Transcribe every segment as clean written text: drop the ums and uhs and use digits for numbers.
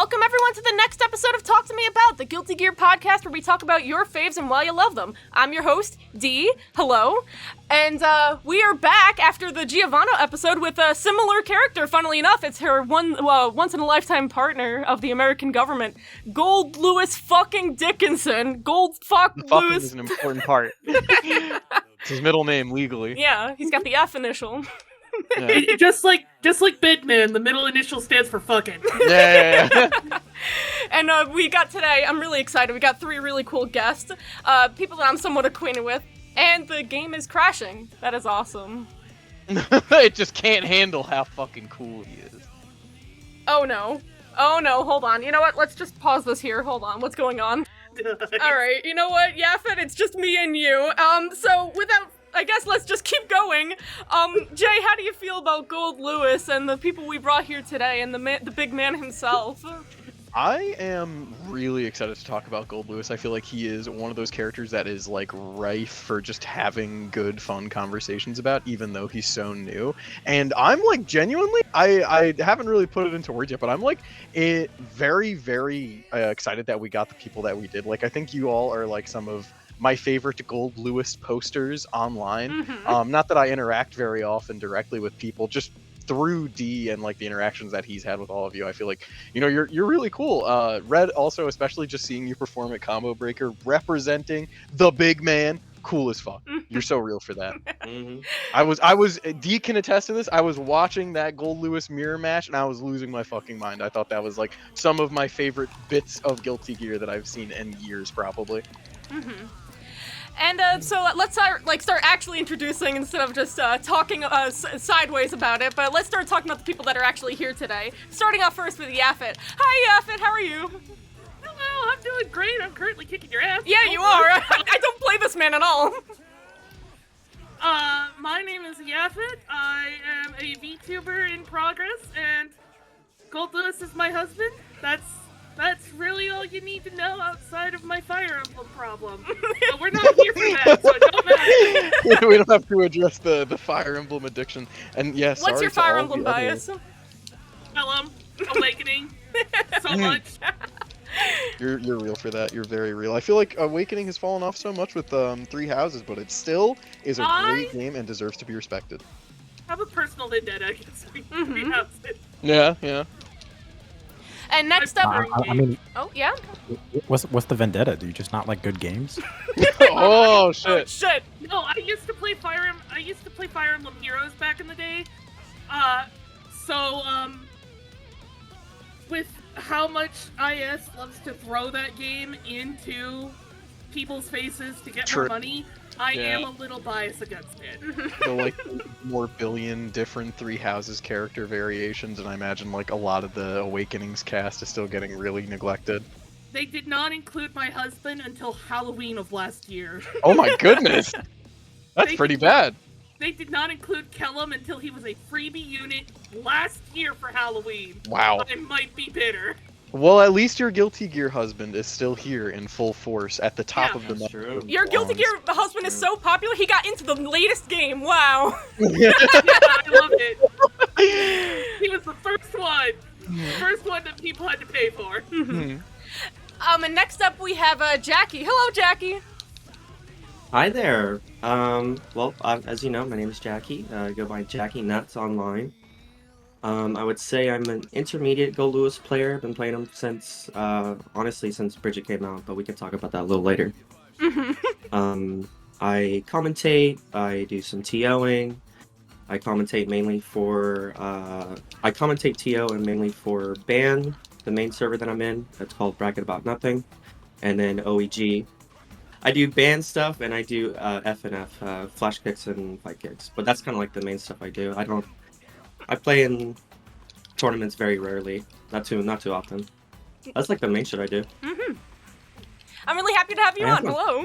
Welcome everyone to the next episode of Talk to Me About, the Guilty Gear podcast where we talk about your faves and why you love them. I'm your host, Dee. Hello. And we are back after the Giovanna episode with a similar character, funnily enough. It's her once-in-a-lifetime partner of the American government, Goldlewis fucking Dickinson. Fucking Lewis is an important part. It's his middle name legally. Yeah, he's got the F initial. Yeah. Just like Bitman, the middle initial stands for fucking. Yeah. And we got today, I'm really excited, we got 3 really cool guests, people that I'm somewhat acquainted with, and the game is crashing. That is awesome. It just can't handle how fucking cool he is. Oh no, hold on. You know what, let's just pause this here, hold on, what's going on? Alright, you know what, Yafet, it's just me and you. So without, I guess let's just keep going. Jay, how do you feel about Goldlewis and the people we brought here today and the big man himself? I am really excited to talk about Goldlewis. I feel like he is one of those characters that is like rife for just having good, fun conversations about, even though he's so new. And I'm like genuinely, I haven't really put it into words yet, but I'm like very, very excited that we got the people that we did. Like, I think you all are like some of my favorite Goldlewis posters online. Mm-hmm. Not that I interact very often directly with people, just through D and like the interactions that he's had with all of you. I feel like, you know, you're really cool. Red, also, especially just seeing you perform at Combo Breaker, representing the big man, cool as fuck. You're so real for that. Mm-hmm. I was D can attest to this. I was watching that Goldlewis mirror match and I was losing my fucking mind. I thought that was like some of my favorite bits of Guilty Gear that I've seen in years, probably. Mm-hmm. And so let's start actually introducing instead of just talking sideways about it, but let's start talking about the people that are actually here today. Starting off first with Yafet. Hi Yafet, how are you? Hello, I'm doing great. I'm currently kicking your ass. Yeah, you are. I don't play this man at all. My name is Yafet. I am a VTuber in progress, and Goldlewis is my husband. That's really all you need to know outside of my Fire Emblem problem. But we're not here for that, so it don't matter. We don't have to address the Fire Emblem addiction. And yes, What's your Fire Emblem bias? Ellum, Awakening, so much. You're real for that. You're very real. I feel like Awakening has fallen off so much with 3 Houses, but it still is a great game and deserves to be respected. I have a personal vendetta against Three Houses. Yeah. And next up, I mean, oh yeah. What's the vendetta? Do you just not like good games? Oh shit! Oh, shit! No, I used to play Fire Emblem Heroes back in the day. With how much IS loves to throw that game into people's faces to get more money, I am a little biased against it. So like more billion different 3 Houses character variations, and I imagine like a lot of the Awakenings cast is still getting really neglected. They did not include my husband until Halloween of last year. Oh my goodness! That's pretty bad. They did not include Kellum until he was a freebie unit last year for Halloween. Wow. I might be bitter. Well, at least your Guilty Gear husband is still here in full force at the top of the That's true. Your Guilty Gear husband is so popular, he got into the latest game. Wow. Yeah, I love it. He was the first one. The first one that people had to pay for. And next up we have Jackie. Hello, Jackie. Hi there. Well, as you know, my name is Jackie. I go by Jackie Nuts online. I would say I'm an intermediate Goldlewis player. I've been playing him since, honestly, since Bridget came out, but we can talk about that a little later. I commentate, I do some TOing. I commentate mainly for, I commentate TO and mainly for BAN, the main server that I'm in. That's called Bracket About Nothing. And then OEG. I do BAN stuff and I do FNF, flash kicks and fight kicks. But that's kind of like the main stuff I do. I play in tournaments very rarely, not too often. That's like the main shit I do. I'm really happy to have you on. Hello.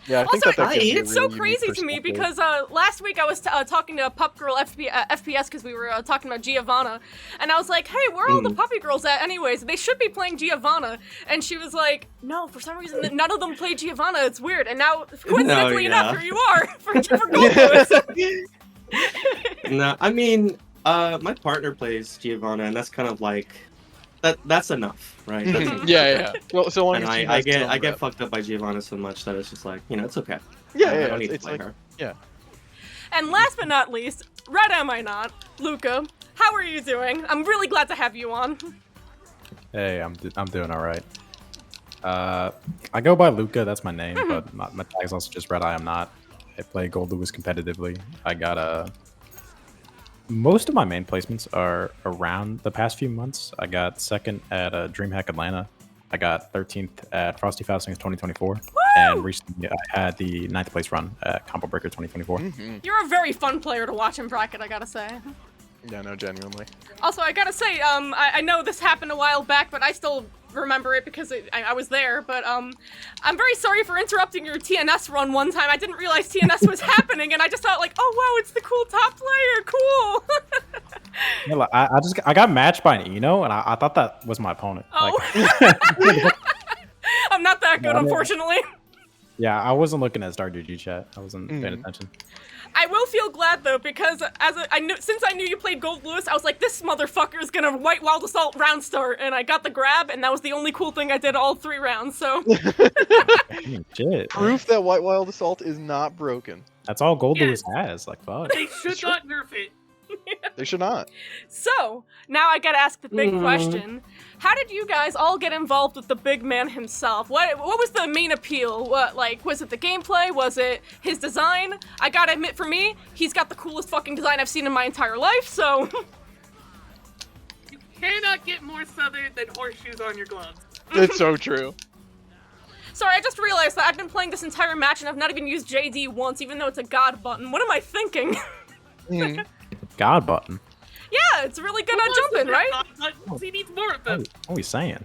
Yeah, I think Also, that gives you a it's so really unique crazy to me perspective. because last week I was talking to Pup Girl FPS because we were talking about Giovanna, and I was like, hey, where are all the puppy girls at anyways? They should be playing Giovanna. And she was like, no, for some reason none of them play Giovanna. It's weird. And now, coincidentally enough, here you are for Goldlewis. No, I mean, my partner plays Giovanna, and that's kind of like that's enough, right? That's enough. Yeah. Well, so long And as she I has get tone rep. fucked up by Giovanna so much that it's just like, it's okay. Yeah, I yeah. don't need to It's play like, her. yeah. And last but not least, red am I not, Luca, how are you doing? I'm really glad to have you on. Hey, I'm doing all right. I go by Luca. That's my name, but my tag's also just red. I am not. I play Goldlewis competitively. I got most of my main placements are around the past few months. I got second at DreamHack Atlanta. I got 13th at Frosty Faustings 2024. And recently I had the 9th place run at Combo Breaker 2024. You're a very fun player to watch in bracket, I gotta say. Yeah, no, genuinely. Also, I gotta say, I know this happened a while back, but I still remember it because I was there, but I'm very sorry for interrupting your TNS run one time. I didn't realize TNS was happening, and I just thought like, oh wow, it's the cool top player, cool! Yeah, like, I got matched by an Eno, and I thought that was my opponent. Oh. Like, I'm not that good, unfortunately. yeah, I wasn't looking at StarGG chat. I wasn't paying attention. I will feel glad though, because since I knew you played Goldlewis, I was like, this motherfucker is gonna White Wild Assault round start, and I got the grab, and that was the only cool thing I did all 3 rounds. So Shit. Proof that White Wild Assault is not broken. That's all Goldlewis has. Like, fuck. They should not nerf it. They should not. So, now I gotta ask the big question. How did you guys all get involved with the big man himself? What was the main appeal? Was it the gameplay? Was it his design? I gotta admit, for me, he's got the coolest fucking design I've seen in my entire life, so... You cannot get more southern than horseshoes on your gloves. It's so true. Sorry, I just realized that I've been playing this entire match and I've not even used JD once, even though it's a god button. What am I thinking? God button. Yeah, it's really good at jumping, right? He needs more of them. What are we saying?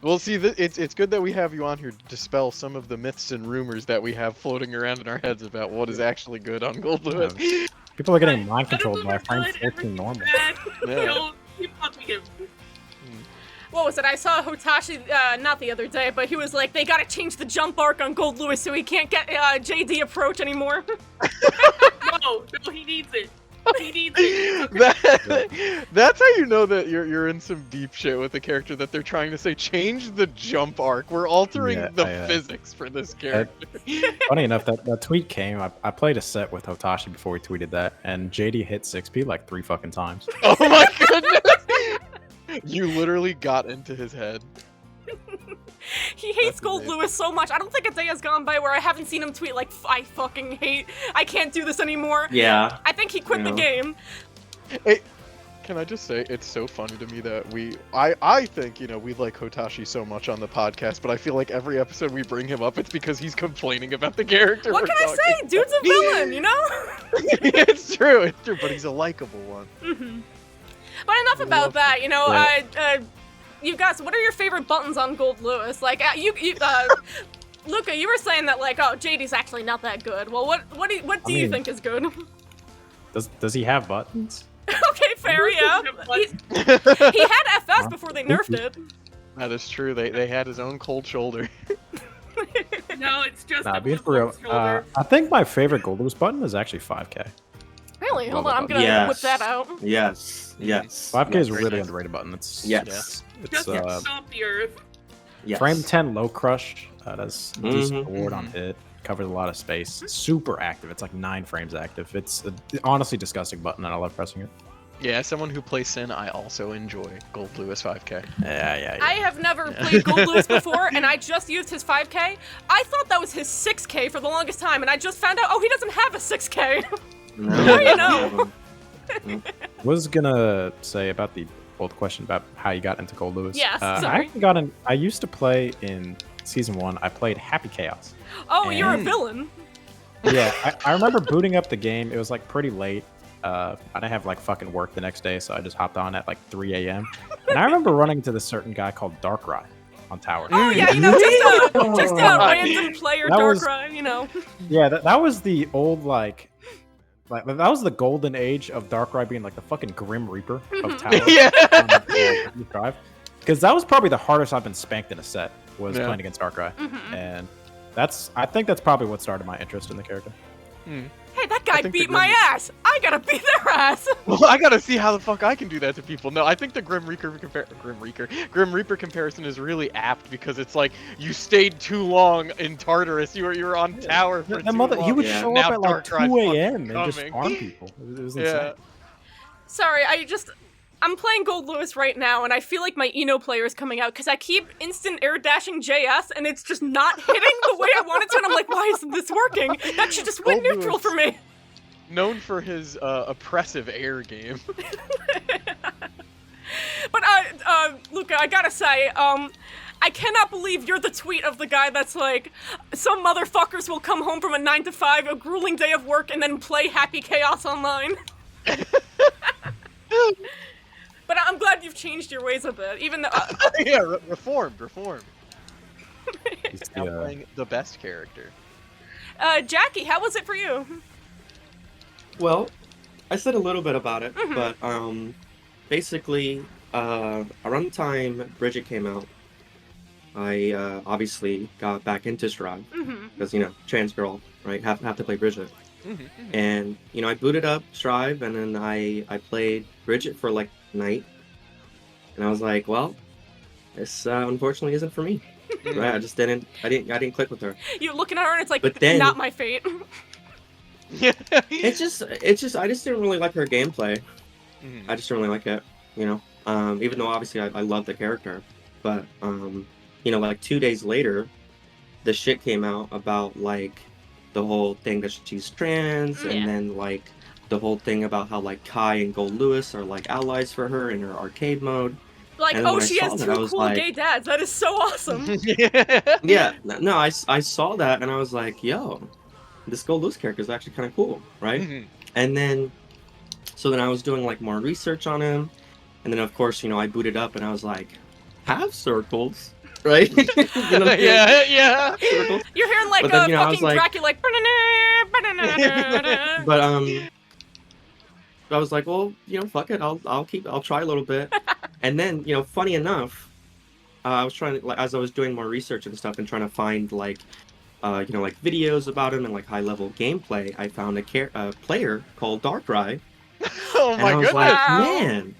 Well, see, it's good that we have you on here to dispel some of the myths and rumors that we have floating around in our heads about what is actually good on Goldlewis. People are getting mind controlled by frame 14 normal. Yeah. Keep fucking him. What was it? I saw Hotashi, not the other day, but he was like, they gotta change the jump arc on Goldlewis so he can't get JD approach anymore. No, he needs it. He needs it. That's how you know that you're in some deep shit with the character, that they're trying to say, change the jump arc. We're altering the physics for this character. Funny enough, that tweet came. I played a set with Hotashi before we tweeted that, and JD hit 6P like 3 fucking times. Oh my goodness! You literally got into his head. He hates That's amazing. Goldlewis so much. I don't think a day has gone by where I haven't seen him tweet like, I can't do this anymore. Yeah. I think he quit the game. Hey, can I just say, it's so funny to me that I think, we like Hotashi so much on the podcast, but I feel like every episode we bring him up, it's because he's complaining about the character. What can I say? Dude's a villain, you know? It's true, but he's a likable one. Mm-hmm. But enough about that, you guys, what are your favorite buttons on Goldlewis? Like, Luca, you were saying that, like, oh, JD's actually not that good. Well, what do you think is good? Does he have buttons? Okay, fair, yeah. He had FS before they nerfed it. That is true. They had his own cold shoulder. No, it's just Nah, a be blue for real. shoulder. I think my favorite Goldlewis button is actually 5K. Really? Hold Love on, I'm that gonna Yes. whip that out. Yes. 5K is a very really nice. underrated button. It's Yes. It's Just stomp the earth. Yes. frame 10 low crush. That's decent Mhm. award on hit. Covers a lot of space. Super active. It's like 9 frames active. It's a honestly disgusting button, and I love pressing it. Yeah, as someone who plays Sin, I also enjoy Goldlewis 5K. Yeah. I have never played Goldlewis before, and I just used his 5K. I thought that was his 6K for the longest time, and I just found out, oh, he doesn't have a 6K. No, you know. Was gonna say about the old question about how you got into Goldlewis. Yes, I sorry. actually got in. I used to play in season 1. I played Happy Chaos. Oh, you're a And- villain. Yeah, I remember booting up the game. It was like pretty late. I didn't have like fucking work the next day, so I just hopped on at like 3 a.m. And I remember running to this certain guy called Darkrai on tower. Oh yeah, just a random player, That was- Darkrai, Yeah, that was the old like that was the golden age of Darkrai being like the fucking Grim Reaper of tower. Yeah. Drive. Because that was probably the hardest I've been spanked in a set was Yeah. playing against Darkrai, Mhm. and I think that's probably what started my interest in the character. Hey, that guy I think the beat my Grim- ass. I gotta beat their ass. Well, I gotta see how the fuck I can do that to people. No, I think the Grim Reaper comparison is really apt because it's like you stayed too long in Tartarus. You were on tower for too long. He would Yeah. show Now up at like Darkrai's 2 fucking a.m. and just coming. farm people. It was Yeah. insane. Sorry, I'm playing Goldlewis right now, and I feel like my Eno player is coming out because I keep instant air dashing JS, and it's just not hitting the way I want it to, and I'm like, why isn't this working? That should just win neutral for me. Known for his oppressive air game. But, Luca, I gotta say, I cannot believe you're the tweet of the guy that's like, some motherfuckers will come home from a 9 to 5, a grueling day of work, and then play Happy Chaos online. But I'm glad you've changed your ways a bit, even though... Yeah, reformed. He's Now the, playing the best character. Jackie, how was it for you? Well, I said a little bit about it, Mhm. but basically, around the time Bridget came out, I obviously got back into Strive Mm-hmm. because trans girl, right? Have to play Bridget, Mhm. and I booted up Strive, and then I played Bridget for like a night, and I was like, well, this unfortunately isn't for me. Right? I didn't click with her. You're looking at her and it's like, But then- not my fate. Yeah. It's just I just didn't really like her gameplay. Mhm. I just didn't really like it, even though obviously I love the character, but like 2 days later, the shit came out about like the whole thing that she's trans, Yeah. and then like the whole thing about how like Kai and Goldlewis are like allies for her in her arcade mode. Like, And then oh, when I she saw has that, I two was cool like- gay dads. That is so awesome. Yeah, no, I saw that and I was like, yo, this Goldlewis character is actually kind of cool, right? Mhm. And then, so then I was doing like more research on him, and then of course, I booted up and I was like, half circles, right? Yeah. Circles. You're hearing like But then, a I was fucking like- Dracula, like. But I was like, well, fuck it, I'll try a little bit. And then, funny enough, I was trying to, like, as I was doing more research and stuff and trying to find like like videos about him and like high level gameplay, I found a player called Darkrai. Oh And my I was goodness. like, Wow. man,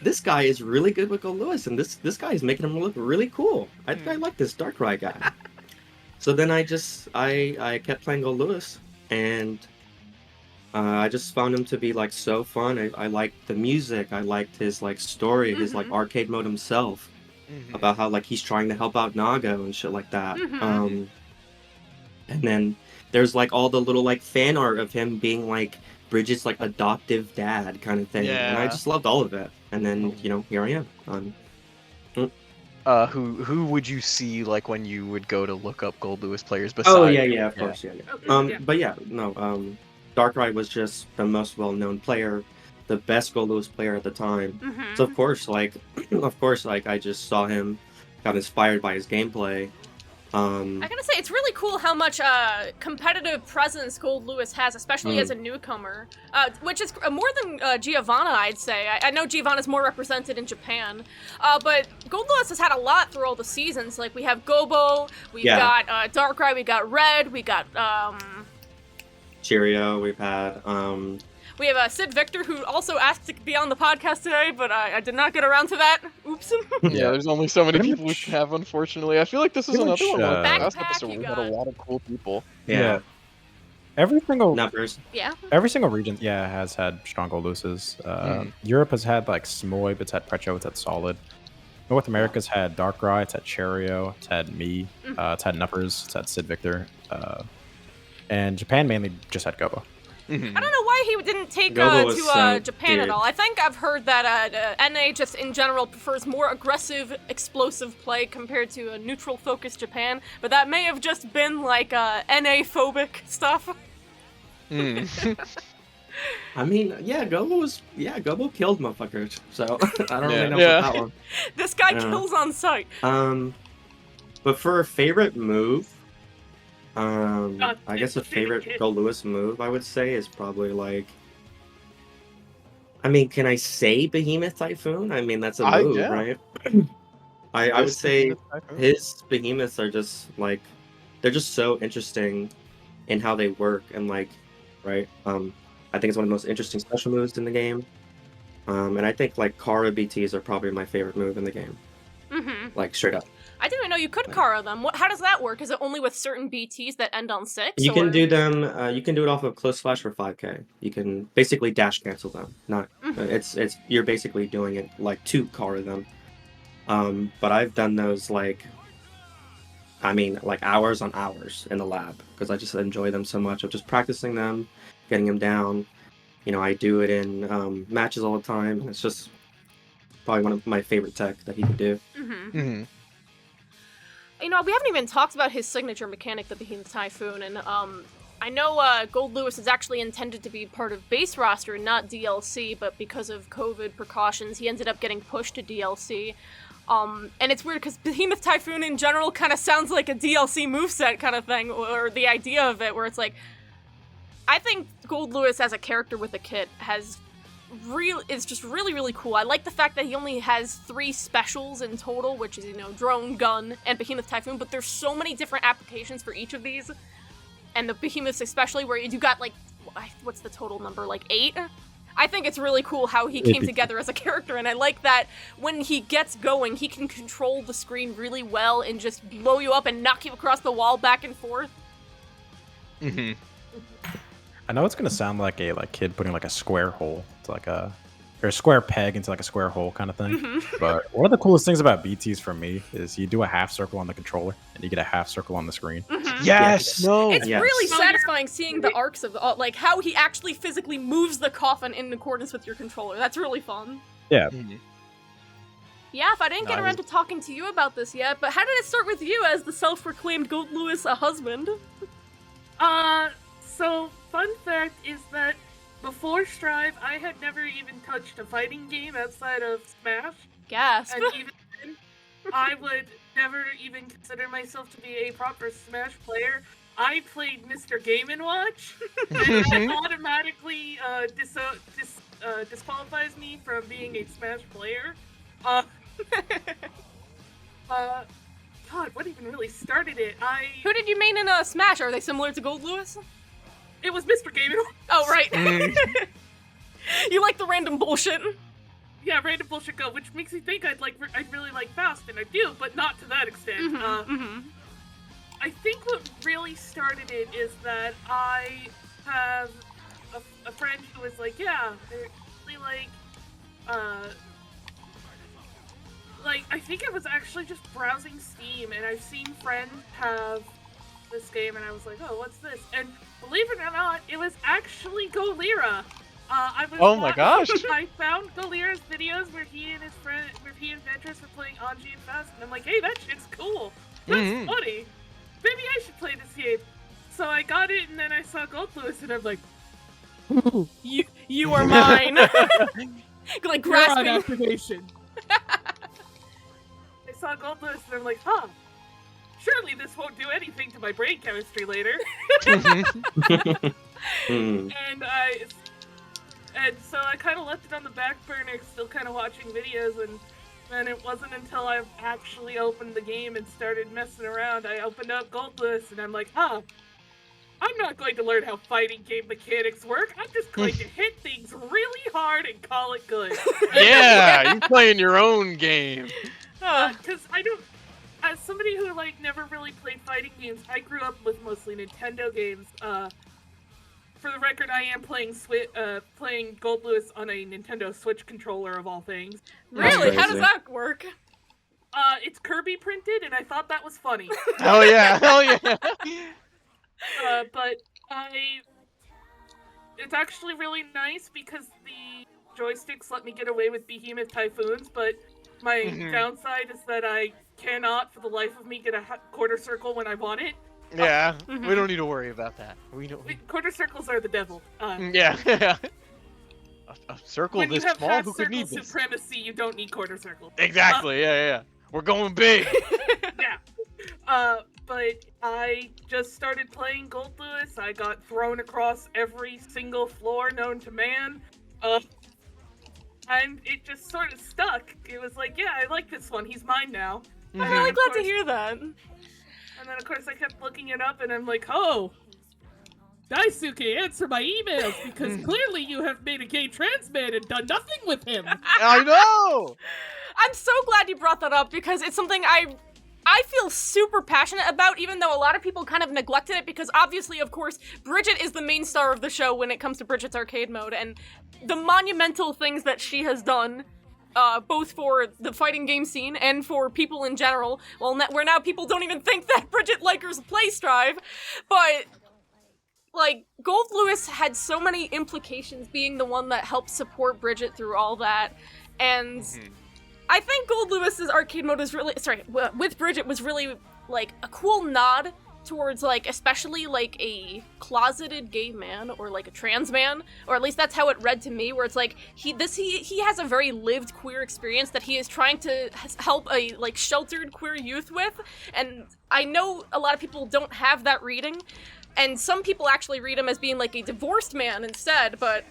this guy is really good with Goldlewis, and this guy is making him look really cool. I think I like this Darkrai guy. So then I kept playing Goldlewis, and I just found him to be like so fun. I liked the music. I liked his like story, his like Mhm. arcade mode himself, Mhm. about how like he's trying to help out Nago and shit like that. Mhm. And then there's like all the little like fan art of him being like Bridget's like adoptive dad kind of thing, and I Yeah. just loved all of it. And then here I am. Who would you see like when you would go to look up Goldlewis players besides? Oh yeah, of course, yeah. Okay, yeah. But yeah, no, Darkrai was just the most well-known player, the best Goldlewis player at the time. Mhm. So of course, like, I just saw him, got inspired by his gameplay. I gotta say, it's really cool how much competitive presence Goldlewis has, especially as a newcomer, which is more than Giovanna, I'd say. I know Giovanna's more represented in Japan, but Goldlewis has had a lot through all the seasons. Like, we have Gobo, we've Yeah. got Darkrai, we got Red, we got Cheerio, we've had, we have Sid Victor, who also asked to be on the podcast today, but I did not get around to that. Oops. Yeah, there's only so many Pretty people we much- can have, unfortunately. I feel like this is pretty another much, one. Like the last Backpack episode, you we had got. a lot of cool people. yeah, Every single numbers. Yeah. every single region, has had strong Goldlewis. Europe has had like Smoib, it's had Precho, it's had Solid. North America's had Darkrai, it's had Cheerio, it's had me, it's had Nuppers, it's had Sid Victor. And Japan mainly just had Gobo. Mhm. I don't know why he didn't take Gobo was to so Japan at dude. all. I think I've heard that NA just in general prefers more aggressive, explosive play compared to a neutral-focused Japan, but that may have just been like NA-phobic stuff. Mm. I mean, Gobo killed motherfuckers, so I don't really know Yeah. about that one. This guy Yeah. kills on sight. But for a favorite move, I guess a this favorite kid. Goldlewis move I would say is probably like, I mean, can I say Behemoth Typhoon? I mean, that's a move, Yeah. right? I would say his behemoths are just like, they're just so interesting in how they work, and like, right, I think it's one of the most interesting special moves in the game. And I think like Kara BTs are probably my favorite move in the game. Mm-hmm. Like straight up. I didn't even know you could Kara them. How does that work? Is it only with certain BTs that end on 6? You or... can do them. You can do it off of close flash or 5K. You can basically dash cancel them. Not. It's you're basically doing it like to Kara them. But I've done those like hours on hours in the lab because I just enjoy them so much of just practicing them, getting them down. I do it in matches all the time, and it's just probably one of my favorite tech that he can do. Mm-hmm. We haven't even talked about his signature mechanic, the Behemoth Typhoon, and I know Goldlewis is actually intended to be part of base roster, not DLC, but because of COVID precautions, he ended up getting pushed to DLC. And it's weird because Behemoth Typhoon in general kind of sounds like a DLC moveset kind of thing, or the idea of it, where it's like, I think Goldlewis as a character with a kit is just really, really cool. I like the fact that he only has 3 specials in total, which is, Drone, Gun, and Behemoth Typhoon, but there's so many different applications for each of these. And the Behemoths especially, where you got, like, what's the total number, like 8? I think it's really cool how he came together as a character, and I like that when he gets going, he can control the screen really well and just blow you up and knock you across the wall back and forth. Mm-hmm. I know it's gonna sound like a kid putting like a square hole. It's like or a square peg into like a square hole kind of thing. Mm-hmm. But one of the coolest things about BTs for me is you do a half circle on the controller and you get a half circle on the screen. Mm-hmm. Yes. No. It's Yes. really satisfying seeing the arcs of like how he actually physically moves the coffin in accordance with your controller. That's really fun. Yeah. Mhm. Yeah, if I didn't get around to talking to you about this yet, but how did it start with you as the self-proclaimed Goldlewis a husband? So, fun fact is that before Strive, I had never even touched a fighting game outside of Smash. Gasp. And even then, I would never even consider myself to be a proper Smash player. I played Mr. Game & Watch, and that automatically disqualifies me from being a Smash player. God, what even really started it? Who did you main in Smash? Are they similar to Goldlewis? It was Mr. Game & Watch. Oh, right. You like the random bullshit. Yeah, random bullshit go, which makes me think I'd really like Fast, and I do, but not to that extent. I think what really started it is that I have a friend who was like, yeah, they're really I think it was actually just browsing Steam, and I've seen friends have this game, and I was like, oh, what's this? And believe it or not, it was actually Golira. Oh my gosh! I found Golira's videos where he and Ventress were playing Anji and Fast, and I'm like, hey, that shit's cool. That's funny. Maybe I should play this game. So I got it, and then I saw Goldlewis, and I'm like, You are mine. Like grasping. activation. I saw Goldlewis, and I'm like, huh. Surely this won't do anything to my brain chemistry later. And so I kind of left it on the back burner, still kind of watching videos, and then it wasn't until I actually opened the game and started messing around, I opened up Goldlewis, and I'm like, huh, I'm not going to learn how fighting game mechanics work, I'm just going to hit things really hard and call it good. Yeah, you're playing your own game. Because I don't... As somebody who, never really played fighting games, I grew up with mostly Nintendo games. For the record, I am playing Goldlewis on a Nintendo Switch controller, of all things. Really? How does that work? It's Kirby printed, and I thought that was funny. Hell yeah! Hell yeah! But it's actually really nice because the joysticks let me get away with Behemoth Typhoons, but my downside is that I cannot, for the life of me, get a quarter circle when I want it. Yeah, we don't need to worry about that. We don't. Quarter circles are the devil. Yeah. A circle when this you have small, half who could need circle this? supremacy, you don't need quarter circles. Exactly. Yeah. We're going big. Yeah. But I just started playing Goldlewis. I got thrown across every single floor known to man. And it just sort of stuck. It was like, yeah, I like this one. He's mine now. I'm really glad to hear that. And then, of course, I kept looking it up, and I'm like, oh, Daisuke, answer my emails, because clearly you have made a gay trans man and done nothing with him. I know. I'm so glad you brought that up because it's something I feel super passionate about, even though a lot of people kind of neglected it because obviously, of course, Bridget is the main star of the show when it comes to Bridget's arcade mode, and the monumental things that she has done, both for the fighting game scene and for people in general, well, where now people don't even think that Bridget Liker's play strive, but... like, Goldlewis had so many implications being the one that helped support Bridget through all that, and I think Goldlewis's arcade mode is really, with Bridget was really, like, a cool nod towards, like, especially, like, a closeted gay man, or, like, a trans man, or at least that's how it read to me, where it's like, he has a very lived queer experience that he is trying to help a, like, sheltered queer youth with, and I know a lot of people don't have that reading, and some people actually read him as being, like, a divorced man instead, but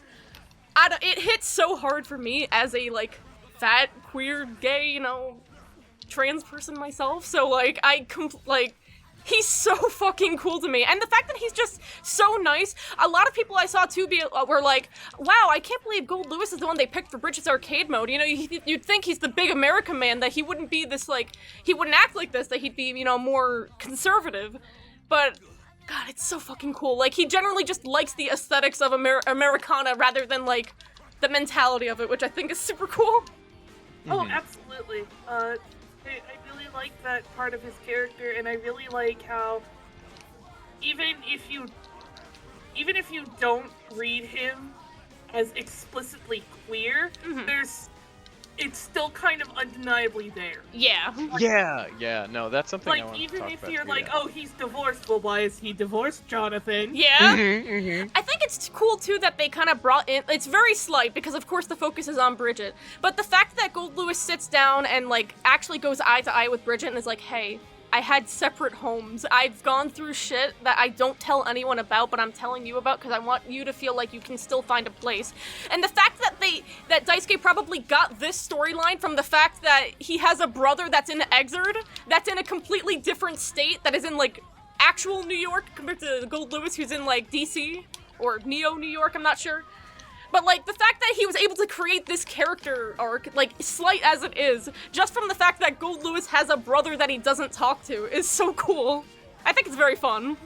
it hits so hard for me as a, like, fat, queer, gay, trans person myself, so, like, he's so fucking cool to me, and the fact that he's just so nice, a lot of people I saw too were like, wow, I can't believe Goldlewis is the one they picked for Bridget's arcade mode, you'd think he's the big American man, that he wouldn't be this, like, he wouldn't act like this, that he'd be, more conservative, but... God, it's so fucking cool. Like, he generally just likes the aesthetics of Americana rather than, like, the mentality of it, which I think is super cool. Oh, absolutely. I really like that part of his character, and I really like how even if you don't read him as explicitly queer, it's still kind of undeniably there. Yeah. Yeah, no, that's something I like, want to even talk if about you're too, like, yeah. oh, he's divorced, well, why is he divorced, Jonathan? Yeah. I think it's cool, too, that they kind of brought in... It's very slight, because, of course, the focus is on Bridget. But the fact that Goldlewis sits down and, like, actually goes eye to eye with Bridget and is like, hey... I had separate homes. I've gone through shit that I don't tell anyone about, but I'm telling you about because I want you to feel like you can still find a place. And the fact that Daisuke probably got this storyline from the fact that he has a brother that's in Exerd, that's in a completely different state, that is in, like, actual New York compared to Goldlewis, who's in, like, DC, or Neo-New York, I'm not sure. But, like, the fact that he was able to create this character arc, like, slight as it is, just from the fact that Goldlewis has a brother that he doesn't talk to is so cool. I think it's very fun.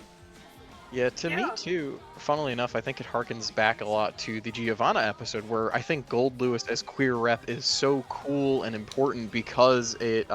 Yeah, to me too, funnily enough, I think it harkens back a lot to the Giovanna episode where I think Goldlewis as queer rep is so cool and important because it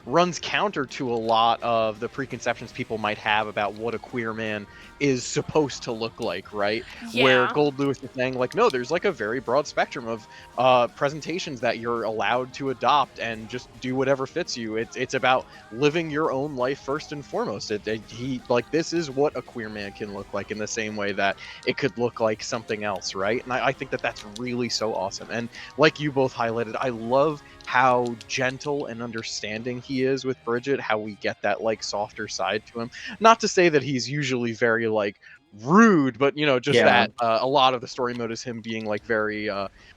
runs counter to a lot of the preconceptions people might have about what a queer man is supposed to look like, right? Yeah. Where Goldlewis is saying, like, no, there's like a very broad spectrum of presentations that you're allowed to adopt and just do whatever fits you. It's about living your own life first and foremost. This is what a queer man can look like in the same way that it could look like something else, right? And I think that that's really so awesome. And like you both highlighted, I love how gentle and understanding he is with Bridget, how we get that like softer side to him. Not to say that he's usually very like rude, but that a lot of the story mode is him being like very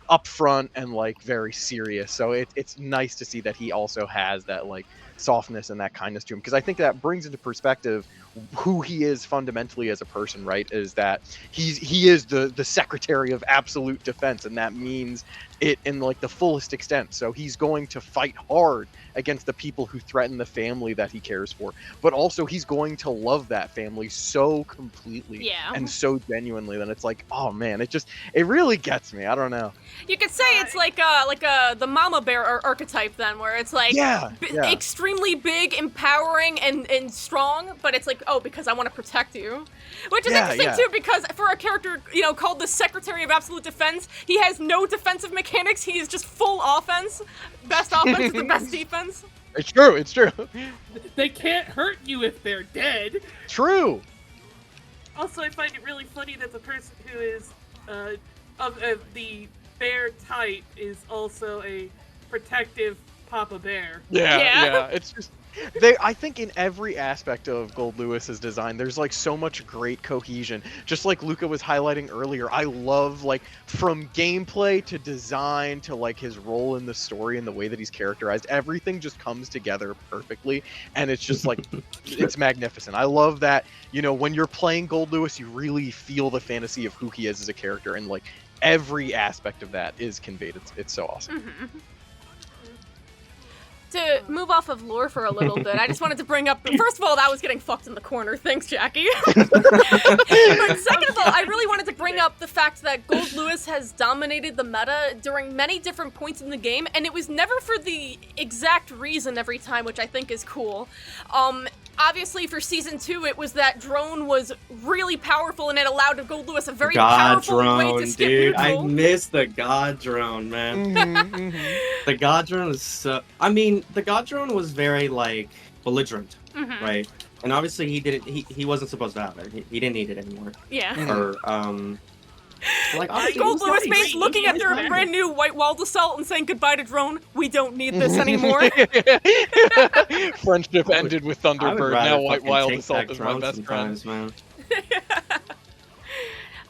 upfront and like very serious. So it's nice to see that he also has that like softness and that kindness to him, because I think that brings into perspective who he is fundamentally as a person, right? Is that he is the Secretary of Absolute Defense, and that means it in like the fullest extent. So he's going to fight hard against the people who threaten the family that he cares for, but also he's going to love that family so completely and so genuinely that it's like, oh man, it really gets me. I don't know. You could say it's like the mama bear archetype then, where it's like extremely big, empowering, and strong, but it's like, oh, because I want to protect you. Which is interesting too, because for a character, called the Secretary of Absolute Defense, he has no defensive mechanics, he is just full offense. Best offense is the best defense. It's true. They can't hurt you if they're dead. True. Also, I find it really funny that the person who is of the bear type is also a protective Papa Bear. Yeah. It's just I think in every aspect of Goldlewis's design, there's like so much great cohesion. Just like Luca was highlighting earlier, I love like from gameplay to design to like his role in the story and the way that he's characterized. Everything just comes together perfectly, and it's just like it's magnificent. I love that, you know, when you're playing Goldlewis, you really feel the fantasy of who he is as a character, and like every aspect of that is conveyed. It's so awesome. Mm-hmm. To move off of lore for a little bit, I just wanted to bring up, first of all, that was getting fucked in the corner. Thanks, Jackie. But second of all, I really wanted to bring up the fact that Goldlewis has dominated the meta during many different points in the game, and it was never for the exact reason every time, which I think is cool. Obviously, for Season 2, it was that drone was really powerful, and it allowed Goldlewis a very powerful way to skip dude. neutral. I miss the God drone, man. The God drone was so... I mean, the God drone was very, like, belligerent, right? And obviously, he wasn't supposed to have it. He didn't need it anymore. Yeah. Or, like, honestly, Goldlewis mates looking at their brand new White Walled Assault and saying goodbye to drone. We don't need this anymore. Friendship ended with Thunderbird. Now White Wild Assault is my best friend. Man.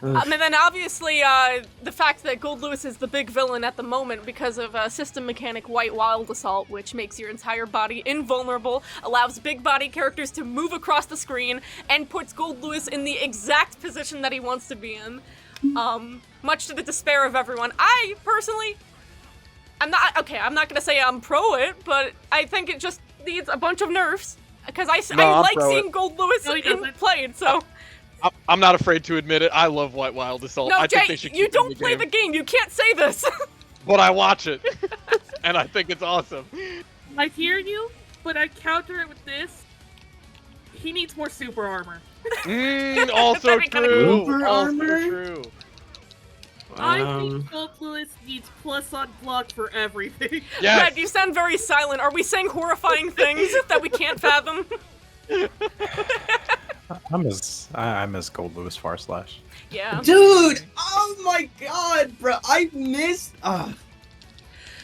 And then obviously the fact that Goldlewis is the big villain at the moment because of system mechanic White Wild Assault, which makes your entire body invulnerable, allows big body characters to move across the screen, and puts Goldlewis in the exact position that he wants to be in. Much to the despair of everyone. I personally, I'm not gonna say I'm pro it, but I think it just needs a bunch of nerfs, because I like seeing Goldlewis played, so. I'm not afraid to admit it. I love White Wild Assault. No, I Jay, think they should you keep don't it in play the game. You can't say this. But I watch it, and I think it's awesome. I hear you, but I counter it with this. He needs more super armor. Also That'd be kinda true. Super Also armor? true. I think Goldlewis needs plus on block for everything. Yes. Red, you sound very silent. Are we saying horrifying things that we can't fathom? I miss Goldlewis /. Yeah. Dude! Oh my god, bro! I missed...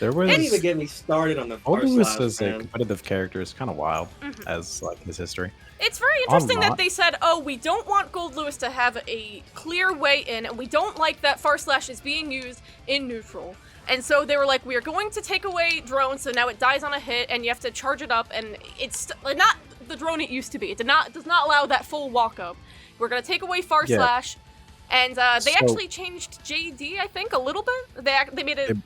There was Don't even get me started on the Goldlewis as a man. competitive character is kind of wild as like his history. It's very interesting that not. they said, oh, we don't want Goldlewis to have a clear way in, and we don't like that // is being used in neutral. And so they were like, we are going to take away drones, so now it dies on a hit, and you have to charge it up, and it's not the drone it used to be. It does not allow that full walk-up. We're going to take away // Yeah. and they actually changed JD, I think, a little bit. They made it...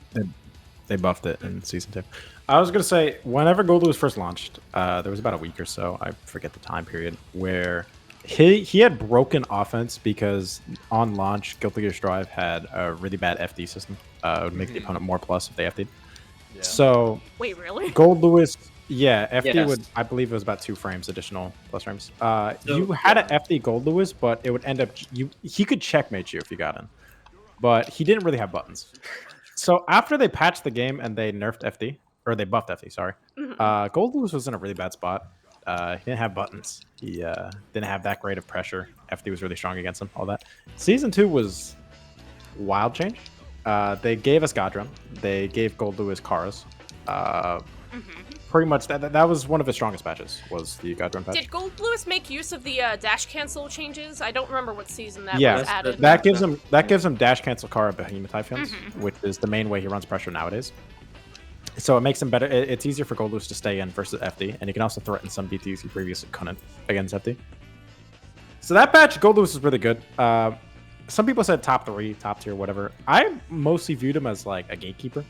They buffed it in Season 2. I was going to say, whenever Goldlewis first launched, there was about a week or so, I forget the time period, where he had broken offense because on launch, Guilty Gear Strive had a really bad FD system. It would make the opponent more plus if they FD'd. Yeah. So, Wait, really? Goldlewis, yeah, FD Yes. would, I believe it was about 2 frames additional plus frames. You had an FD Goldlewis, but it would end up, he could checkmate you if you got in. But he didn't really have buttons. So after they patched the game and they nerfed FD, or they buffed FD, sorry, Goldlewis was in a really bad spot. He didn't have buttons. He didn't have that great of pressure. FD was really strong against him, all that. Season 2 was wild change. They gave us Godrun. They gave Goldlewis cars. Pretty much, that was one of his strongest patches, was the Godrun patch. Did Goldlewis make use of the dash cancel changes? I don't remember what season that Yeah, was added. that gives him dash cancel car behemoth typhoons, which is the main way he runs pressure nowadays. So it makes him better. It's easier for Goldlewis to stay in versus FD, and he can also threaten some DTs he previously couldn't against FD. So that patch, Goldlewis is really good. Some people said top 3, top tier, whatever. I mostly viewed him as like a gatekeeper.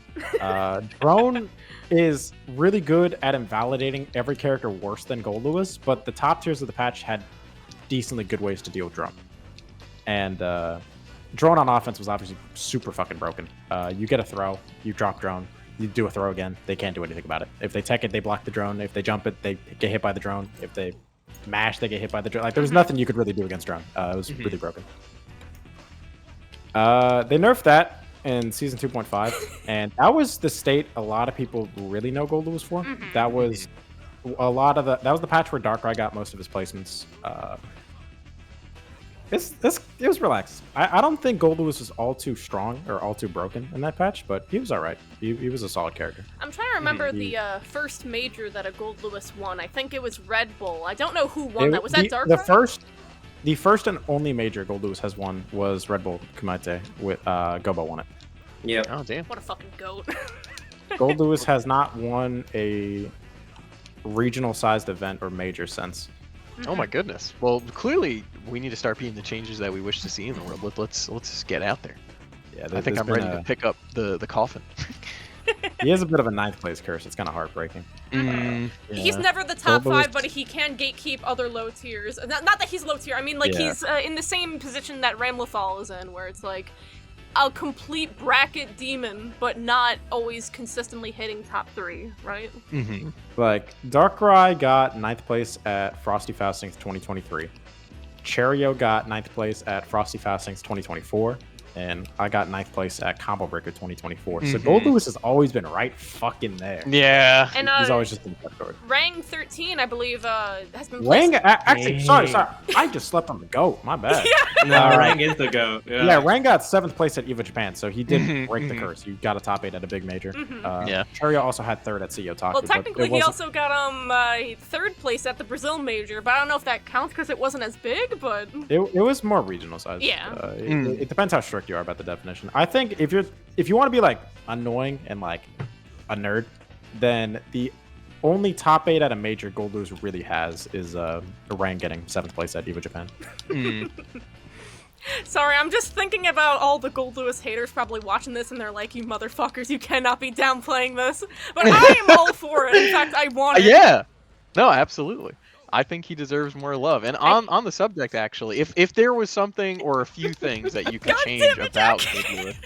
Drone is really good at invalidating every character worse than Goldlewis, but the top tiers of the patch had decently good ways to deal with Drone. And Drone on offense was obviously super fucking broken. You get a throw, you drop Drone, you do a throw again, they can't do anything about it. If they tech it, they block the drone. If they jump it, they get hit by the drone. If they mash, they get hit by the drone. Like, there was nothing you could really do against Drone. It was really broken. They nerfed that in Season 2.5, and that was the state a lot of people really know Goldlewis for. That was a lot of that was the patch where Darkrai got most of his placements. it was relaxed. I don't think Goldlewis was all too strong or all too broken in that patch, but he was all right. He was a solid character. I'm trying to remember the first major that a Goldlewis won. I think it was Red Bull. I don't know who won that. Was that Darkrai? The first and only major Goldlewis has won was Red Bull Kumite with Gobo won it. Yeah. Oh damn. What a fucking goat. Goldlewis has not won a regional sized event or major since. Oh my goodness. Well, clearly we need to start being the changes that we wish to see in the world. Let's just get out there. Yeah, I think I'm ready to pick up the coffin. He has a bit of a ninth place curse. It's kind of heartbreaking. He's never the top Goldlewis- 5, but he can gatekeep other low tiers. Not that he's low tier. I mean, like, he's in the same position that Ramlethal is in, where it's like a complete bracket demon, but not always consistently hitting top 3, right? Mm-hmm. Like, Darkrai got ninth place at Frosty Fastings 2023. Cherio got ninth place at Frosty Fastings 2024. And I got ninth place at Combo Breaker 2024. So Goldlewis has always been right fucking there. Yeah. And he's always just been the forward. Rang 13, I believe, has been Rang, placed... actually, sorry. I just slept on the GOAT. My bad. No, Rang is the GOAT. Yeah, Rang got 7th place at EVO Japan, so he didn't break the curse. He got a top 8 at a big major. Yeah. Cherio also had 3rd at CEO Taku. Well, technically, he also got 3rd place at the Brazil major, but I don't know if that counts because it wasn't as big, but... It was more regional size. Yeah. It depends how strict you are about the definition. I think if you want to be like annoying and like a nerd, then the only top 8 at a major Goldlewis really has is Rang getting 7th place at EVO Japan. Sorry, I'm just thinking about all the Goldlewis haters probably watching this, and they're like, "You motherfuckers, you cannot be downplaying this." But I am all for it. In fact, I want it. Yeah. No, absolutely. I think he deserves more love. And on the subject, actually, if there was something or a few things that you could change about Goldlewis,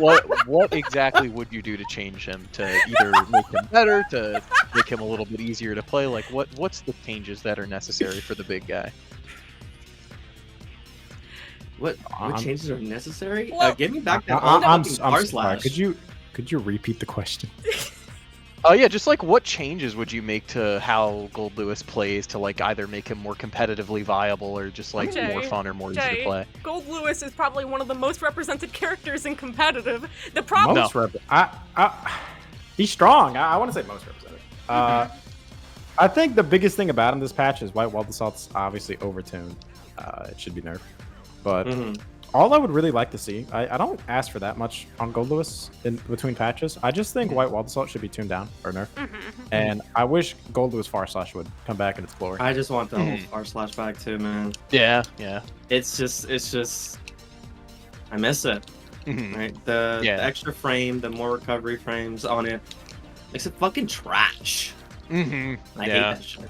like, what exactly would you do to change him? To either make him better, to make him a little bit easier to play? Like, what's the changes that are necessary for the big guy? What changes are necessary? Well, Give me back that I'm R sorry. slash. Could you repeat the question? Oh yeah, just like what changes would you make to how Goldlewis plays to like either make him more competitively viable or just like more fun or more easy to play? Goldlewis is probably one of the most represented characters in competitive. The problem he's strong. I want to say most represented. I think the biggest thing about him this patch is White Wild Assault's obviously overtuned. It should be nerfed. But all I would really like to see, I don't ask for that much on Goldlewis in between patches. I just think White Wild Assault should be tuned down or nerfed. And I wish Goldlewis Far Slash would come back in its glory. I just want the whole R slash back too, man. Yeah. It's just, I miss it. Right? The extra frame, the more recovery frames on it, makes it fucking trash. I hate that shit.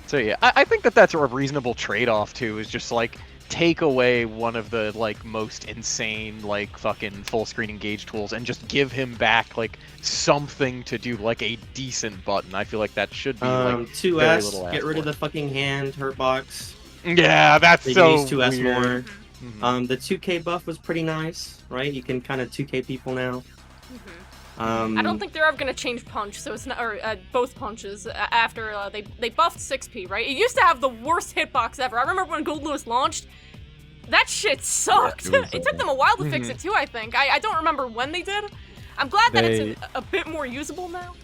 So yeah, I think that's a reasonable trade-off too. Is just like take away one of the like most insane like fucking full screen engage tools and just give him back like something to do, like a decent button. I feel like that should be like 2S. Get rid of the fucking hand hurt box. Yeah, that's they so use 2S weird. more. The 2K buff was pretty nice, right? You can kind of 2K people now. I don't think they're ever gonna change punch, so it's not, or both punches after they buffed 6P, right? It used to have the worst hitbox ever. I remember when Goldlewis launched, that shit sucked. It took them a while to fix it too, I think. I don't remember when they did. I'm glad that it's a bit more usable now.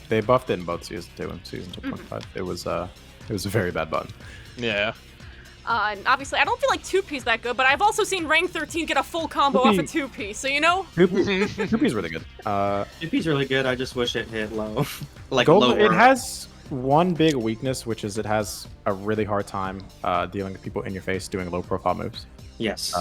They buffed it in both seasons 2 and season 2.5. It was a very bad button. Yeah. And obviously, I don't feel like 2P's that good, but I've also seen Rank 13 get a full combo off of 2P, so you know? 2P's really good. 2P's really good, I just wish it hit low. Lower. It has one big weakness, which is it has a really hard time dealing with people in your face doing low profile moves. Yes.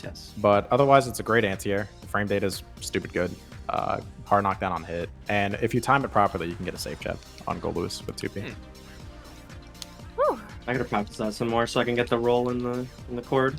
Yes. But otherwise, it's a great anti-air. Frame data is stupid good. Hard knockdown on hit. And if you time it properly, you can get a safe jab on Goldlewis with 2P. Whew. I gotta practice that some more so I can get the roll in the chord.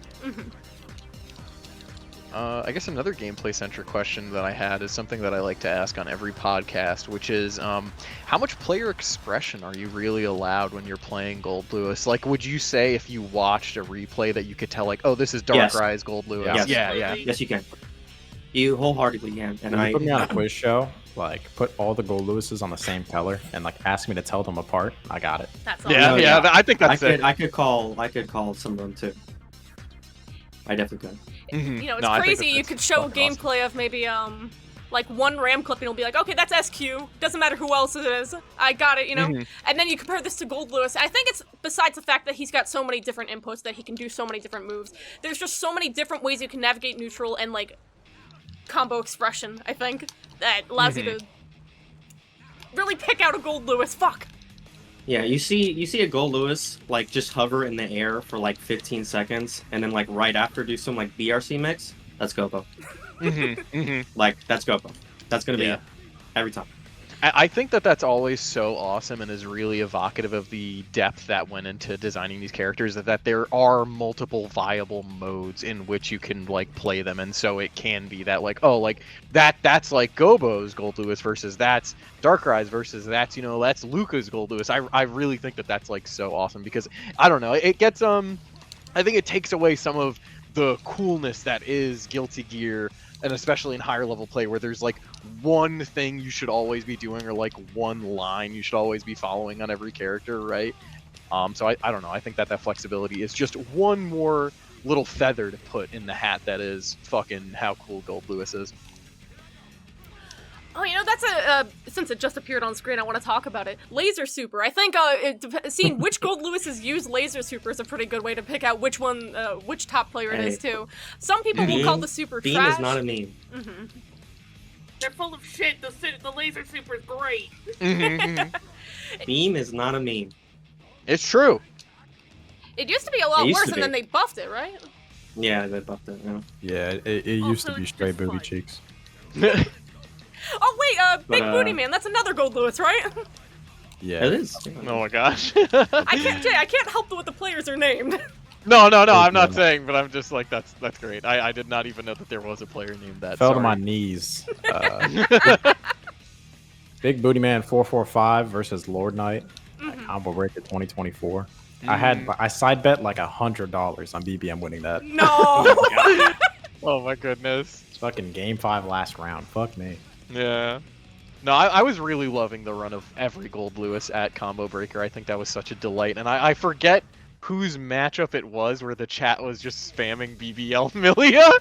I guess another gameplay-centric question that I had is something that I like to ask on every podcast, which is, how much player expression are you really allowed when you're playing Goldlewis? Like, would you say if you watched a replay that you could tell, like, oh, this is Darkrai's Goldlewis? Yes. Yeah. Yes, you can. You wholeheartedly can, and When you put me on a quiz show, like put all the Goldlewises on the same color and like ask me to tell them apart. I got it. That's Yeah, awesome. yeah, I think that's it. I could call some of them too. I definitely could. You know, it's No, I think crazy. You that's could show fucking awesome. gameplay of maybe like one Ram clip and it'll be like, okay, that's SQ. Doesn't matter who else it is. I got it, you know? And then you compare this to Goldlewis. I think it's besides the fact that he's got so many different inputs, that he can do so many different moves. There's just so many different ways you can navigate neutral and like combo expression, I think, that allows you to really pick out a Goldlewis. Fuck. Yeah, you see a Goldlewis like just hover in the air for like 15 seconds, and then like right after do some like BRC mix. That's Gopo. Like that's Gopo. That's gonna be it every time. I think that that's always so awesome and is really evocative of the depth that went into designing these characters, that there are multiple viable modes in which you can like play them, and so it can be that like, oh, like that's like Gobo's Goldlewis versus that's Darkrai's versus that's, you know, that's Luca's Goldlewis. I really think that that's like so awesome, because I don't know, it gets I think it takes away some of the coolness that is Guilty Gear, and especially in higher level play where there's like one thing you should always be doing, or like one line you should always be following on every character, right? So I don't know, I think that flexibility is just one more little feather to put in the hat that is fucking how cool Goldlewis is. Oh, you know, that's since it just appeared on screen, I want to talk about it. Laser Super. I think seeing which Goldlewises use Laser Super is a pretty good way to pick out which one, which top player it is, too. Some people will call the Super Beam trash. is not a meme. They're full of shit. The laser super is great. Beam is not a meme. It's true. It used to be a lot It used worse, to and be. then they buffed it, right? Yeah, they buffed it. Yeah. Yeah, it used to Also, be it's straight just booty fun. cheeks. Oh, wait, Big But, Booty Man. That's another Goldlewis, right? Yeah. It is. Oh my gosh. I can't help what the players are named. No, I'm Yeah. not saying, but I'm just like, that's great. I did not even know that there was a player named that. Fell to Sorry. my knees. Big Booty Man 445 versus Lord Knight. Combo Breaker 2024. I side bet like $100 on BBM winning that. No. Oh my goodness. It's fucking game 5 last round. Fuck me. Yeah. No, I was really loving the run of every Goldlewis at Combo Breaker. I think that was such a delight, and I forget whose matchup it was where the chat was just spamming BBL Milia,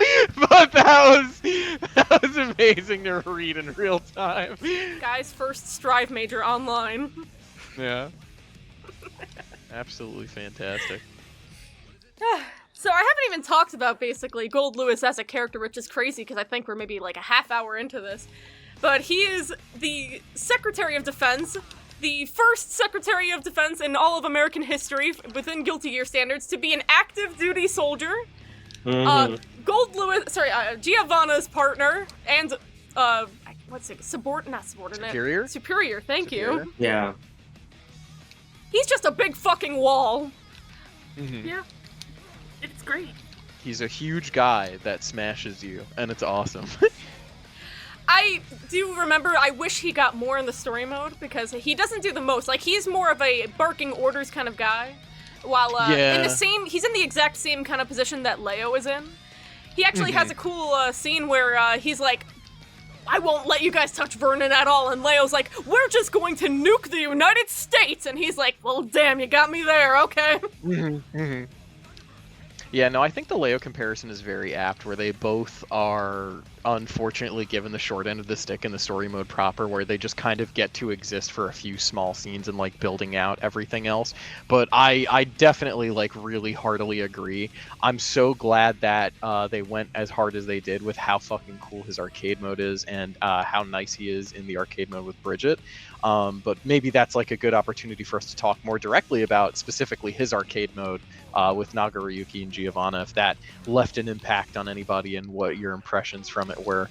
but that was amazing to read in real time. Guy's first Strive Major online. Yeah. Absolutely fantastic. So I haven't even talked about basically Goldlewis as a character, which is crazy because I think we're maybe like a half hour into this. But he is the Secretary of Defense, the first Secretary of Defense in all of American history within Guilty Gear standards to be an active duty soldier. Goldlewis, Giovanna's partner, and what's it? Not subordinate. Superior. Thank you. Yeah. He's just a big fucking wall. Yeah. It's great. He's a huge guy that smashes you, and it's awesome. I do remember, I wish he got more in the story mode, because he doesn't do the most. Like, he's more of a barking orders kind of guy. While, he's in the exact same kind of position that Leo is in. He actually has a cool scene where he's like, I won't let you guys touch Vernon at all, and Leo's like, we're just going to nuke the United States! And he's like, well, damn, you got me there, okay. Yeah, no, I think the Leo comparison is very apt, where they both are unfortunately given the short end of the stick in the story mode proper, where they just kind of get to exist for a few small scenes and like building out everything else. But I definitely like really heartily agree. I'm so glad that they went as hard as they did with how fucking cool his arcade mode is, and how nice he is in the arcade mode with Bridget. But maybe that's like a good opportunity for us to talk more directly about specifically his arcade mode with Nagaryuki and Giovanna, if that left an impact on anybody and what your impressions from it were.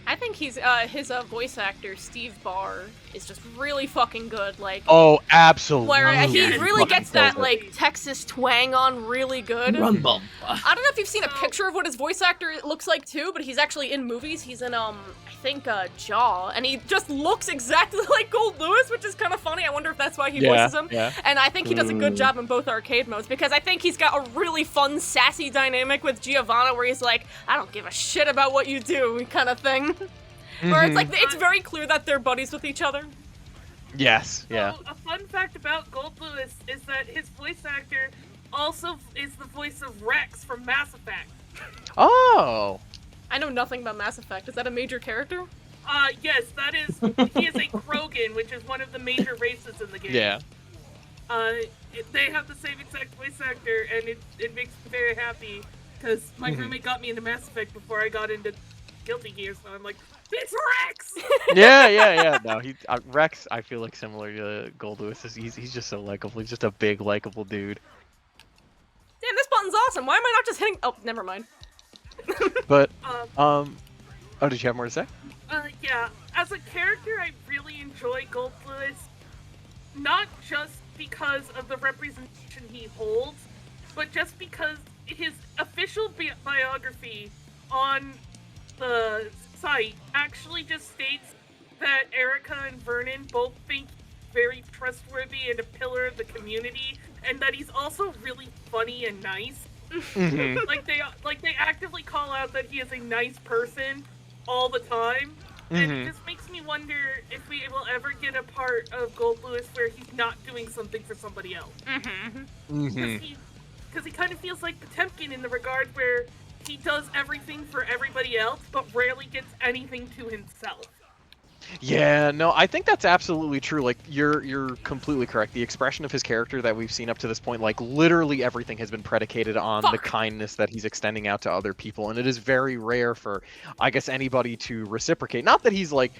I think he's his voice actor Steve Barr is just really fucking good. Like, Oh, absolutely. where he Yeah, really fucking gets that, kills it. like, Texas twang on really good. Rumble. I don't know if you've seen a picture of what his voice actor looks like too, but he's actually in movies. He's in, I think, Jaw, and he just looks exactly like Goldlewis, which is kind of funny. I wonder if that's why he voices him. Yeah. And I think he does a good job in both arcade modes, because I think he's got a really fun, sassy dynamic with Giovanna, where he's like, I don't give a shit about what you do, kind of thing. Where it's like, it's very clear that they're buddies with each other. Yes, yeah. So, a fun fact about Goldlewis is that his voice actor also is the voice of Rex from Mass Effect. Oh. I know nothing about Mass Effect. Is that a major character? Yes, that is. He is a Krogan, which is one of the major races in the game. Yeah. They have the same exact voice actor, and it makes me very happy because my roommate got me into Mass Effect before I got into Guilty Gear, so I'm like, it's Rex. Yeah. No, Rex. I feel like similar to Goldlewis. He's just so likable. He's just a big likable dude. Damn, this button's awesome. Why am I not just hitting? Oh, never mind. But oh, did you have more to say? Yeah. As a character, I really enjoy Goldlewis, not just because of the representation he holds, but just because his official biography on the site actually just states that Erica and Vernon both think he's very trustworthy and a pillar of the community, and that he's also really funny and nice. Like they actively call out that he is a nice person all the time. And it just makes me wonder if we will ever get a part of Goldlewis where he's not doing something for somebody else. Because he kind of feels like Potemkin in the regard where he does everything for everybody else, but rarely gets anything to himself. Yeah, no, I think that's absolutely true. Like, you're completely correct. The expression of his character that we've seen up to this point, like, literally everything has been predicated on the kindness that he's extending out to other people, and it is very rare for, I guess, anybody to reciprocate. Not that he's, like,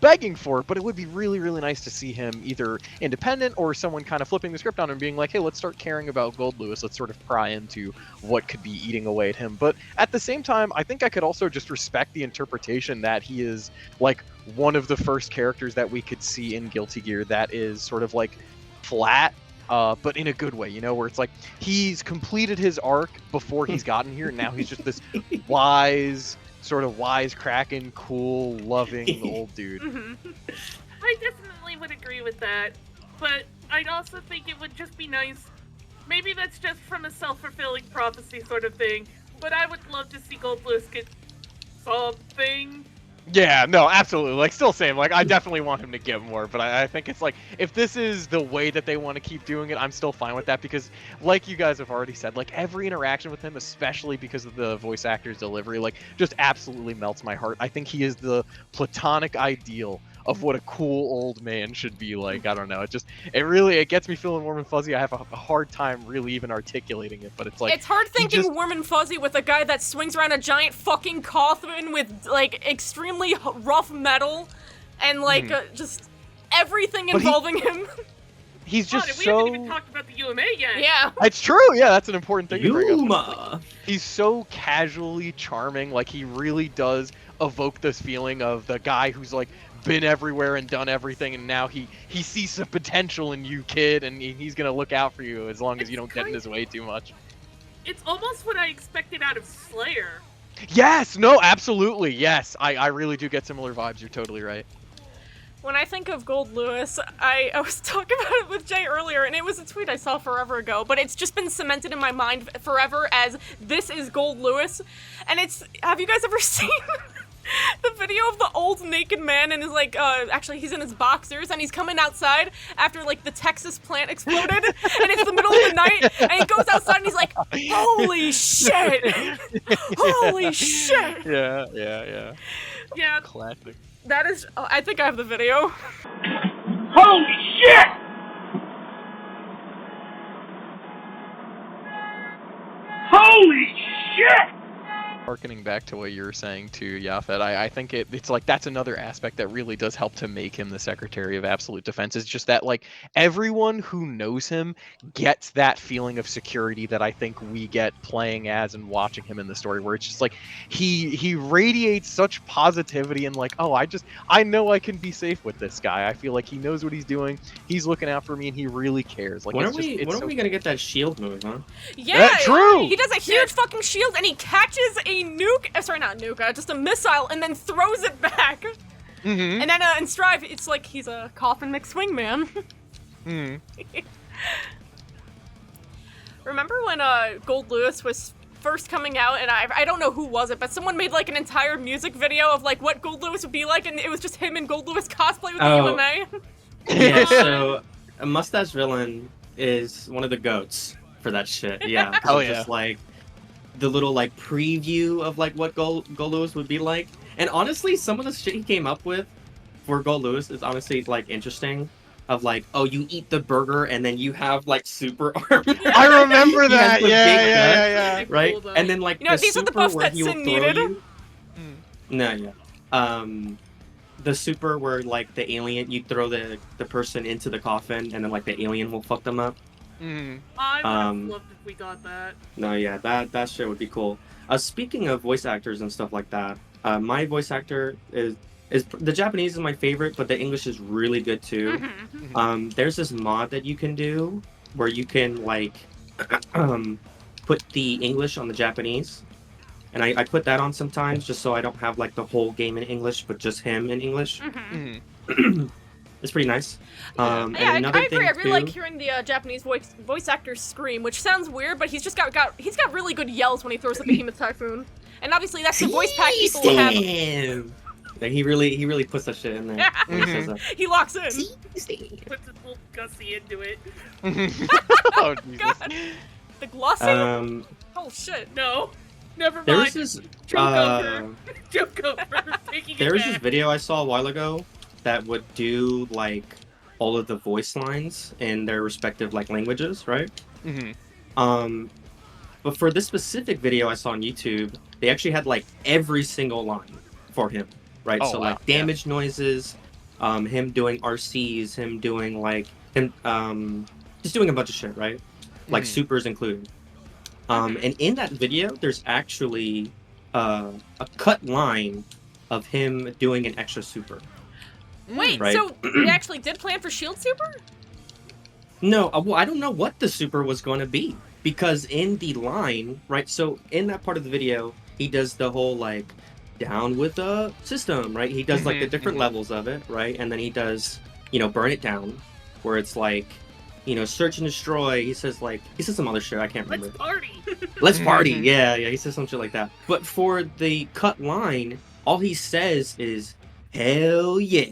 begging for it, but it would be really, really nice to see him either independent or someone kind of flipping the script on him and being like, hey, let's start caring about Goldlewis. Let's sort of pry into what could be eating away at him. But at the same time, I think I could also just respect the interpretation that he is, like, one of the first characters that we could see in Guilty Gear that is sort of like flat, but in a good way, where it's like he's completed his arc before he's gotten here, and now he's just this wise, sort of wisecracking, cool, loving old dude. I definitely would agree with that, but I'd also think it would just be nice. Maybe that's just from a self-fulfilling prophecy sort of thing, but I would love to see Goldlewis get something. Yeah, no, absolutely. Like, still same. Like, I definitely want him to get more, but I think it's like, if this is the way that they want to keep doing it, I'm still fine with that, because, like you guys have already said, like, every interaction with him, especially because of the voice actor's delivery, like, just absolutely melts my heart. I think he is the platonic ideal of what a cool old man should be like. I don't know. It gets me feeling warm and fuzzy. I have a hard time really even articulating it, but it's like... It's hard thinking warm and fuzzy with a guy that swings around a giant fucking coffin with, like, extremely rough metal and, like, just everything involving him. He's just we haven't even talked about the UMA yet. Yeah. It's true. Yeah, that's an important thing to bring up. Yuma. He's so casually charming. Like, he really does evoke this feeling of the guy who's, like, been everywhere and done everything, and now he sees some potential in you, kid, and he's gonna look out for you as long as you don't get in his way too much. It's almost what I expected out of Slayer. Yes, no, absolutely, yes. I really do get similar vibes. You're totally right. When I think of Goldlewis, I was talking about it with Jay earlier, and it was a tweet I saw forever ago, but it's just been cemented in my mind forever as this is Goldlewis. And have you guys ever seen the video of the old naked man and is like, actually he's in his boxers and he's coming outside after like the Texas plant exploded and it's the middle of the night and he goes outside and he's like, holy shit! Holy shit! Yeah. Yeah. Classic. That is, I think I have the video. Holy shit! Holy shit! harkening back to what you were saying too, Yafet, I think it's like that's another aspect that really does help to make him the Secretary of Absolute Defense. Is just that like everyone who knows him gets that feeling of security that I think we get playing as and watching him in the story, where it's just like he radiates such positivity and like, oh, I know I can be safe with this guy. I feel like he knows what he's doing. He's looking out for me and he really cares. Like When it's are we gonna get that shield move, huh? Yeah, true. He does a huge fucking shield and he catches a nuke. Sorry, not nuke. Just a missile, and then throws it back. Mm-hmm. And then in Strive, it's like he's a coffin McSwingman. Mm-hmm. Remember when Goldlewis was first coming out, and I don't know who was it, but someone made like an entire music video of like what Goldlewis would be like, and it was just him and Goldlewis cosplay with the UMA. Yeah, so a mustache villain is one of the goats for that shit. Yeah. 'cause Oh, it's yeah. Just like the little like preview of like what Goldlewis would be like, and honestly, some of the shit he came up with for Goldlewis is honestly like interesting. Of like, oh, you eat the burger and then you have like super arm. I remember He has that. the Yeah, big yeah, nut. yeah, yeah. Right? Cool, though. And then like You know, the these are the super buffs where that he will Sin throw needed. you. No, yeah. The super where like the alien, you throw the person into the coffin and then like the alien will fuck them up. Mm-hmm. I would have Um, loved if we got that. No, yeah, that shit would be cool. Speaking of voice actors and stuff like that, my voice actor is the Japanese is my favorite, but the English is really good too. Mhm. There's this mod that you can do where you can like put the English on the Japanese, and I put that on sometimes just so I don't have like the whole game in English, but just him in English. Mhm. Mm-hmm. It's pretty nice. Yeah, And I another agree. thing I really too, like hearing the Japanese voice actors scream, which sounds weird, but he's just got really good yells when he throws the behemoth typhoon. And obviously that's the voice pack people will have. Damn! Like, he really puts that shit in there. When he says that. He locks in. Puts his little gussy into it. Oh Jesus. God. The glossy? Oh shit. No, never There mind. was this Joke over. Joke over. Taking there it was this back. video I saw a while ago that would do like all of the voice lines in their respective like languages, right? Mm-hmm. But for this specific video I saw on YouTube, they actually had like every single line for him, right? Oh, so wow. like damage noises, him doing RCs, him doing like him just doing a bunch of shit, right? Like Mhm. supers included. And in that video, there's actually a cut line of him doing an extra super. Wait, Right. so they actually did plan for Shield Super? No, well, I don't know what the super was going to be because in the line, right? So in that part of the video, he does the whole like down with the system, right? He does like the Mhm, different mhm. levels of it, right? And then he does, burn it down, where it's like, search and destroy. He says some other shit I can't remember. Let's party. Let's party. Mhm. Yeah, he says some shit like that. But for the cut line, all he says is hell yeah.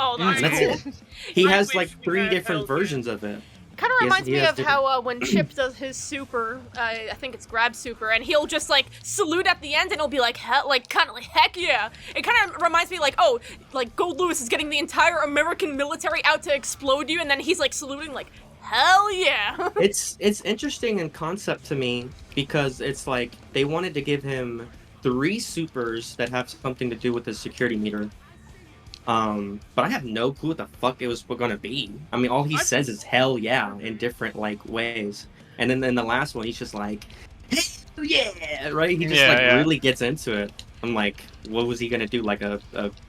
Oh, that's And that's cool. it. He I has wish like we 3 had different hell yeah. versions of it. Kind of He has- reminds he me has of different- how when Chip does his super, I think it's grab super, and he'll just like salute at the end, and he'll be like, heck yeah. It kind of reminds me like, oh, like Goldlewis is getting the entire American military out to explode you, and then he's like saluting like, hell yeah. It's interesting in concept to me because it's like they wanted to give him 3 supers that have something to do with the security meter. But I have no clue what the fuck it was gonna be. I mean, all he says is hell yeah in different like ways. And then in the last one, he's just like, hell yeah, right? He just Yeah. really gets into it. I'm like, what was he gonna do? Like a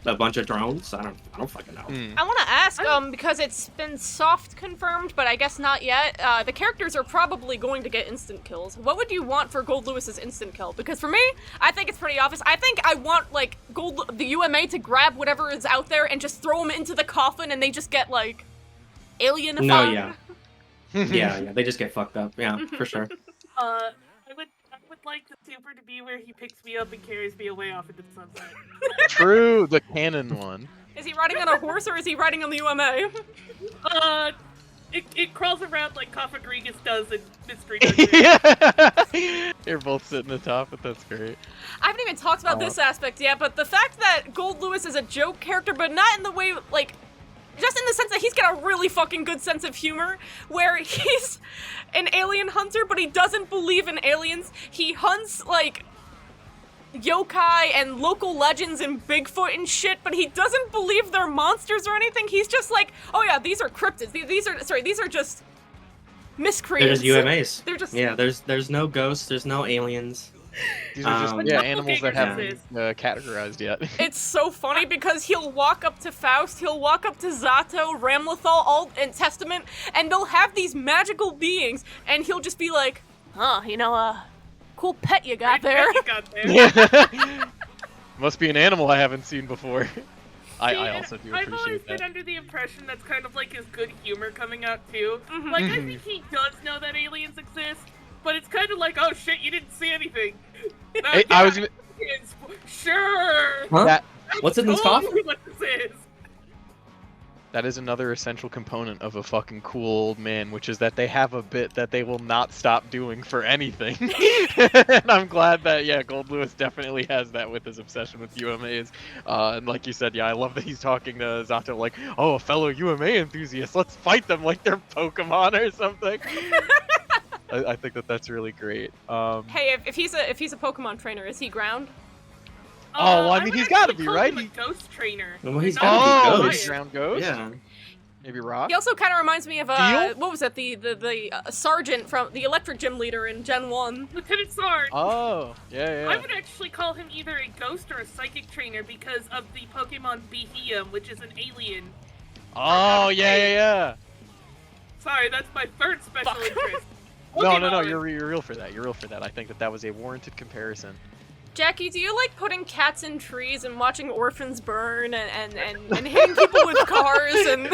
bunch of drones? I don't fucking know. Mm. I want to ask, because it's been soft confirmed, but I guess not yet. The characters are probably going to get instant kills. What would you want for Goldlewis's instant kill? Because for me, I think it's pretty obvious. I think I want like the UMA to grab whatever is out there and just throw them into the coffin, and they just get like alienified. No, yeah. yeah, they just get fucked up. Yeah, for sure. I would like the super to be where he picks me up and carries me away off into the sunset. True, the canon one. Is he riding on a horse or is he riding on the UMA? It crawls around like Kafagrigus does in Mystery Dungeon. Yeah. You're both sitting atop, but that's great. I haven't even talked about this aspect yet, but the fact that Goldlewis is a joke character, but not in the way, like, just in the sense that he's got a really fucking good sense of humor, where he's an alien hunter, but he doesn't believe in aliens. He hunts, like, yokai and local legends and Bigfoot and shit, but he doesn't believe they're monsters or anything. He's just like, oh yeah, these are cryptids. These are just miscreants. They're just UMAs. They're just there's no ghosts, there's no aliens. These are just no animals that doppelgangers haven't exist. categorized yet. It's so funny because he'll walk up to Faust, he'll walk up to Zato, Ramlethal, and Testament, and they'll have these magical beings, and he'll just be like, cool pet you got there. You got there. Must be an animal I haven't seen before. I also do I've always appreciate been that. under the impression that's kind of like his good humor coming out too. Like I think he does know that aliens exist, but it's kind of like, oh shit, you didn't see anything. I was gonna- sure. Huh? That What's in this Totally coffee? what this is. that is another essential component of a fucking cool old man, which is that they have a bit that they will not stop doing for anything. And I'm glad that Goldlewis definitely has that with his obsession with UMAs. And like you said, I love that he's talking to Zato like, oh, a fellow UMA enthusiast, let's fight them like they're Pokemon or something. I think that's really great. Hey, if he's a Pokemon trainer, is he ground? Oh, well, I mean, would he's gotta actually be, call right? him a ghost trainer. Well, he's Not gotta be Oh, ghost. he's ground ghost? Yeah. Maybe rock? He also kind of reminds me of Steel? what was that? The sergeant from the Electric Gym leader in Gen 1. Lieutenant Sarge. Oh, yeah. I would actually call him either a ghost or a psychic trainer because of the Pokemon behemoth, which is an alien. Oh, yeah. Sorry, that's my third special Fuck. interest. No, Pokemon. you're real for that. You're real for that. I think that was a warranted comparison. Jackie, do you like putting cats in trees and watching orphans burn and hitting people with cars and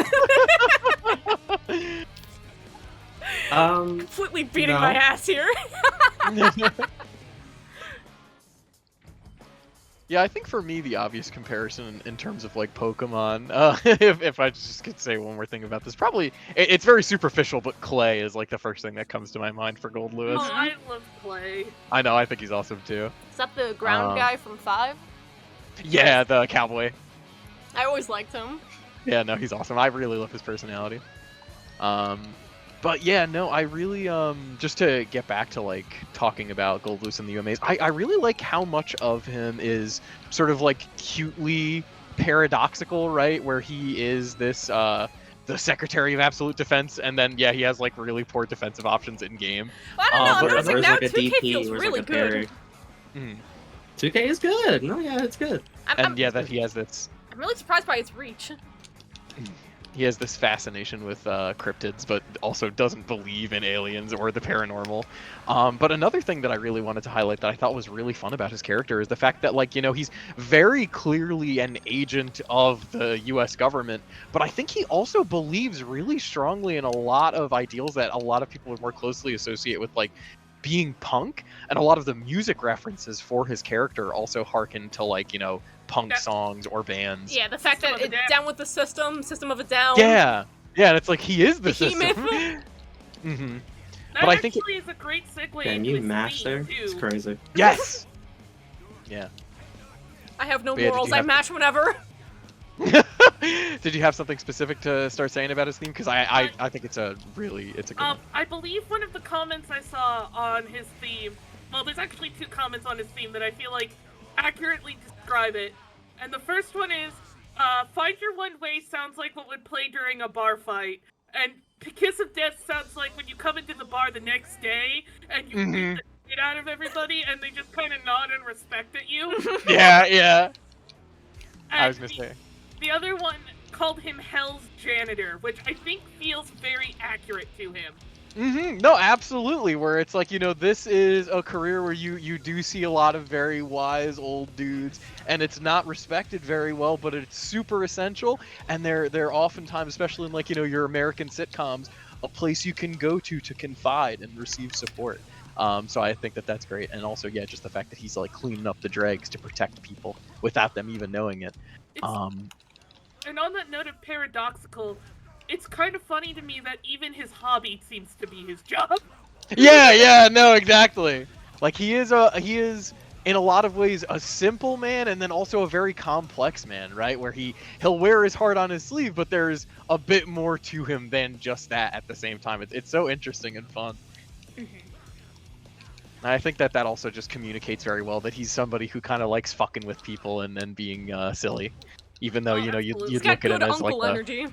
completely beating No. my ass here? Yeah, I think for me the obvious comparison in terms of like Pokemon, if I just could say one more thing about this, probably it's very superficial, but Clay is like the first thing that comes to my mind for Goldlewis. Oh, I love Clay. I know, I think he's awesome too. Is that the ground guy from 5? Yeah, the cowboy. I always liked him. Yeah, no, he's awesome. I really love his personality. But yeah, no, I really just to get back to like talking about Goldlewis and the UMAs, I really like how much of him is sort of like cutely paradoxical, right? Where he is this the Secretary of Absolute Defense, and then he has like really poor defensive options in game. Well, I don't know. I'm but noticing Where's now like a 2K DP, feels where's really like a good. parry. Mhm. 2K is good. No, yeah, it's good. And that he has this I'm really surprised by its reach. he has this fascination with cryptids, but also doesn't believe in aliens or the paranormal. But another thing that I really wanted to highlight that I thought was really fun about his character is the fact that, like, he's very clearly an agent of the U.S. government, but I think he also believes really strongly in a lot of ideals that a lot of people would more closely associate with, like, being punk, and a lot of the music references for his character also harken to, like, punk songs or bands. Yeah, the fact System that of a it's Down. down with the System of a Down. Yeah, and it's like he is the Behemoth. system. Mm-hmm. That But I think actually is a great segue Damn, into you his match theme, there? It's too. crazy. Yes. Yeah. I have no But yeah, did morals. you I have- match whenever. Did you have something specific to start saying about his theme? Because I think it's a good one. I believe one of the comments I saw on his theme, well, there's actually 2 comments on his theme that I feel like accurately describe it. And the first one is, Find Your One Way sounds like what would play during a bar fight. And Kiss of Death sounds like when you come into the bar the next day and you beat the shit out of everybody and they just kind of nod and respect at you. Yeah. And I was gonna say. The other one called him Hell's Janitor, which I think feels very accurate to him. No, absolutely. Where it's like, this is a career where you do see a lot of very wise old dudes, and it's not respected very well, but it's super essential. And they're oftentimes, especially in like your American sitcoms, a place you can go to confide and receive support. So I think that's great, and also just the fact that he's like cleaning up the dregs to protect people without them even knowing it. And on that note of paradoxical, it's kind of funny to me that even his hobby seems to be his job. Yeah, no, exactly. Like he is in a lot of ways a simple man, and then also a very complex man, right? Where he'll wear his heart on his sleeve, but there's a bit more to him than just that at the same time. It's so interesting and fun. I think that also just communicates very well that he's somebody who kind of likes fucking with people and then being silly, even though Oh, you'd absolutely. He's look got at good him as like uncle the energy.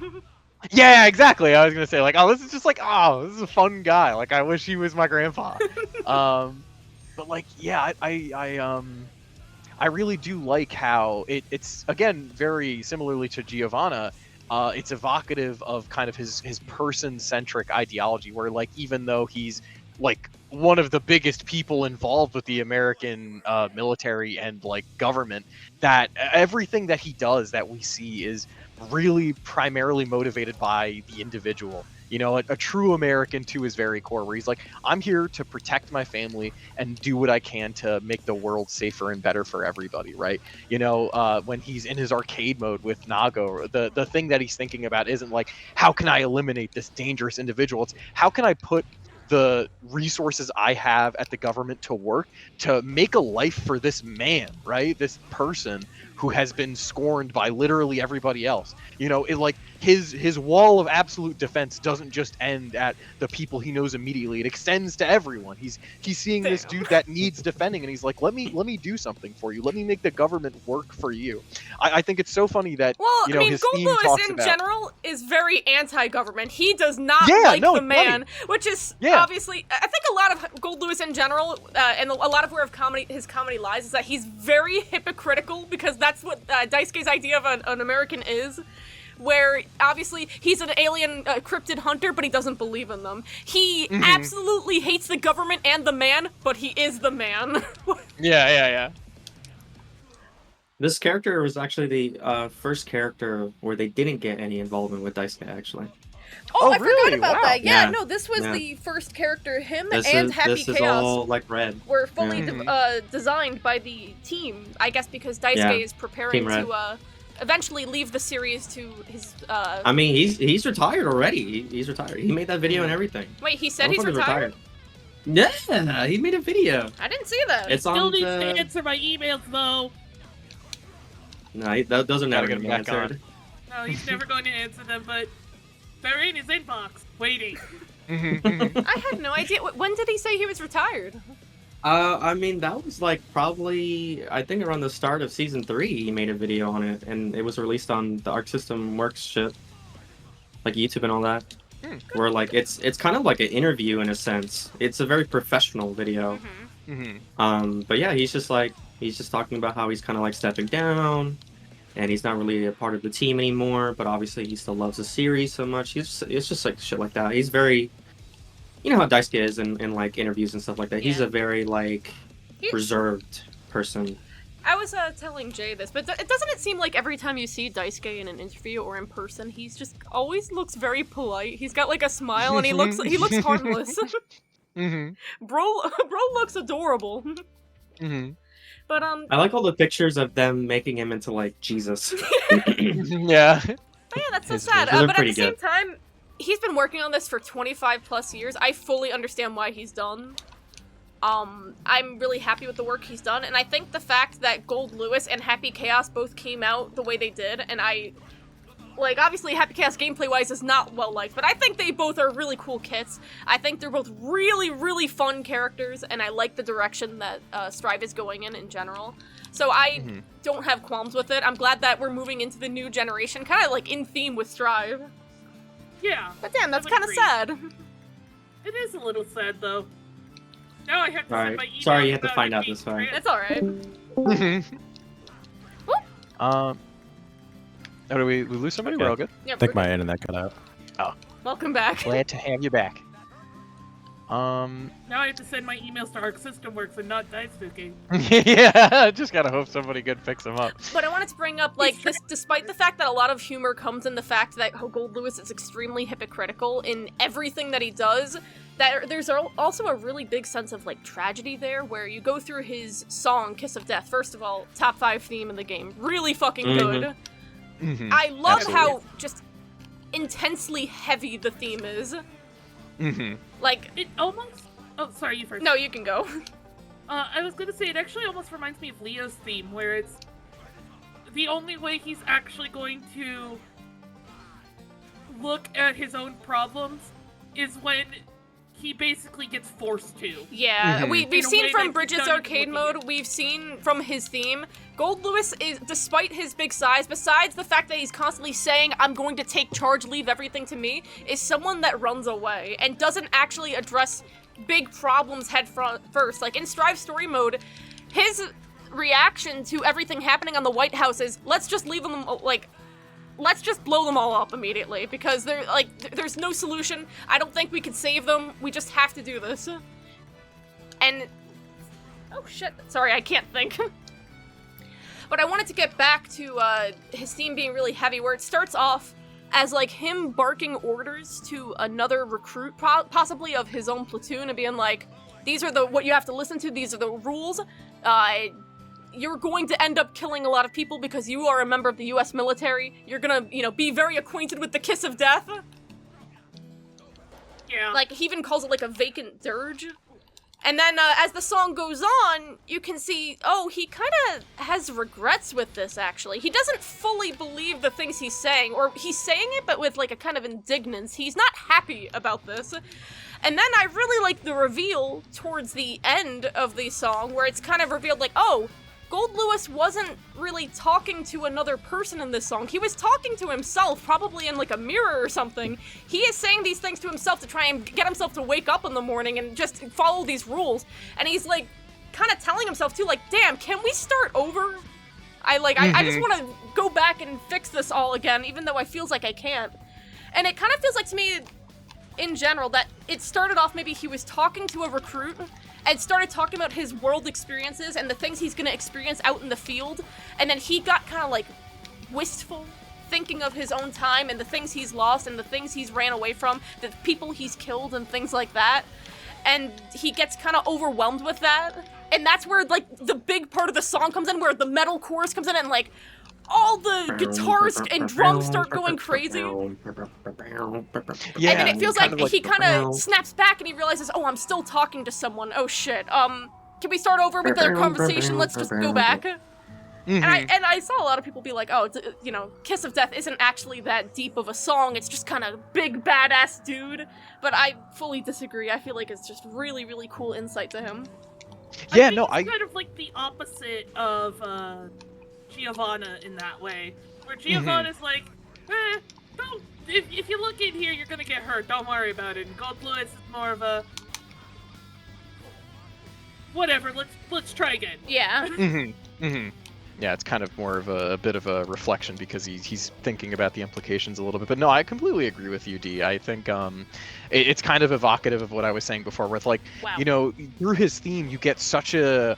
yeah, exactly. I was gonna say like, oh, this is just like, oh, this is a fun guy. Like I wish he was my grandpa. But like, yeah, I really do like how it's again very similarly to Giovanna. It's evocative of kind of his person-centric ideology, where like even though he's like one of the biggest people involved with the American military and like government, that everything that he does that we see is really primarily motivated by the individual. You know, a true American to his very core, where he's like, I'm here to protect my family and do what I can to make the world safer and better for everybody, right? You know, when he's in his arcade mode with Nago, the thing that he's thinking about isn't like, how can I eliminate this dangerous individual? It's how can I put the resources I have at the government to work to make a life for this man, right? This person who has been scorned by literally everybody else. You know, it like his wall of absolute defense doesn't just end at the people he knows immediately. It extends to everyone. He's seeing this dude that needs defending, and he's like, let me do something for you. Let me make the government work for you. I think it's so funny that Well, you know, I mean, his theme Goldlewis talks in about general is very anti-government. He does not Yeah, like no, the it's funny. man, which is Yeah. obviously. I think a lot of Goldlewis in general, and a lot of where his comedy lies, is that he's very hypocritical, because that's what Daisuke's idea of an American is. Where obviously he's an alien cryptid hunter, but he doesn't believe in them. He absolutely hates the government and the man, but he is the man. yeah. This character was actually the first character where they didn't get any involvement with Daisuke, actually. Oh, I really? forgot about Wow. that. Yeah, Yeah. no, this was Yeah. the first character. Him This and is Happy this is Chaos all like red. were fully Yeah. designed by the team, I guess, because Daisuke Yeah. is preparing Team Red. to eventually leave the series to his I mean, he's retired already. He's retired. He made that video and everything. Wait, he said he's Motherfucker's retired? Yeah, he made a video. I didn't see that. It's Still on needs the... to answer my emails though. No, those are never Gotta gonna be get back answered. No, he's never going to answer them, but they're in his inbox, waiting. I had no idea. When did he say he was retired? I mean, that was like probably, I think around the start of season 3, he made a video on it, and it was released on the Arc System Works shit, like YouTube and all that. Where like it's kind of like an interview in a sense. It's a very professional video. But yeah, he's just talking about how he's kind of like stepping down, and he's not really a part of the team anymore. But obviously, he still loves the series so much. It's just like shit like that. He's very, you know how Daisuke is in like interviews and stuff like that. He's Yeah. a very like reserved person. I was telling Jay this, but doesn't it seem like every time you see Daisuke in an interview or in person, he's just always looks very polite. He's got like a smile, and he looks harmless. Bro looks adorable. But I like all the pictures of them making him into like Jesus. Yeah. But yeah, that's so His sad. faces are But at pretty the same good. time, he's been working on this for 25 plus years. I fully understand why he's done. I'm really happy with the work he's done, and I think the fact that Goldlewis and Happy Chaos both came out the way they did, and like, obviously Happy Chaos gameplay-wise is not well-liked, but I think they both are really cool kits. I think they're both really, really fun characters, and I like the direction that Strive is going in general. So I don't have qualms with it. I'm glad that we're moving into the new generation, kind of like in theme with Strive. Yeah. But damn, that's I kind of agree. sad. It is a little sad though. Now I have to Alright. send my email. Sorry you had to about find it out being this way. It's alright. Oh, did we lose somebody? We're all good. Yeah, I think we're my internet cut out. Oh, welcome back. glad to have you back. Now I have to send my emails to Arc System Works and not Daisuke. Yeah, just gotta hope somebody good picks them up. But I wanted to bring up, like, this, despite the fact that a lot of humor comes in the fact that Goldlewis is extremely hypocritical in everything that he does, that there's also a really big sense of, like, tragedy there, where you go through his song, Kiss of Death. First of all, top 5 theme in the game. Really fucking good. I love how just intensely heavy the theme is. Like, It almost. Oh, sorry, you first. no, you can go. I was gonna say it actually almost reminds me of Leo's theme, where it's the only way he's actually going to look at his own problems is when he basically gets forced to. Yeah, Mhm. we've In a seen way from that Bridget's he's not arcade even mode, looking we've seen from his theme, Goldlewis is, despite his big size, besides the fact that he's constantly saying, I'm going to take charge, leave everything to me, is someone that runs away and doesn't actually address big problems first. Like, in Strive story mode, his reaction to everything happening on the White House is, let's just leave them, like, let's just blow them all up immediately, because there's no solution. I don't think we can save them. We just have to do this. And oh shit, sorry, I can't think. But I wanted to get back to his theme being really heavy, where it starts off as like him barking orders to another recruit, possibly of his own platoon, and being like, these are what you have to listen to, these are the rules. You're going to end up killing a lot of people because you are a member of the US military. You're gonna, be very acquainted with the kiss of death. Yeah. Like, he even calls it like a vacant dirge. And then as the song goes on, you can see, he kind of has regrets with this, actually. He doesn't fully believe the things he's saying, or he's saying it, but with like a kind of indignance. He's not happy about this. And then I really like the reveal towards the end of the song, where it's kind of revealed like, Goldlewis wasn't really talking to another person in this song. He was talking to himself, probably in like a mirror or something. He is saying these things to himself to try and get himself to wake up in the morning and just follow these rules. And he's like, kind of telling himself too, like, damn, can we start over? I just want to go back and fix this all again, even though I feels like I can't. And it kind of feels like to me, in general, that it started off maybe he was talking to a recruit and started talking about his world experiences and the things he's gonna experience out in the field, and then he got kind of like wistful, thinking of his own time and the things he's lost and the things he's ran away from, the people he's killed and things like that, and he gets kind of overwhelmed with that, and that's where like the big part of the song comes in, where the metal chorus comes in and like all the guitars and drums start going crazy. Yeah, And then it feels like, like he kind of snaps back and he realizes, I'm still talking to someone. Oh shit. Can we start over with their conversation? Let's just go back. Mhm. And I saw a lot of people be like, Kiss of Death isn't actually that deep of a song. It's just kind of big badass dude. But I fully disagree. I feel like it's just really, really cool insight to him. Yeah, It's kind of like the opposite of Giovanna in that way, where Giovanna's like, don't. If you look in here, you're gonna get hurt. Don't worry about it. And Goldlewis is more of a whatever. Let's try again. Yeah. Yeah, it's kind of more of a bit of a reflection because he's thinking about the implications a little bit. But no, I completely agree with you, D. I think it's kind of evocative of what I was saying before, with like, Wow. through his theme, you get such a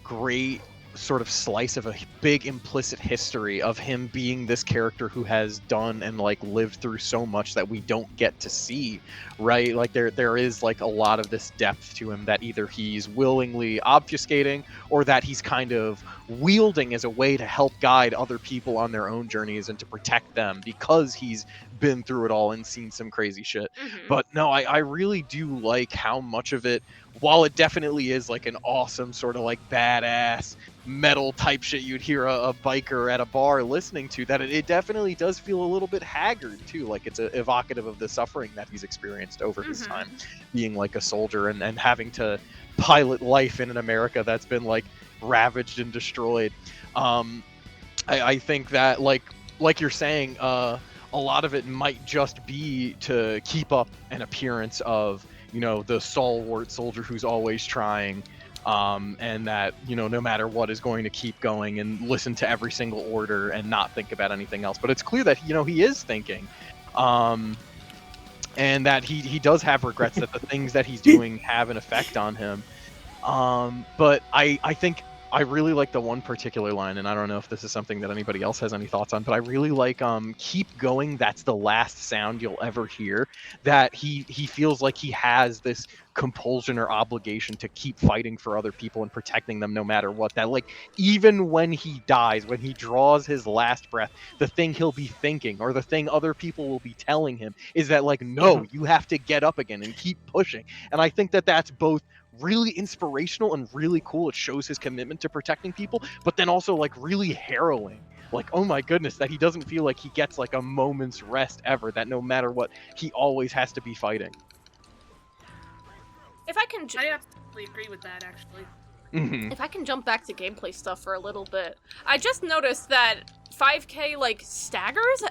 great sort of slice of a big implicit history of him being this character who has done and like lived through so much that we don't get to see, right? Like there is like a lot of this depth to him that either he's willingly obfuscating or that he's kind of wielding as a way to help guide other people on their own journeys and to protect them because he's been through it all and seen some crazy shit. But no, I really do like how much of it, while it definitely is like an awesome sort of like badass metal type shit you'd hear a biker at a bar listening to, that it definitely does feel a little bit haggard too. Like it's evocative of the suffering that he's experienced over his time being like a soldier and having to pilot life in an America that's been like ravaged and destroyed. I think that like you're saying, a lot of it might just be to keep up an appearance of, the stalwart soldier who's always trying, and that, no matter what is going to keep going and listen to every single order and not think about anything else. But it's clear that, he is thinking, and that he does have regrets that the things that he's doing have an effect on him. But I think I really like the one particular line, and I don't know if this is something that anybody else has any thoughts on, but I really like keep going, that's the last sound you'll ever hear. That he feels like he has this compulsion or obligation to keep fighting for other people and protecting them no matter what. That like even when he dies, when he draws his last breath, the thing he'll be thinking or the thing other people will be telling him is that like, no, you have to get up again and keep pushing. And I think that that's both really inspirational and really cool. It shows his commitment to protecting people, but then also like really harrowing. Like, oh my goodness, that he doesn't feel like he gets like a moment's rest ever, that no matter what, he always has to be fighting. If I can, I absolutely agree with that, actually. Mhm. if I can jump back to gameplay stuff for a little bit, I just noticed that 5K like staggers.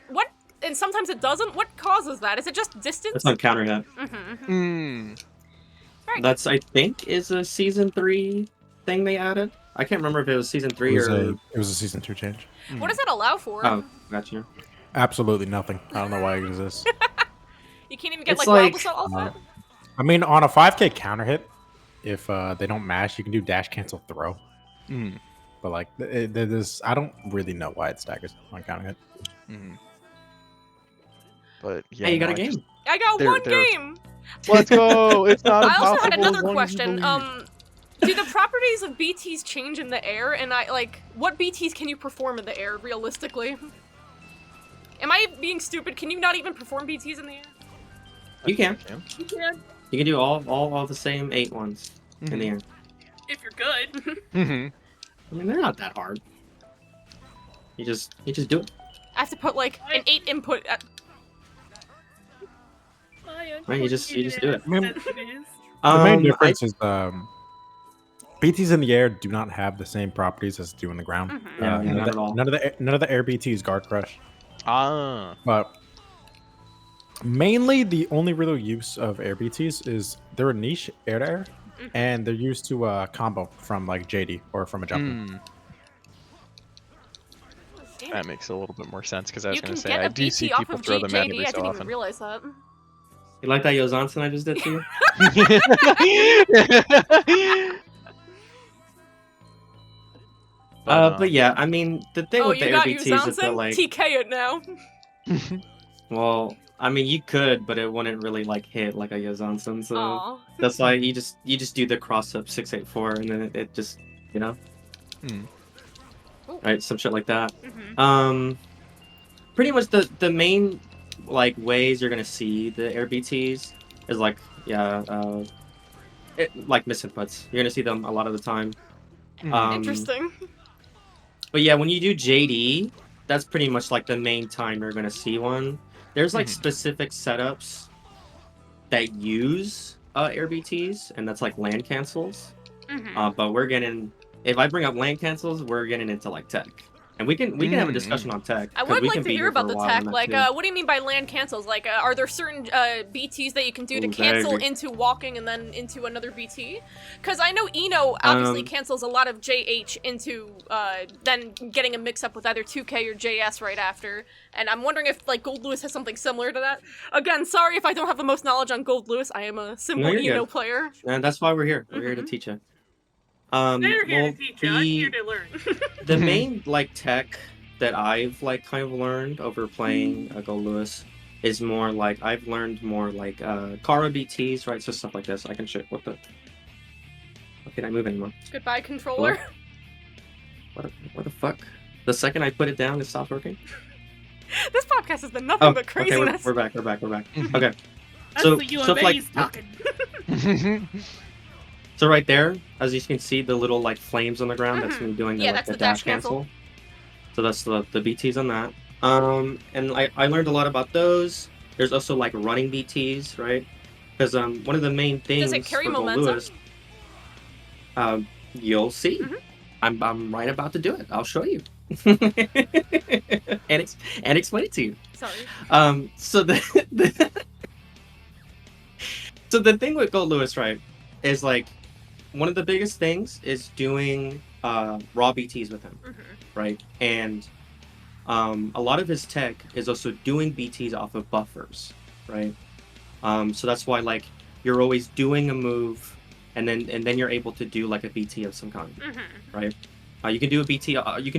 What? And sometimes it doesn't. What causes that? Is it just distance? That's on counter hit. Mm-hmm. That's, I think, is a season 3 thing they added. I can't remember if it was season 3 or. It was a season 2 change. What does that allow for? Oh, gotcha. Absolutely nothing. I don't know why it exists. You can't even get It's like wild like- assault off that. I mean, on a 5K counter hit, if they don't mash, you can do dash cancel throw. Mhm. But like, I don't really know why it staggers on counter hit. Mhm. But yeah, Hey, you got no, a game. I got There- one there- game. Let's go. It's not. I also had impossible another as long as you question. believe. Do the properties of BTs change in the air? And what BTs can you perform in the air realistically? Am I being stupid? Can you not even perform BTs in the air? You can. You can, You can do all the same 8 ones in the air. if you're good. Mhm. I mean, they're not that hard. You just do it. I have to put like an 8 input. Right, you just do it. I mean, As it is. The main I- difference is BTs in the air do not have the same properties as do in the ground. Mhm. Yeah, none, not of at all. none of the air BTs guard crush. Ah. But mainly the only real use of air BTs is they're a niche air to air, and they're used to combo from like JD or from a jumper. Mm, Damn. that makes a little bit more sense because I was You going can to say get I a do see BT off people of throw them out JD. every I so didn't even often. realize that. You like that Yo Johnson I just did to you? But yeah, I mean, the thing Oh, with the you air got you, BTs is that Johnson? like, TK it now. well, I mean, you could, but it wouldn't really like hit like a Yo Johnson. So Aw. that's why you just do the cross up 684, and then it just, you know, Hmm. right, some shit like that. Mhm. Pretty much the main like ways you're gonna see the air BTs is like like misinputs. You're gonna see them a lot of the time. Interesting. But yeah, when you do JD, that's pretty much like the main time you're gonna see one. There's like Mhm. specific setups that use air BTs, and that's like land cancels. Mhm. But we're getting, if I bring up land cancels, we're getting into like tech, and we can have a discussion on tech. I 'cause would we like can to be hear here for about a the while tech. on that Like, too. what do you mean by land cancels? Like, are there certain BTs that you can do to Ooh, cancel vague. into walking and then into another BT? Because I know Eno obviously cancels a lot of JH into then getting a mix up with either 2K or JS right after. And I'm wondering if like Goldlewis has something similar to that. Again, sorry if I don't have the most knowledge on Goldlewis. I am a simple you're Eno good. player. And that's why we're here. We're here to Mhm. teach you. They're here well, to teach you. I'm here to learn. the main like tech that I've like kind of learned over playing Goldlewis is more like I've learned more like Kara BTs, right? So stuff like this. I can show what the. How can I move anymore? Goodbye, controller. What the fuck? The second I put it down, it stopped working. This podcast has been nothing Oh, but okay, craziness. we're back. Okay. That's So the stuff like UMA's talking. so right there, as you can see, the little like flames on the ground. That's me doing the, Yeah, like, that's the the dash cancel. So that's the BTs on that. And I learned a lot about those. There's also like running BTs, right? Because one of the main things Does it carry for momentum? Goldlewis, you'll see. Mhm. I'm right about to do it. I'll show you. and explain it to you. Sorry. So so the thing with Goldlewis, right, is like one of the biggest things is doing raw BTs with him, right? And a lot of his tech is also doing BTs off of buffers, right? So that's why like you're always doing a move, and then you're able to do like a BT of some kind, right? You can do a BT. You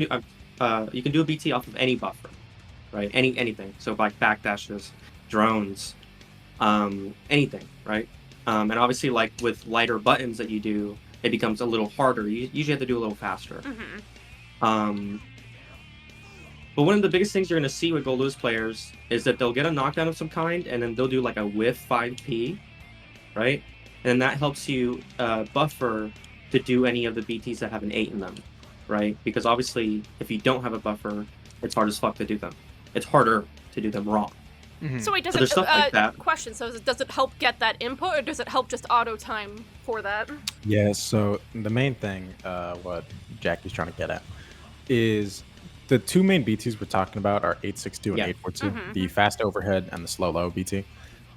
can do a BT off of any buffer, right? Anything. So like backdashes, drones, anything, right? And obviously, like with lighter buttons that you do, it becomes a little harder. You usually have to do a little faster. But one of the biggest things you're going to see with Goldlewis players is that they'll get a knockdown of some kind, and then they'll do like a whiff 5P, right? And that helps you buffer to do any of the BTs that have an 8 in them, right? Because obviously, if you don't have a buffer, it's hard as fuck to do them. It's harder to do them wrong, So wait, does So there's it stuff like that. question? So does it help get that input, or does it help just auto time for that? Yeah, so the main thing, what Jackie's trying to get at, is the two main BTs we're talking about are 862 and Yeah. 842, the fast overhead and the slow low BT.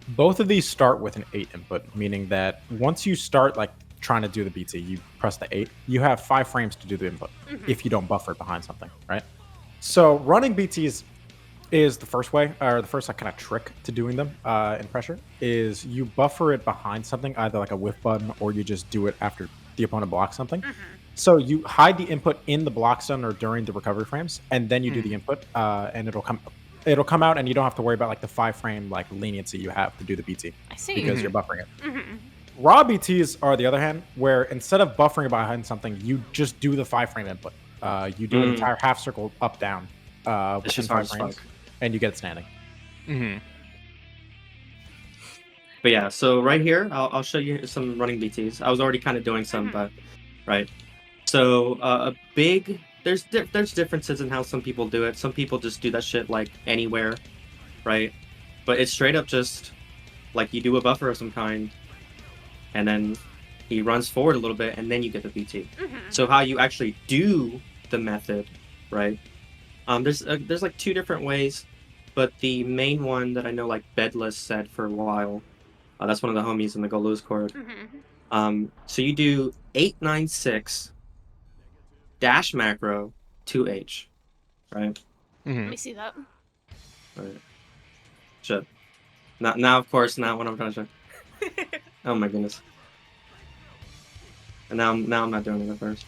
Both of these start with an 8 input, meaning that once you start like trying to do the BT, you press the 8, you have 5 frames to do the input if you don't buffer it behind something, right? So running BTs is the first way, or the first like kind of trick to doing them in pressure, is you buffer it behind something, either like a whiff button, or you just do it after the opponent blocks something. So you hide the input in the block stun or during the recovery frames, and then you do the input, and it'll come out, and you don't have to worry about like the 5 frame like leniency you have to do the BT. I see. Because you're buffering it. Raw BTs are the other hand, where instead of buffering behind something, you just do the 5 frame input. You do an entire half circle up down It's within just hard 5 as frames, fuck. and you get it standing. But yeah, so right here, I'll show you some running BTs. I was already kind of doing some, but right. So there's differences in how some people do it. Some people just do that shit like anywhere, right? But it's straight up just like you do a buffer of some kind, and then he runs forward a little bit, and then you get the BT. So how you actually do the method, right? There's like 2 different ways, but the main one that I know like Bedless said for a while, that's one of the homies in the Goldlewis Court. So you do 896 dash macro 2H, right? Let me see that. Right. Shit. Now of course not what I'm trying to show. Oh my goodness. And now I'm not doing it at first.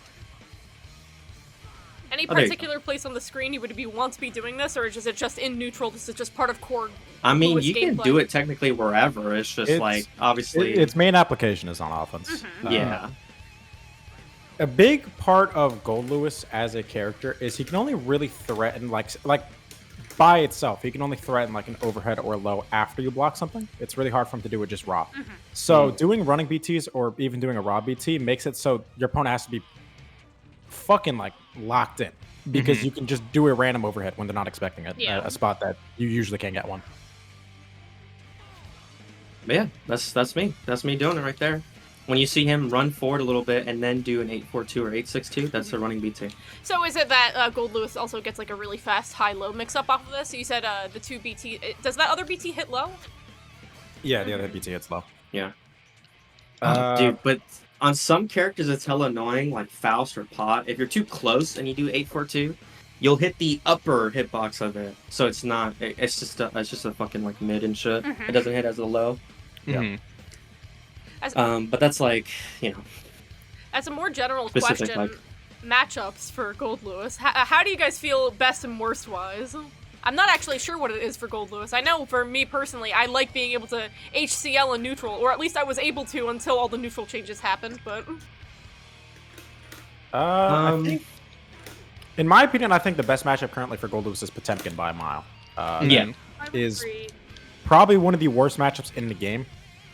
Any there you go. particular place on the screen you would want to be doing this, or is it just in neutral? This is just part of core. I mean, Lewis you can gameplay? do it technically wherever. It's just like obviously. Its main application is on offense. Yeah. A big part of Goldlewis as a character is he can only really threaten like by itself. He can only threaten like an overhead or low after you block something. It's really hard for him to do it just raw. So doing running BTs or even doing a raw BT makes it so your opponent has to be fucking like locked in, because you can just do a random overhead when they're not expecting it. Yeah. A spot that you usually can't get one. But yeah, that's me. That's me doing it right there. When you see him run forward a little bit and then do an 842 or 862, that's a running BT. So is it that Goldlewis also gets like a really fast high-low mix-up off of this? So you said the 2 BT. Does that other BT hit low? Yeah, the other BT hits low. Yeah. Dude, but on some characters it's hella annoying, like Faust or Pot. If you're too close and you do 842, you'll hit the upper hitbox of it. So it's not. It's just a fucking like mid and shit. It doesn't hit as a low. Yeah. But that's like, you know. As a more general Specific, question, like- matchups for Goldlewis. How do you guys feel best and worst wise? I'm not actually sure what it is for Goldlewis. I know for me personally, I like being able to HCL in neutral, or at least I was able to until all the neutral changes happened, but... I think, in my opinion, I think the best matchup currently for Goldlewis is Potemkin by a mile. Yeah. I would Is agree. probably one of the worst matchups in the game,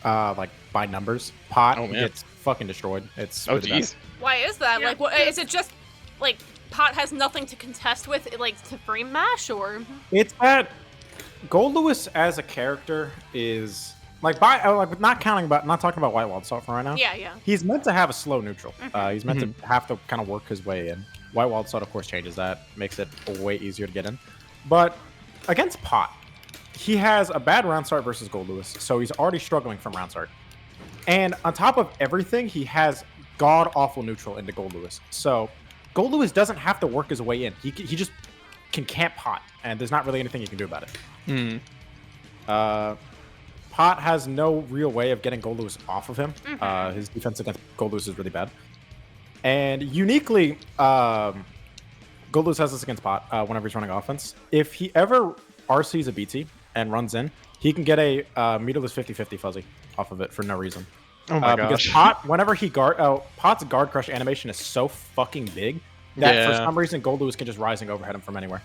like by numbers. Pot Oh, man. gets fucking destroyed. It's Oh, really bad. jeez. Why is that? Yeah, Like, what, is it just, like, Pot has nothing to contest with, like, to frame mash, or... It's that Goldlewis as a character is like not talking about White Wild Salt for right now. Yeah. He's meant to have a slow neutral. He's meant to have to kind of work his way in. White Wild Salt, of course, changes that, makes it way easier to get in. But against Pot, he has a bad round start versus Goldlewis, so he's already struggling from round start. And on top of everything, he has god awful neutral into Goldlewis. So Goldlewis doesn't have to work his way in. He just can camp Pot, and there's not really anything you can do about it. Pot has no real way of getting Goldlewis off of him. His defense against Goldlewis is really bad. And uniquely, Goldlewis has this against Pot whenever he's running offense. If he ever RCs a BT and runs in, he can get a meterless 50-50 fuzzy off of it for no reason. Oh my Because gosh. Pot, whenever he Pot's guard crush animation is so fucking big that for Yeah. some reason Goldlewis can just rising overhead him from anywhere.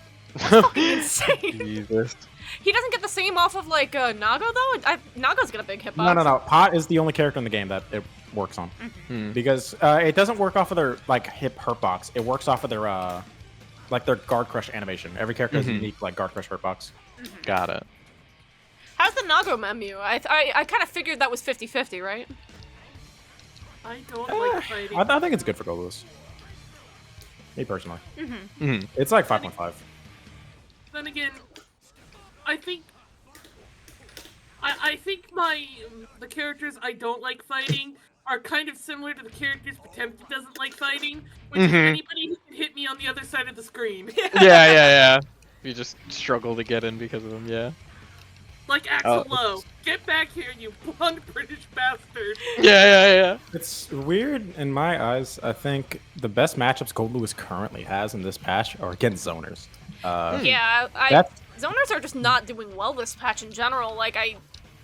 Insane. Jesus. He doesn't get the same off of, like, Nago, though? Nago's got a big hitbox. No. Pot is the only character in the game that it works on. Because it doesn't work off of their, like, hip hurt box. It works off of their, their guard crush animation. Every character has a unique, like, guard crush hurt box. Got it. How's the Nago memu? I kind of figured that was 50-50, right? I don't like fighting. I think it's good for Goldlewis. Me personally. Mhm. It's like 5.5. Then again, I think the characters I don't like fighting are kind of similar to the characters Potemkin doesn't like fighting, which is anybody who can hit me on the other side of the screen. Yeah. You just struggle to get in because of them, yeah. Like Axel Lowe. Get back here, you blonde British bastard. Yeah. It's weird in my eyes. I think the best matchups Goldlewis currently has in this patch are against zoners. Yeah, That's- zoners are just not doing well this patch in general. Like,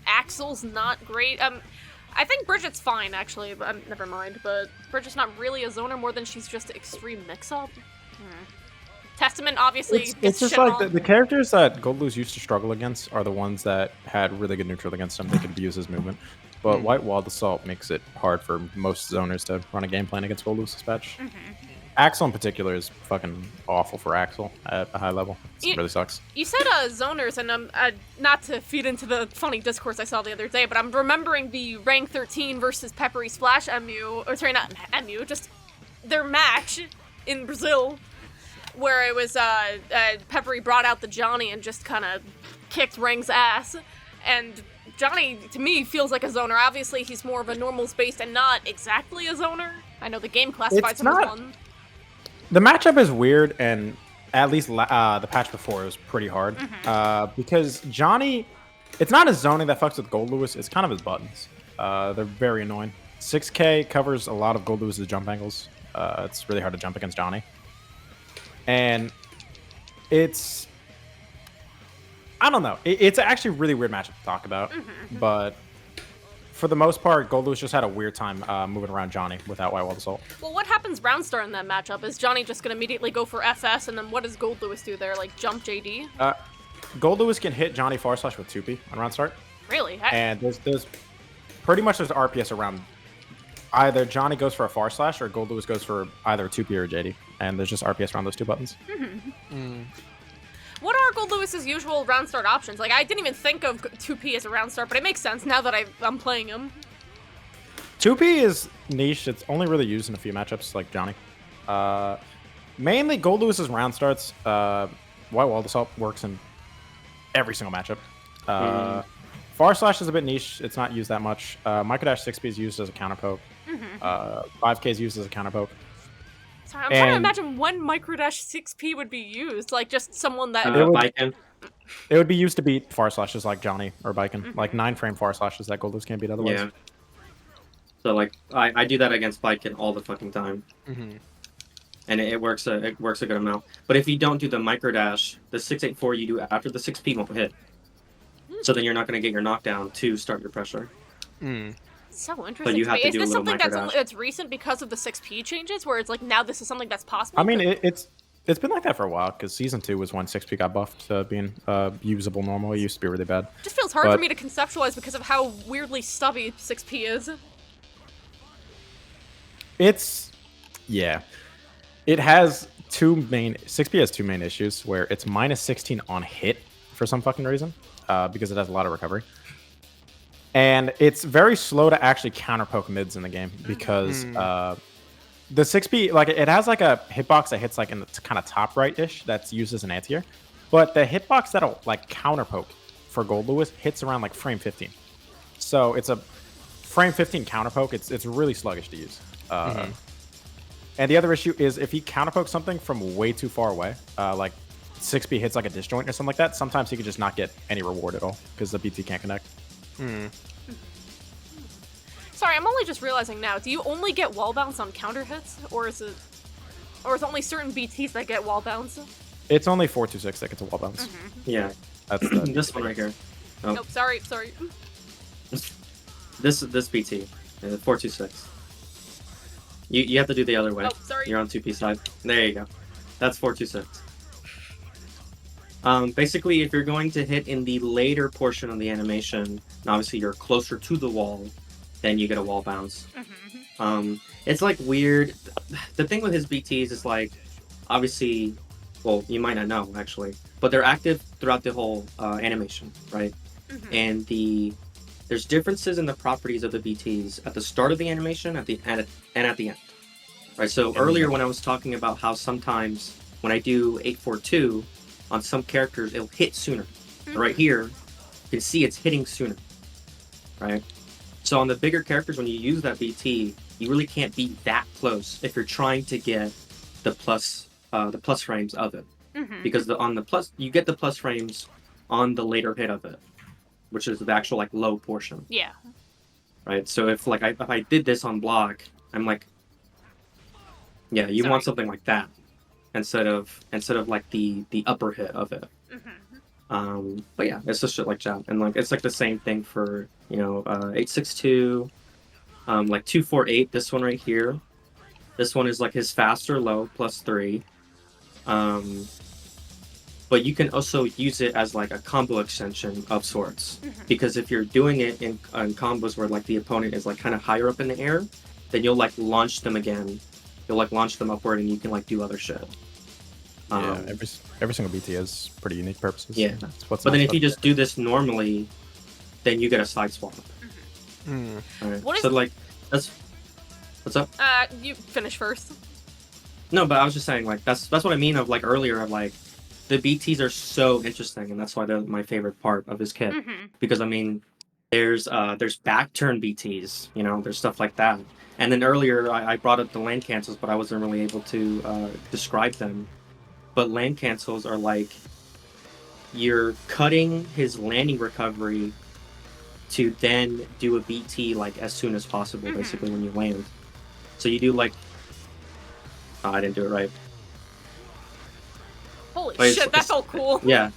Axel's not great. I think Bridget's fine, actually, but never mind. But Bridget's not really a zoner more than she's just extreme mix-up. Testament obviously It's gets just shit like on. the characters that Goldlewis used to struggle against are the ones that had really good neutral against them. They could abuse his movement. But White Walled Assault makes it hard for most zoners to run a game plan against Goldlewis this patch. Axel in particular is fucking awful for Axel at a high level. It really sucks. You said zoners, and not to feed into the funny discourse I saw the other day, but I'm remembering the rank 13 versus Peppery Splash MU, or sorry, not MU, just their match in Brazil, where it was Peppery brought out the Johnny and just kind of kicked Rang's ass, and Johnny, to me, feels like a zoner. Obviously, he's more of a normals-based and not exactly a zoner. I know the game classifies him as one. The matchup is weird, and at least the patch before it was pretty hard. Because Johnny, it's not his zoning that fucks with Goldlewis, it's kind of his buttons. They're very annoying. 6K covers a lot of Goldlewis's jump angles. It's really hard to jump against Johnny. And it's... I don't know. It's actually a really weird matchup to talk about. But for the most part, Goldlewis just had a weird time moving around Johnny without White Walled Assault. Well, what happens round start in that matchup? Is Johnny just going to immediately go for FS, and then what does Goldlewis do there? Like, jump JD? Goldlewis can hit Johnny / with 2P on round start. Really? And there's pretty much there's RPS around either Johnny goes for a / or Goldlewis goes for either 2P or JD. And there's just RPS around those two buttons. What are Goldlewis's usual round start options? Like, I didn't even think of 2P as a round start, but it makes sense now that I'm playing him. 2P is niche. It's only really used in a few matchups, like Johnny. Mainly, Goldlewis's round starts, White Walled Assault works in every single matchup. / is a bit niche. It's not used that much. Microdash 6P is used as a counter poke. 5K is used as a counter poke. Sorry, I'm trying to imagine when Microdash 6P would be used. Like, just someone that... Viking. It would be used to beat / like Johnny or Viking. Like 9-frame / that Goldlewis can't beat otherwise. Yeah. So, like, I do that against Viking all the fucking time. And it works a good amount. But if you don't do the microdash, the 684 you do after the 6P won't hit. So then you're not going to get your knockdown to start your pressure. So interesting. But you have to Is do a this little something microdash. that's recent because of the 6P changes, where it's like now this is something that's possible? I mean, it's been like that for a while, because Season 2 was when 6P got buffed to being usable normal. It used to be really bad. It just feels hard for me to conceptualize because of how weirdly stubby 6P is. Yeah. It has 6P has two main issues, where it's -16 on hit for some fucking reason, because it has a lot of recovery. And it's very slow to actually counter poke mids in the game, because the 6P, like, it has like a hitbox that hits like in the kind of top right-ish that's used as an anti-air. But the hitbox that'll like counter poke for Goldlewis hits around like frame 15. So it's a frame 15 counter poke. It's really sluggish to use. And the other issue is if he counter pokes something from way too far away, like 6P hits like a disjoint or something like that, sometimes he could just not get any reward at all because the BT can't connect. Sorry, I'm only just realizing now. Do you only get wall bounce on counter hits, or is it only certain BTs that get wall bounce? It's only 426 that gets a wall bounce. Yeah. That's the This one right here. Oh. Nope, sorry. This BT, 426. You have to do the other way. Oh, sorry. You're on 2P side. There you go. That's 426. Basically, if you're going to hit in the later portion of the animation, and obviously you're closer to the wall, then you get a wall bounce. It's like weird. The thing with his BTs is like, obviously, well, you might not know actually, but they're active throughout the whole animation, right? and there's differences in the properties of the BTs at the start of the animation, and at the end. Right. So earlier when I was talking about how sometimes when I do 842 on some characters it'll hit sooner. Right here, you can see it's hitting sooner. Right. So on the bigger characters, when you use that BT, you really can't be that close if you're trying to get the plus frames of it, because you get the plus frames on the later hit of it, which is the actual like low portion. Yeah. Right. So if I did this on block, I'm like, yeah, you want something like that instead of like the upper hit of it. But yeah, it's just shit like that, and like it's like the same thing for 862, like 248. This one right here, this one is like his faster low +3. But you can also use it as like a combo extension of sorts, because if you're doing it in combos where like the opponent is like kind of higher up in the air, then you'll like launch them again. You'll like launch them upward, and you can like do other shit. Yeah, every single BT has pretty unique purposes. Yeah, but then if you just do this normally, then you get a side swap. Alright. So like, that's what's up? You finish first. No, but I was just saying like that's what I mean of like earlier of like the BTs are so interesting, and that's why they're my favorite part of his kit. Because I mean, there's back turn BTs, there's stuff like that. And then earlier I brought up the land cancels, but I wasn't really able to describe them. But land cancels are like you're cutting his landing recovery to then do a BT like as soon as possible, basically when you land. So you do like, I didn't do it right. Holy shit, that felt cool. Yeah,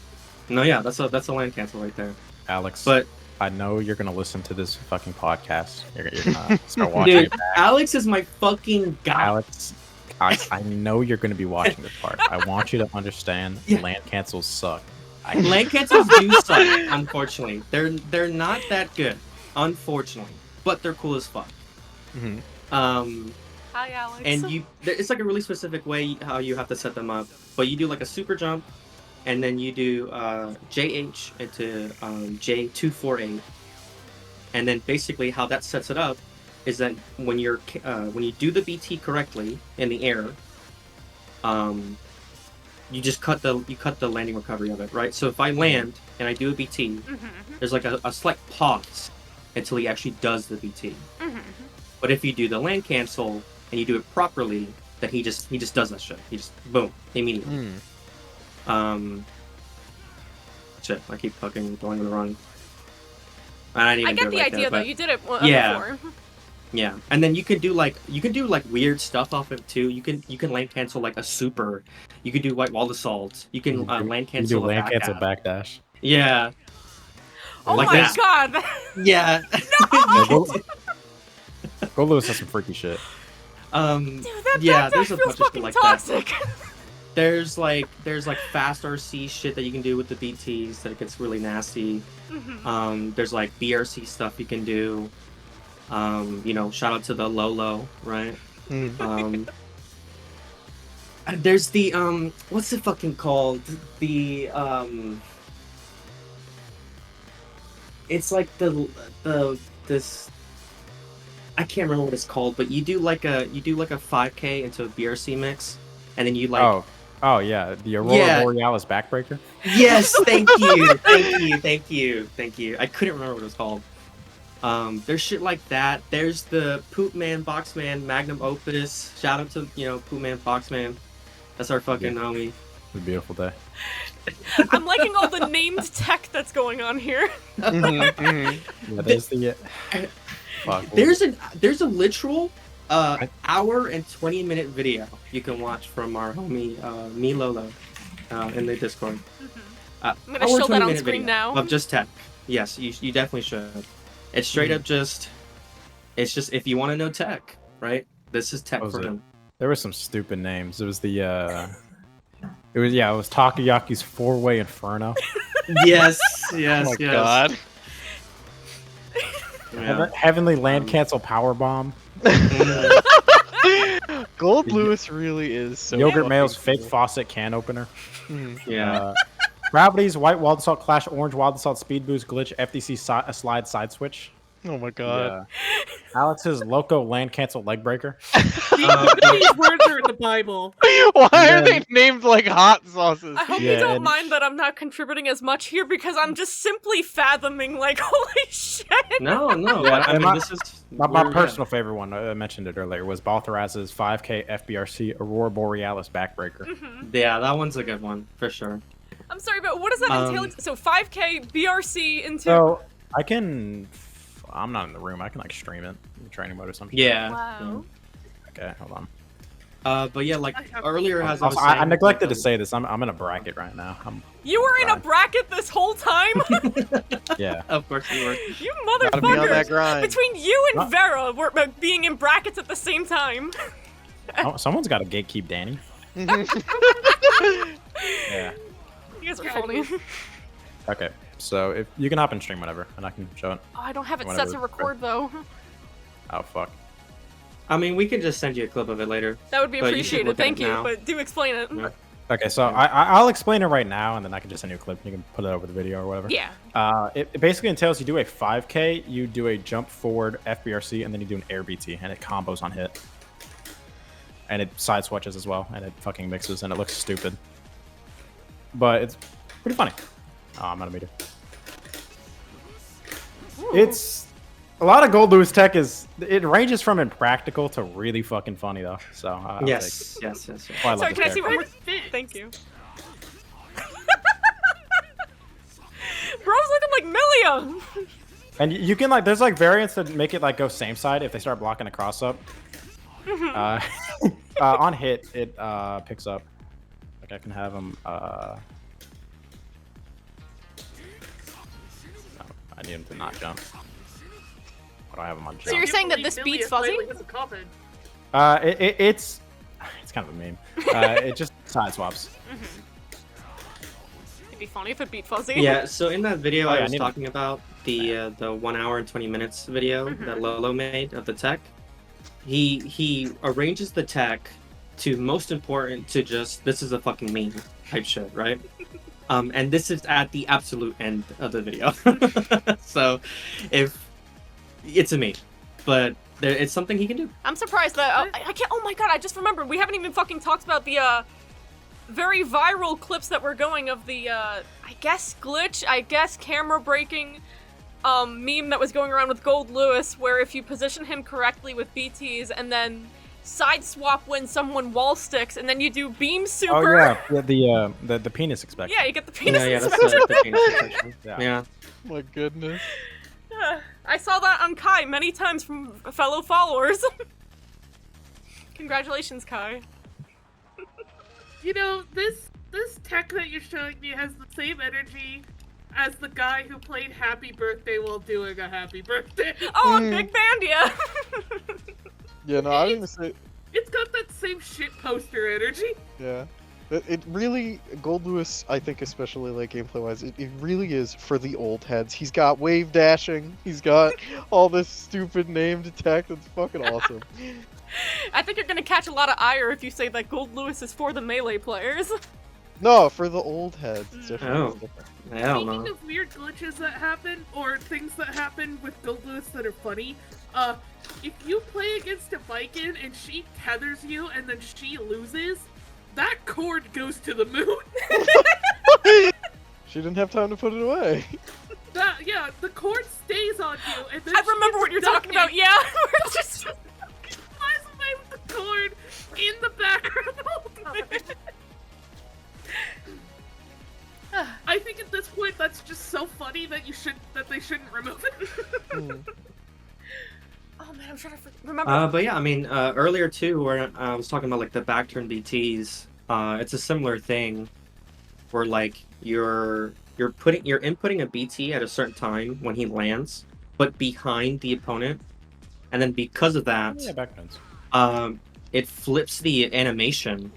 no, yeah, that's a land cancel right there, Alex. But I know you're gonna listen to this fucking podcast. You're gonna start watching dude, it back. Alex is my fucking guy. Alex, I know you're gonna be watching this part. I want you to understand land cancels suck. Land cancels do suck, unfortunately. They're not that good, unfortunately, but they're cool as fuck. Hi, Alex. And it's like a really specific way how you have to set them up. But you do like a super jump, and then you do JH into J248, and then basically how that sets it up is that when you do the BT correctly in the air, you just cut the landing recovery of it, right? So if I land and I do a BT, there's like a slight pause until he actually does the BT. But if you do the land cancel and you do it properly, then he just does that shit. He just boom immediately. Shit, I keep fucking going on the wrong. I didn't even get do it the like idea that, though. but You did it yeah. before. Yeah, and then you can do like weird stuff off it too. You can land cancel like a super. You can do white wall assault. You can land cancel. You do land a cancel back backdash. Yeah. Oh like my that. god! Yeah. Goldlewis has some freaky shit. Dude, that Yeah, backdash there's a feels bunch of shit fucking like toxic. that. There's like fast RC shit that you can do with the BTs that gets really nasty. There's like BRC stuff you can do. Shout out to the Lolo, right? There's the what's it fucking called? The it's like this I can't remember what it's called, but you do like a 5K into a BRC mix, and then you like Oh yeah, the Aurora Borealis Back Breaker. Yes, thank you. I couldn't remember what it was called. There's shit like that. There's the Poop Man, Box Man, Magnum Opus. Shout out to Poop Man, Box Man. That's our fucking homie. It's a beautiful day. I'm liking all the named tech that's going on here. Yeah, there's the. Fuck, There's a literal hour and 20-minute video you can watch from our homie Me Lolo in the Discord. I'm gonna show that on screen now. Of just tech. Yes, you definitely should. It's straight up just. It's just if you want to know tech, right? This is tech for him. There were some stupid names. It was the. It was Takayaki's 4-way Inferno. Yes. Oh my god. Yeah. Heavenly Land Cancel Power Bomb. Goldlewis really is so. Yogurt Mail's fucking fake faucet can opener. Yeah. Gravity's white wild assault clash, orange wild assault speed boost glitch, FDC slide side switch. Oh my god. Yeah. Alex's loco land cancel leg breaker. These words are in the Bible. Why are they named like hot sauces? I hope Yeah, you don't and- mind that I'm not contributing as much here because I'm just simply fathoming, like, holy shit. No, no. Yeah, I and mean, this is My we're- personal favorite one, I mentioned it earlier, was Baltharaz's 5K FBRC Aurora Borealis Back Breaker. Yeah, that one's a good one for sure. I'm sorry, but what does that entail? So 5K BRC into. So I can. I'm not in the room. I can like stream it in training mode or something. Yeah. Wow. Okay, hold on. But yeah, like I have- earlier, as I was Also, saying, I neglected to like, say this. I'm in a bracket right now. You were in a Right. bracket this whole time? Yeah. Of course you were. You Gotta be on that motherfuckers! grind. Between you and What? Vera, we're being in brackets at the same time. Oh, someone's got to gatekeep Danny. Yeah. You guys are funny. Okay. So if you can hop in stream whenever, and I can show it. Oh, I don't have it set Whatever. to record though. Oh fuck. I mean, we could just send you a clip of it later. That would be But you should appreciated. look at Thank it you. now. But do explain it. Yeah. Okay, so I'll explain it right now, and then I can just send you a clip. You can put it over the video or whatever. Yeah. It basically entails you do a 5K, you do a jump forward FBRC, and then you do an air BT, and it combos on hit. And it side switches as well, and it fucking mixes, and it looks stupid. But it's pretty funny. Oh, I'm out of meter. It's a lot of Goldlewis tech it ranges from impractical to really fucking funny though. So I'll Yes, yes, yes, yes. take it. I love Sorry, this can I see character. one more? Thank you. Bro's looking like Milia. And you can like, there's like variants that make it like go same side if they start blocking a cross up. On hit, it picks up. Like I can have him. Oh, I need him to not jump. What do I have him on jump? So you're saying that this Billy beats is slightly fuzzy? with a comment. It's kind of a meme. It just side swaps. It'd be funny if it beat fuzzy. Yeah. So in that video Oh, yeah, I I was need to- talking about, the 1 hour and 20 minutes video that Lolo made of the tech, he arranges the tech to most important to just this is a fucking meme type shit, right? And this is at the absolute end of the video. So if it's a meme, but it's something he can do. I'm surprised that I can't. Oh my god! I just remembered we haven't even fucking talked about the very viral clips that were going of the I guess glitch, I guess camera breaking meme that was going around with Goldlewis, where if you position him correctly with BTs and then side swap when someone wall sticks, and then you do beam super. Oh yeah, the penis expector. Yeah, you get the penis Yeah, that's inspector. the penis section. Yeah. Yeah. My goodness. I saw that on Kai many times from fellow followers. Congratulations, Kai. You know, this tech that you're showing me has the same energy as the guy who played Happy Birthday while doing a Happy Birthday. Oh, on Big Band, yeah. Yeah, no, I was gonna say. It's got that same shit poster energy. Yeah. It really, Goldlewis, I think especially like gameplay-wise, it really is for the old heads. He's got wave dashing, he's got all this stupid named tech that's fucking awesome. I think you're gonna catch a lot of ire if you say that Goldlewis is for the melee players. No, for the old heads. It's different. Oh. It's different. I don't Speaking know. of weird glitches that happen, or things that happen with Goldlewis that are funny, if you play against a Viking and she tethers you and then she loses, that cord goes to the moon. She didn't have time to put it away. Yeah, the cord stays on you, and then I she remember gets what you're stuck talking about, in- yeah. We're just... flies away with the cord in the background the whole time. I think at this point that's just so funny that they shouldn't remove it. Oh man, I'm trying to remember. But yeah, I mean, earlier too, where I was talking about like the back turn BTs, it's a similar thing, where like you're inputting a BT at a certain time when he lands, but behind the opponent, and then because of that, Yeah, backgrounds. it flips the animation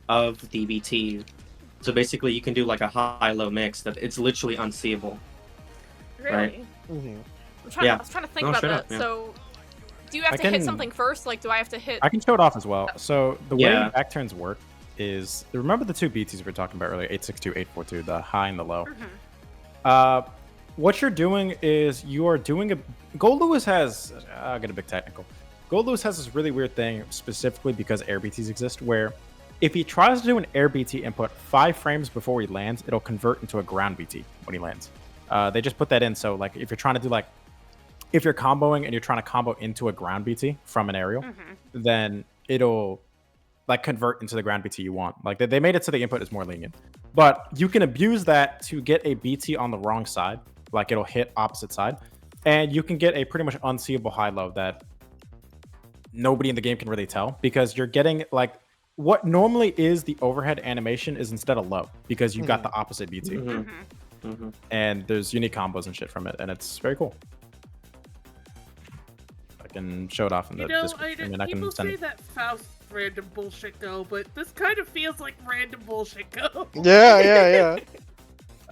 of the BT. So basically, you can do like a high-low mix that it's literally unseeable. Really? right. Mhm. Yeah. I was trying to think No, about straight that. up, yeah. So, do you have I to hit can- something first? Like, do I have to hit? I can show it off as well. So the way Yeah. back turns work is, remember the two BTs we were talking about earlier, 862, 842, the high and the low. What you're doing is you are doing a, Goldlewis has, I'll get a bit technical. Goldlewis has this really weird thing specifically because air BTs exist where if he tries to do an air BT input 5 frames before he lands, it'll convert into a ground BT when he lands. They just put that in so like if you're trying to do like, if you're comboing and you're trying to combo into a ground BT from an aerial, then it'll like convert into the ground BT you want. Like they made it so the input is more lenient. But you can abuse that to get a BT on the wrong side, like it'll hit opposite side, and you can get a pretty much unseeable high-low that nobody in the game can really tell because you're getting like what normally is the overhead animation is instead of low because you got the opposite BT. And there's unique combos and shit from it, and it's very cool. I can show it off in the description. I people can send say that Faust random bullshit go, but this kind of feels like random bullshit go. Yeah.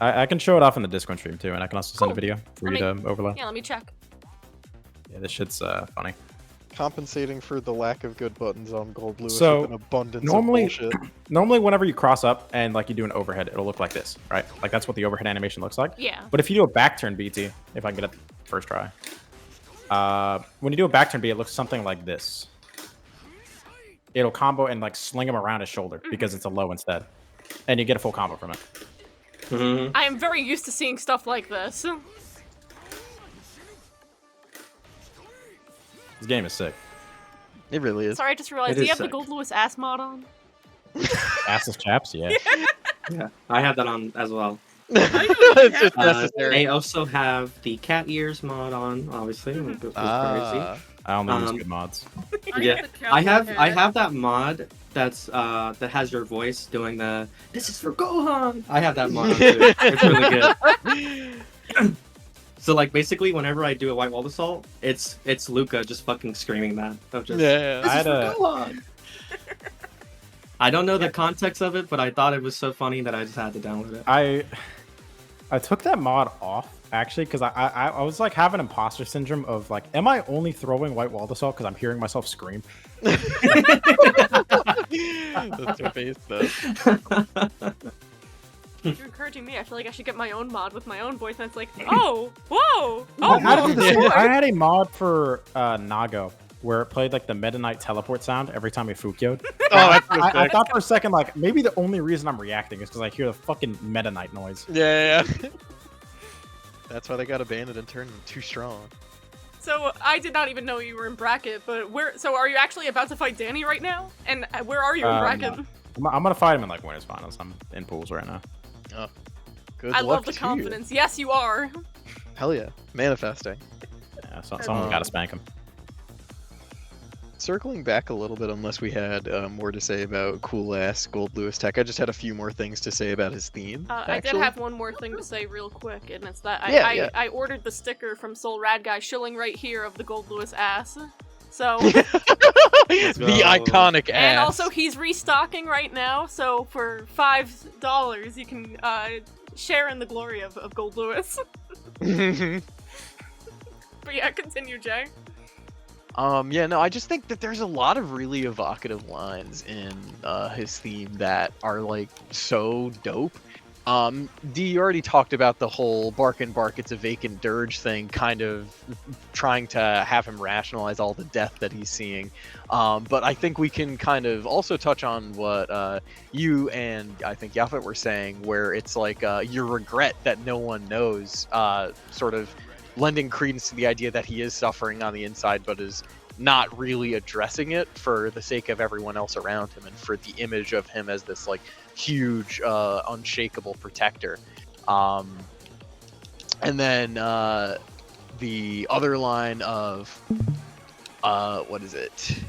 I can show it off in the Discord stream too, and I can also send a video for you to overlay. Yeah, let me check. Yeah, this shit's funny. Compensating for the lack of good buttons on Goldlewis So, with an abundance normally- of bullshit. Normally, whenever you cross up and like you do an overhead, it'll look like this, right? Like that's what the overhead animation looks like. Yeah. But if you do a back turn BT, if I can get it first try, when you do a back turn BT, it looks something like this. It'll combo and like sling him around his shoulder because it's a low instead, and you get a full combo from it. I am very used to seeing stuff like this. This game is sick. It really is. Sorry, I just realized. It Do you is have the sick. Goldlewis ass mod on? Assless chaps, yeah. Yeah, I have that on as well. It's just necessary. They also have the cat ears mod on, obviously. Which is crazy. Ah. I only use Um, good mods. Yeah, I have that mod that's that has your voice doing the "This is for Gohan." I have that mod on too. It's really good. So like basically, whenever I do a white wall assault, it's Luca just fucking screaming that. Of just, Yeah. This I is had for a- Gohan. I don't know the context of it, but I thought it was so funny that I just had to download it. I took that mod off actually because I was like having imposter syndrome of like, am I only throwing white wall assault because I'm hearing myself scream? That's your face, though. You're encouraging me. I feel like I should get my own mod with my own voice, and it's like, oh, whoa, I had, oh, to do the same- I had a mod for Nago where it played like the Meta Knight teleport sound every time we Fukyo'd. Oh, that's so I sick. thought for a second like maybe the only reason I'm reacting is because I hear the fucking Meta Knight noise. Yeah. That's why they got abandoned and turned too strong. So I did not even know you were in bracket, but where? So are you actually about to fight Danny right now? And where are you in bracket? No. I'm gonna fight him in like winners finals. I'm in pools right now. Good I luck love the to confidence. Yes, you are. You. Hell yeah. Manifesting. Yeah, so someone's gotta spank him. Circling back a little bit, unless we had more to say about cool-ass Goldlewis tech, I just had a few more things to say about his theme. I did have one more thing to say real quick, and it's that Yeah. I ordered the sticker from Soul Rad Guy shilling right here of the Goldlewis ass. So, The iconic ass. and also he's restocking right now, so for $5 you can share in the glory of Goldlewis. But yeah, continue, Jay. Yeah, no, I just think that there's a lot of really evocative lines in his theme that are like so dope. D, you already talked about the whole bark and bark, it's a vacant dirge thing, kind of trying to have him rationalize all the death that he's seeing. But I think we can kind of also touch on what you and I think Yaphet were saying, where it's like your regret that no one knows, sort of lending credence to the idea that he is suffering on the inside, but is not really addressing it for the sake of everyone else around him and for the image of him as this like huge, unshakable protector. And then the other line of what is it?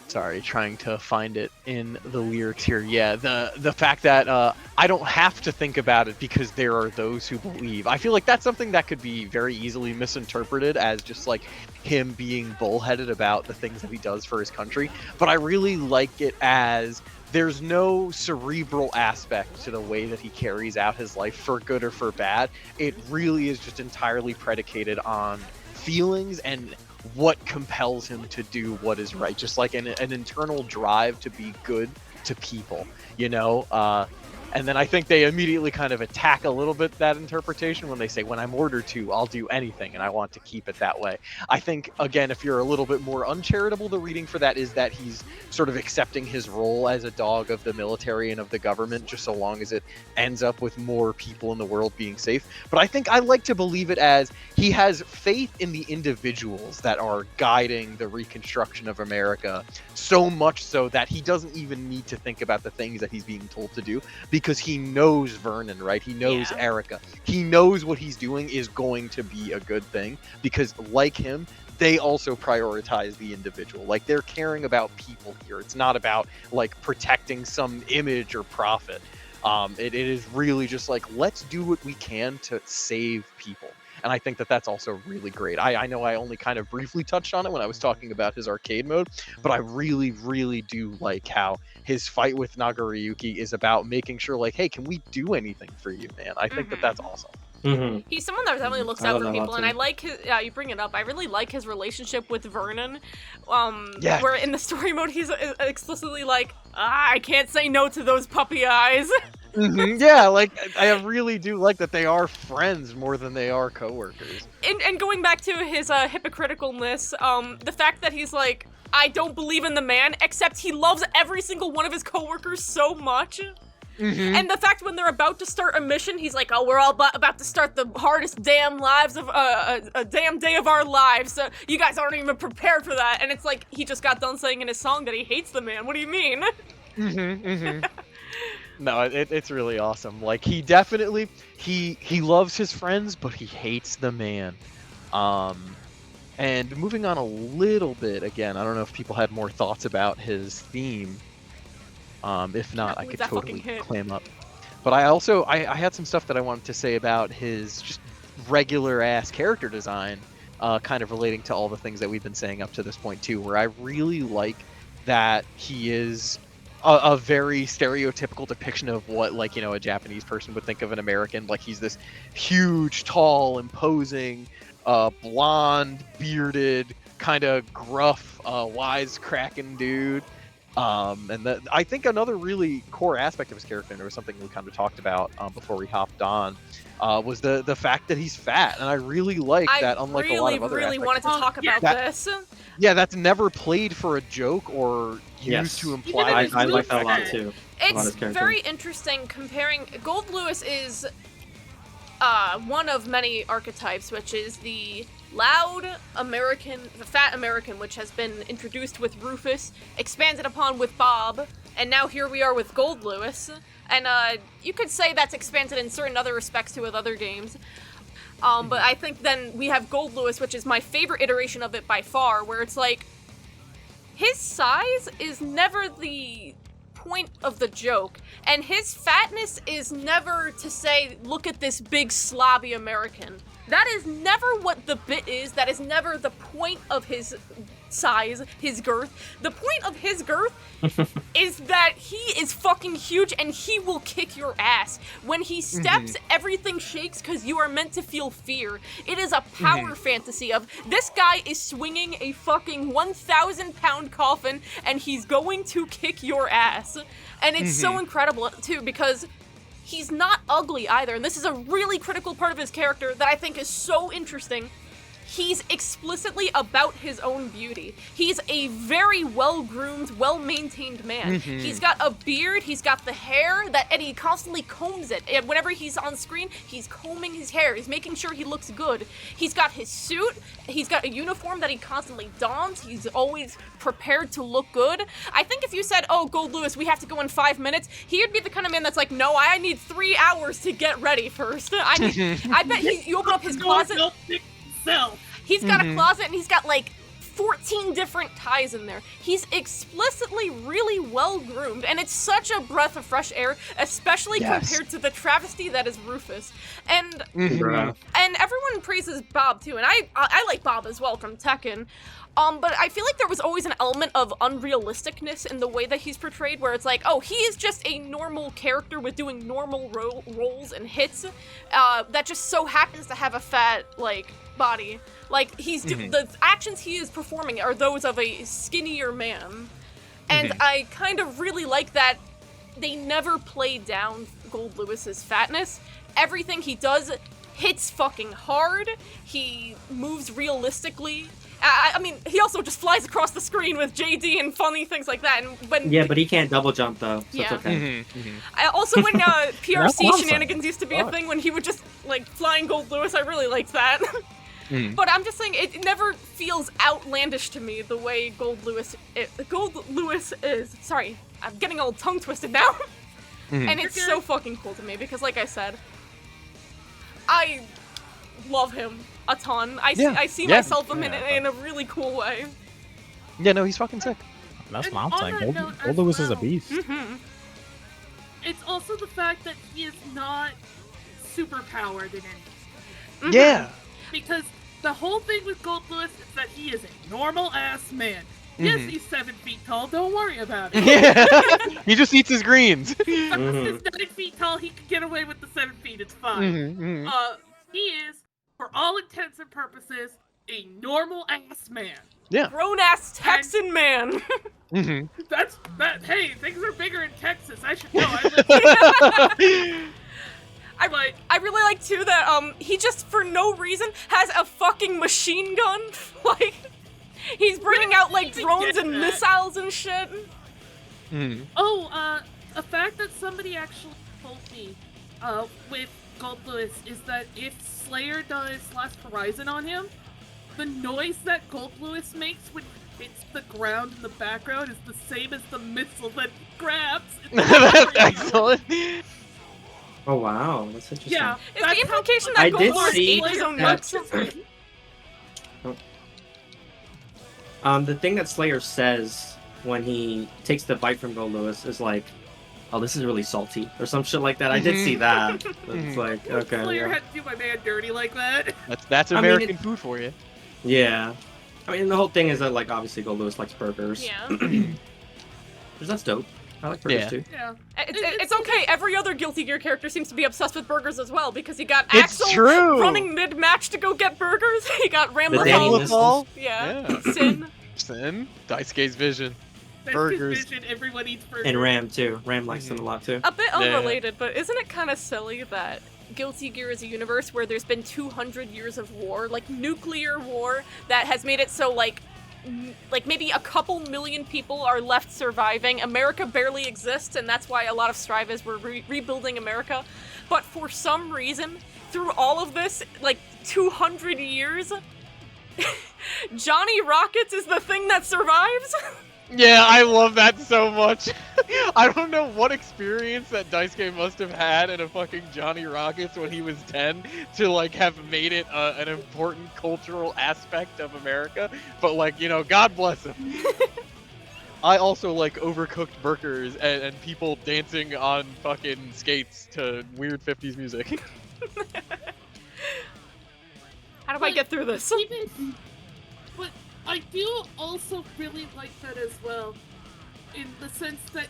Sorry, trying to find it in the lyrics here. Yeah, the fact that I don't have to think about it because there are those who believe. I feel like that's something that could be very easily misinterpreted as just like him being bullheaded about the things that he does for his country. But I really like it as there's no cerebral aspect to the way that he carries out his life for good or for bad. It really is just entirely predicated on feelings and what compels him to do what is right, just like an internal drive to be good to people, you know? And then I think they immediately kind of attack a little bit that interpretation when they say, when I'm ordered to, I'll do anything, and I want to keep it that way. I think, again, if you're a little bit more uncharitable, the reading for that is that he's sort of accepting his role as a dog of the military and of the government, just so long as it ends up with more people in the world being safe. But I think I like to believe it as he has faith in the individuals that are guiding the reconstruction of America, so much so that he doesn't even need to think about the things that he's being told to do, because he knows Vernon, right? He knows Erica. He knows what he's doing is going to be a good thing, because like him, they also prioritize the individual. Like, they're caring about people here. It's not about like protecting some image or profit. It is really just like, let's do what we can to save people. And I think that that's also really great. I know I only kind of briefly touched on it when I was talking about his arcade mode, but I really, really do like how his fight with Nagariyuki is about making sure, like, hey, can we do anything for you, man? I think that that's awesome. Mm-hmm. He's someone that definitely looks I out love for that people, lot, and I too. like his. You bring it up. I really like his relationship with Vernon. Yeah. Where in the story mode he's explicitly like, I can't say no to those puppy eyes. Yeah, like, I really do like that they are friends more than they are coworkers. And going back to his hypocriticalness, the fact that he's like, I don't believe in the man, except he loves every single one of his coworkers so much. And the fact when they're about to start a mission, he's like, oh, we're all about to start the hardest damn lives of a damn day of our lives. So you guys aren't even prepared for that. And it's like he just got done saying in his song that he hates the man. What do you mean? No, it's really awesome. Like, he definitely he loves his friends, but he hates the man. And moving on a little bit, again, I don't know if people had more thoughts about his theme. If not, I could That totally fucking hit. clam up. But I had some stuff that I wanted to say about his just regular ass character design, kind of relating to all the things that we've been saying up to this point too, where I really like that he is a very stereotypical depiction of what, like, you know, a Japanese person would think of an American. Like, he's this huge, tall, imposing, blonde, bearded, kind of gruff, wisecracking dude. And I think another really core aspect of his character, and it was something we kind of talked about before we hopped on, was the fact that he's fat. And I really like that, unlike a lot of other really aspects, wanted to talk about this. yeah, that's never played for a joke or used Yes. to imply Even if that I it's like that a lot fat. too. It's his character. very interesting comparing. Goldlewis is one of many archetypes, which is the loud American, the fat American, which has been introduced with Rufus, expanded upon with Bob, and now here we are with Goldlewis. And you could say that's expanded in certain other respects too with other games. But I think then we have Goldlewis, which is my favorite iteration of it by far, where it's like, his size is never the point of the joke, and his fatness is never to say, look at this big slobby American. That is never what the bit is. That is never the point of his size, his girth. The point of his girth is that he is fucking huge and he will kick your ass. When he steps, everything shakes because you are meant to feel fear. It is a power fantasy of, this guy is swinging a fucking 1,000-pound coffin and he's going to kick your ass. And it's so incredible, too, because he's not ugly either, and this is a really critical part of his character that I think is so interesting. He's explicitly about his own beauty. He's a very well-groomed, well-maintained man. He's got a beard, he's got the hair, and he constantly combs it. And whenever he's on screen, he's combing his hair, he's making sure he looks good. He's got his suit, he's got a uniform that he constantly dons, he's always prepared to look good. I think if you said, oh, Goldlewis, we have to go in 5 minutes, he would be the kind of man that's like, no, I need 3 hours to get ready first. I bet you open up his closet. He's got a closet and he's got like 14 different ties in there. He's explicitly really well groomed, and it's such a breath of fresh air, especially compared to the travesty that is Rufus. And and everyone praises Bob too, and I like Bob as well from Tekken. But I feel like there was always an element of unrealisticness in the way that he's portrayed, where it's like, oh, he is just a normal character with doing normal roles and hits, that just so happens to have a fat, like, body. Like, he's the actions he is performing are those of a skinnier man. And I kind of really like that they never play down Goldlewis's fatness. Everything he does hits fucking hard. He moves realistically. I mean, he also just flies across the screen with JD and funny things like that. And when but he can't double jump though, so it's okay. I also when PRC awesome. shenanigans used to be a thing, when he would just like flying Goldlewis, I really liked that. But I'm just saying, it never feels outlandish to me the way Goldlewis is. Sorry, I'm getting all tongue twisted now. And it's so fucking cool to me because, like I said, I love him a ton. I see myself in a really cool way. Yeah, no, he's fucking sick. That's And what I'm on saying. that note as Goldlewis is a well- beast. It's also the fact that he is not superpowered in anything. Yeah. Because the whole thing with Goldlewis is that he is a normal-ass man. Yes, he's 7 feet tall, don't worry about it. Yeah. He just eats his greens. He's 9 feet tall, he can get away with the 7 feet, it's fine. He is, for all intents and purposes, a normal-ass man. Yeah. Grown-ass Texan man. Hey, things are bigger in Texas, I should know. I really like too that he just for no reason has a fucking machine gun. Like he's bringing out like drones and missiles and shit. Oh, a fact that somebody actually told me with Goldlewis is that if Slayer does Last Horizon on him, the noise that Goldlewis makes when he hits the ground in the background is the same as the missile that he grabs. That's excellent. Oh wow, that's interesting. Yeah, Is the implication that I did Goldlewis see ate his own that- nuts? The thing that Slayer says when he takes the bite from Goldlewis is like, "Oh, this is really salty," or some shit like that. I did see that. It's like, okay, Slayer yeah. had to do my man dirty like that. That's I mean, American food for you. Yeah. I mean, the whole thing is that, like, obviously Goldlewis likes burgers. Yeah. Which that's dope. I like burgers Yeah. too. Yeah. It's okay. Every other Guilty Gear character seems to be obsessed with burgers as well because he got It's Axel true. running mid-match to go get burgers. He got The Danny Rambo. Missiles. Yeah. Sin. Sin. Daisuke's vision. That's Burgers. his vision, everyone eats burgers. And Ram too. Ram likes them a lot too. A bit Yeah. unrelated, but isn't it kind of silly that Guilty Gear is a universe where there's been 200 years of war, like nuclear war, that has made it so like maybe a couple million people are left surviving. America barely exists, and that's why a lot of strive is we're rebuilding America. But for some reason, through all of this, like 200 years, Johnny Rockets is the thing that survives. Yeah, I love that so much. I don't know what experience that Daisuke must have had in a fucking Johnny Rockets when he was 10 to like have made it an important cultural aspect of America, but like, you know, God bless him. I also like overcooked burgers and people dancing on fucking skates to weird 50s music. How do I get through this? But I do also really like that as well, in the sense that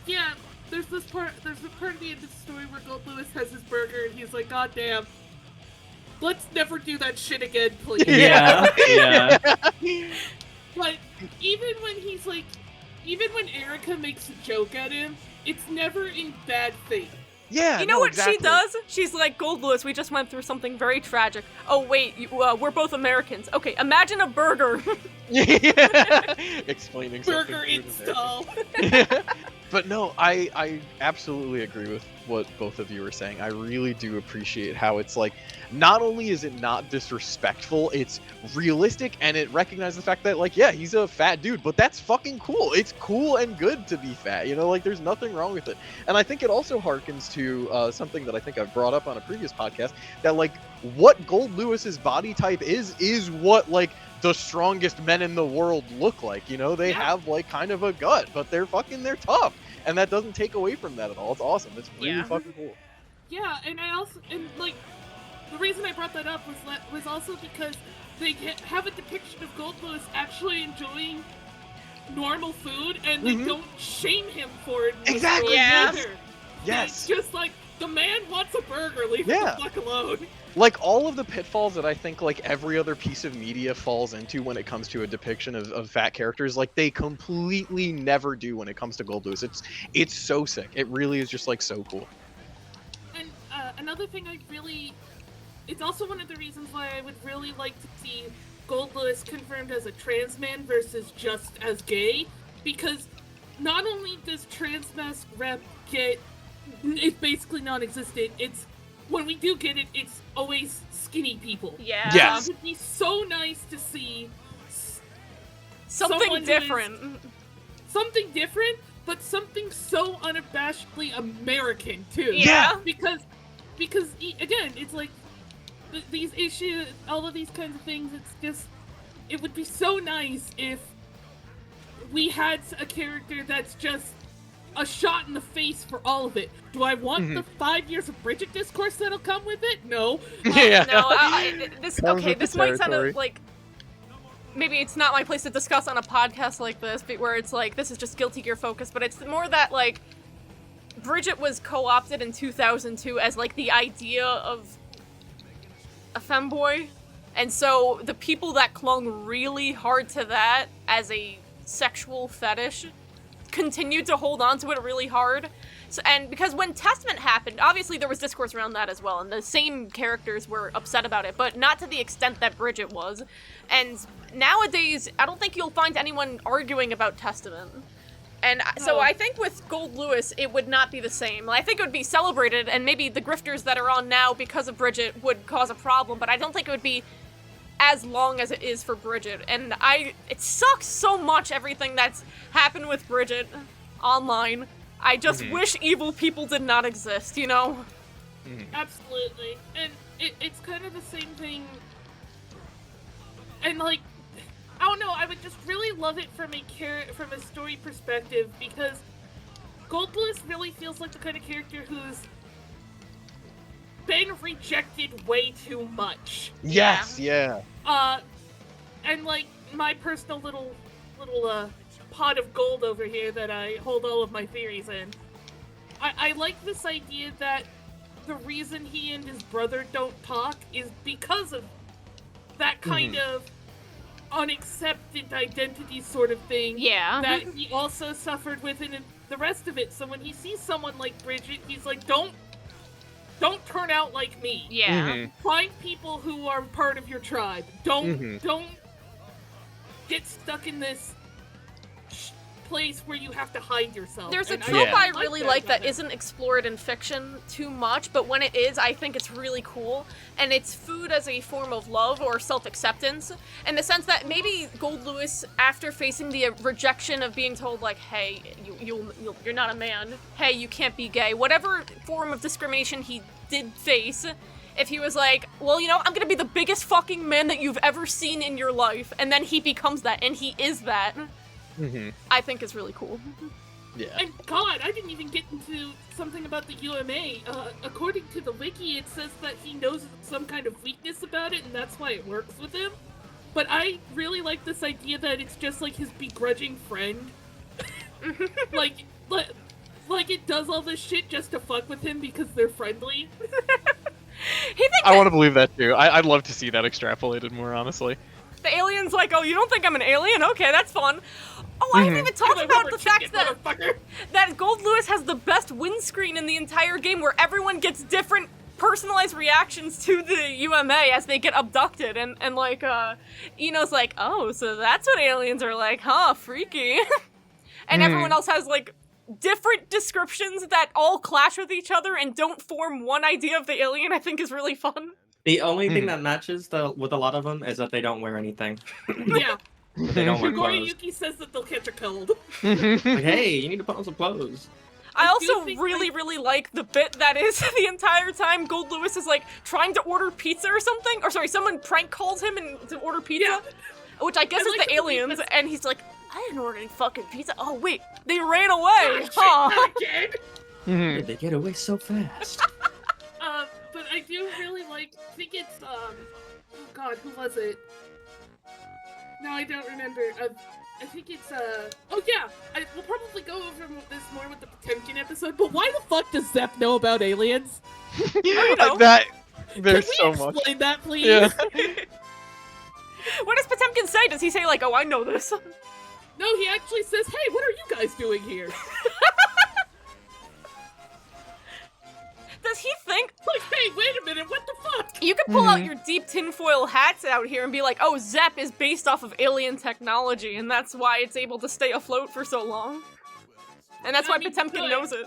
there's a part of the end of the story where Goldlewis has his burger and he's like, God damn, let's never do that shit again, please. Yeah. Yeah. But even when Erica makes a joke at him, it's never in bad faith. Yeah, You know no, what exactly. she does? She's like, Goldlewis, we just went through something very tragic. Oh, wait, we're both Americans. Okay, imagine a burger. Yeah. Explaining something. Burger through the install. But no, I absolutely agree with what both of you were saying. I really do appreciate how it's like, not only is it not disrespectful, it's realistic, and it recognizes the fact that, like, yeah, he's a fat dude, but that's fucking cool. It's cool and good to be fat, you know, like, there's nothing wrong with it. And I think it also harkens to something that I think I've brought up on a previous podcast, that, like, what Goldlewis's body type is what, like, the strongest men in the world look like, you know? They have, like, kind of a gut, but they're tough. And that doesn't take away from that at all. It's awesome. It's really fucking cool. Yeah, and the reason I brought that up was also because they have a depiction of Goldlewis actually enjoying normal food, and they don't shame him for it. Exactly, Yes. yes. It's just like, The man wants a burger. Leave him the fuck alone. Like, all of the pitfalls that I think, like, every other piece of media falls into when it comes to a depiction of fat characters, like, they completely never do when it comes to Goldlewis. It's so sick. It really is just, like, so cool. And another thing it's also one of the reasons why I would really like to see Goldlewis confirmed as a trans man versus just as gay, because not only does trans mask rep it's basically non-existent, when we do get it, it's always skinny people. Yeah. Yes. It would be so nice to see something different. Something different, but something so unabashedly American, too. Yeah. Because again, it's like, these issues, all of these kinds of things, it's just, it would be so nice if we had a character that's just a shot in the face for all of it. Do I want the 5 years of Bridget discourse that'll come with it? No. Yeah. No, this might sound territory. like maybe it's not my place to discuss on a podcast like this, but where it's like this is just Guilty Gear focus, but it's more that like Bridget was co-opted in 2002 as like the idea of a femboy, and so the people that clung really hard to that as a sexual fetish continued to hold on to it really hard. So, and because when Testament happened, obviously there was discourse around that as well, and the same characters were upset about it, but not to the extent that Bridget was. And nowadays, I don't think you'll find anyone arguing about Testament. And so I think with Goldlewis, it would not be the same. I think it would be celebrated, and maybe the grifters that are on now because of Bridget would cause a problem, but I don't think it would be as long as it is for Bridget. And it sucks so much, everything that's happened with Bridget online. I just wish evil people did not exist, you know? Absolutely. And it's kind of the same thing. And like, I don't know, I would just really love it from a story perspective, because Goldlewis really feels like the kind of character who's been rejected way too much. Yes, yeah. And like, my personal little pot of gold over here that I hold all of my theories in. I like this idea that the reason he and his brother don't talk is because of that kind of unaccepted identity sort of thing. Yeah. That he also suffered with in the rest of it. So when he sees someone like Bridget, he's like, don't turn out like me. Yeah. Find people who are part of your tribe. Don't get stuck in this place where you have to hide yourself. There's a And trope I like really that like about that him. isn't explored in fiction too much, but when it is, I think it's really cool. And it's food as a form of love or self-acceptance, in the sense that maybe Goldlewis, after facing the rejection of being told, like, hey, you're not a man, hey, you can't be gay, whatever form of discrimination he did face, if he was like, well, you know, I'm gonna be the biggest fucking man that you've ever seen in your life, and then he becomes that, and he is that, I think is really cool. Yeah. And God, I didn't even get into something about the UMA. According to the wiki, it says that he knows some kind of weakness about it, and that's why it works with him. But I really like this idea that it's just like his begrudging friend. like it does all this shit just to fuck with him because they're friendly. I want to believe that too. I'd love to see that extrapolated more, honestly. The alien's like, oh, you don't think I'm an alien? Okay, that's fun. Oh, I haven't even talked about the fact that Goldlewis has the best windscreen in the entire game, where everyone gets different personalized reactions to the UMA as they get abducted, and like, Eno's like, oh, so that's what aliens are like, huh, freaky. And everyone else has, like, different descriptions that all clash with each other and don't form one idea of the alien, I think is really fun. The only thing that matches with a lot of them is that they don't wear anything. Yeah. They don't wear clothes. Goriyuki says that they'll catch a cold. Like, hey, you need to put on some clothes. I also think, really like the bit that is the entire time Goldlewis is like trying to order pizza or something, or sorry, someone prank calls him to order pizza, which I guess is the aliens, and he's like, I didn't order any fucking pizza. Oh wait, they ran away. Huh? Did they get away so fast? But I do really think it's, oh god, who was it? No, I don't remember. I think it's oh yeah, we'll probably go over this more with the Potemkin episode. But why the fuck does Zep know about aliens? you know. There's Can we so much. explain that, please? Yeah. What does Potemkin say? Does he say like, "Oh, I know this"? No, he actually says, "Hey, what are you guys doing here?" Does he think? Like, hey, wait a minute, what the fuck? You could pull out your deep tinfoil hats out here and be like, "Oh, Zep is based off of alien technology, and that's why it's able to stay afloat for so long." And that's why Potemkin knows it.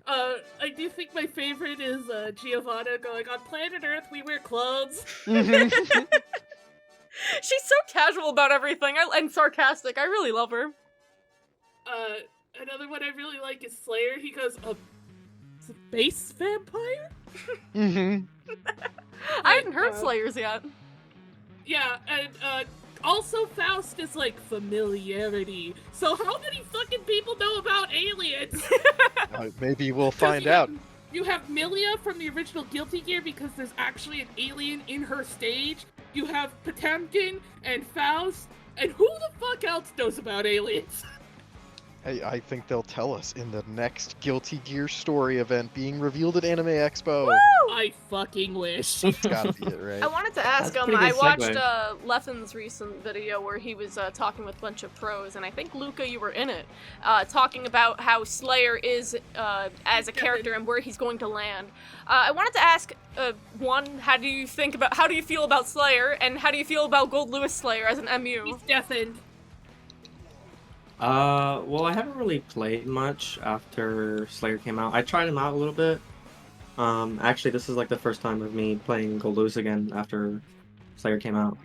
I do think my favorite is Giovanna going, "On planet Earth, we wear clothes." She's so casual about everything and sarcastic. I really love her. Another one I really like is Slayer. He goes, space vampire? I hadn't heard Slayers yet. Yeah, and also Faust is like familiarity. So how many fucking people know about aliens? Maybe we'll find out. You have Milia from the original Guilty Gear because there's actually an alien in her stage. You have Potemkin and Faust, and who the fuck else knows about aliens? Hey, I think they'll tell us in the next Guilty Gear story event being revealed at Anime Expo. Woo! I fucking wish. It's gotta be it, right? I wanted to ask That's a pretty I good watched segue. Lethen's recent video where he was talking with a bunch of pros, and I think Luca, you were in it, talking about how Slayer is as a character and where he's going to land. I wanted to ask, one, how do you feel about Slayer, and how do you feel about Goldlewis Slayer as an MU? He's deafened. Well, I haven't really played much after Slayer came out. I tried him out a little bit. Actually, this is like the first time of me playing Goldlewis again after Slayer came out.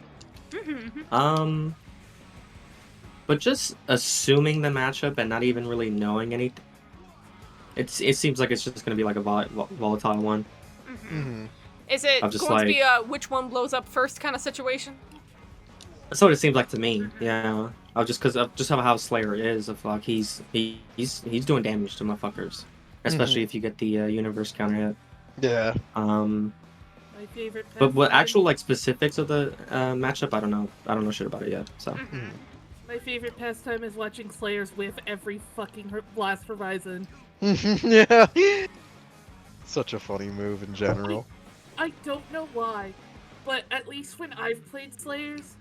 But just assuming the matchup and not even really knowing anything, it seems like it's just gonna be like a volatile one. Is it I'm going just to be like- a which one blows up first kind of situation? That's what it seems like to me. Yeah, because of just how Slayer is. Of like he's doing damage to motherfuckers, especially if you get the universe counter hit. Yeah. My favorite. But what pastime- actual like specifics of the matchup? I don't know. I don't know shit about it yet. So My favorite pastime is watching Slayers whiff every fucking blast horizon. Yeah. Such a funny move in general. I don't know why, but at least when I've played Slayers,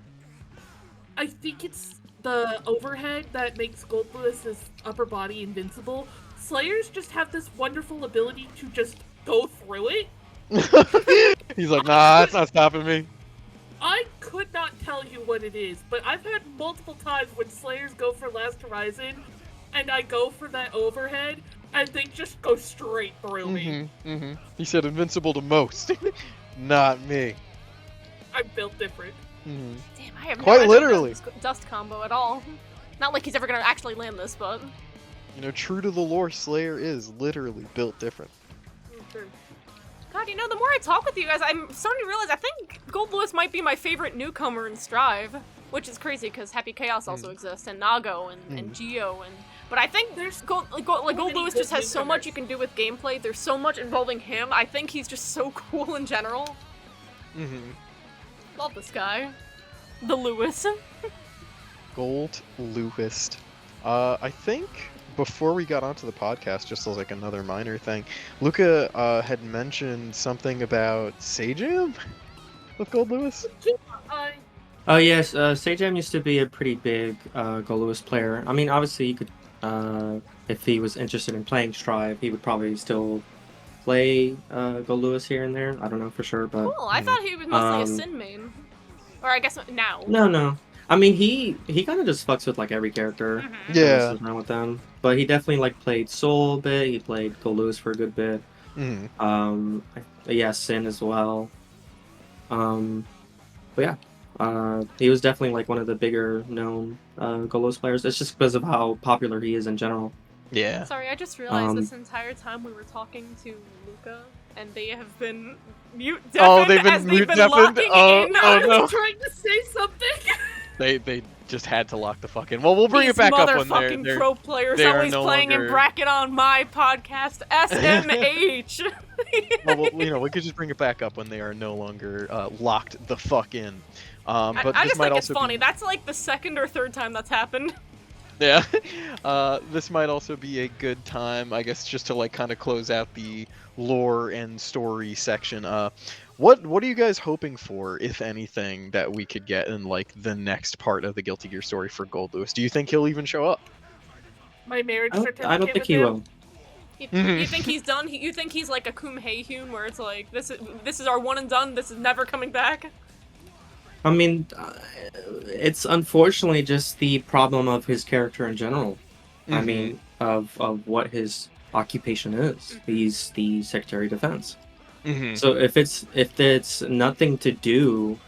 I think it's the overhead that makes Goldlewis's upper body invincible. Slayers just have this wonderful ability to just go through it. He's like, nah, that's not stopping me. I could not tell you what it is, but I've had multiple times when Slayers go for Last Horizon, and I go for that overhead, and they just go straight through me. He said invincible to most. Not me. I'm built different. Damn, I have Quite no idea literally. about this dust combo at all. Not like he's ever gonna actually land this, but You know, true to the lore, Slayer is literally built different. God, you know, the more I talk with you guys, I'm starting to realize I think Goldlewis might be my favorite newcomer in Strive, which is crazy because Happy Chaos also exists, and Nago and Geo, but I think There's Goldlewis just has so newcomers. much you can do with gameplay. There's so much involving him. I think he's just so cool in general. Love this guy, the Lewis. Goldlewis. I think before we got onto the podcast, just as like another minor thing, Luca had mentioned something about Sajam with Goldlewis. oh yes, Sajam used to be a pretty big Goldlewis player. I mean, obviously you could, if he was interested in playing Strive, he would probably still play Goldlewis here and there. I don't know for sure, but Cool. I thought he was mostly a Sin main, or I guess now. no. I mean, he kind of just fucks with like every character. Yeah. Messes around with them. But he definitely like played Soul a bit. He played Goldlewis for a good bit. Yeah, Sin as well. But yeah, he was definitely like one of the bigger known Goldlewis players. It's just because of how popular he is in general. Yeah. Sorry, I just realized this entire time we were talking to Luca, and they have been mute deafened they've been as they've mute been deafened? locking Oh, in. oh, no. Trying to say something. They just had to lock the fuck in. Well, we'll bring These it back up when motherfucking they're pro players they are always no playing in longer- bracket on my podcast. SMH. Well, we could just bring it back up when they are no longer locked the fuck in. But I this just might think it's also funny. be... That's like the second or third time that's happened. Yeah. This might also be a good time, I guess, just to like kind of close out the lore and story section. What are you guys hoping for, if anything, that we could get in like the next part of the Guilty Gear story for Goldlewis? Do you think he'll even show up? My marriage I don't, certificate. I don't think with he him. will. You think he's done? You think he's like a Kum Hae-Hyun, where it's like this is our one and done. This is never coming back. I mean, it's unfortunately just the problem of his character in general. I mean, of what his occupation is. He's the Secretary of Defense. So if it's nothing to do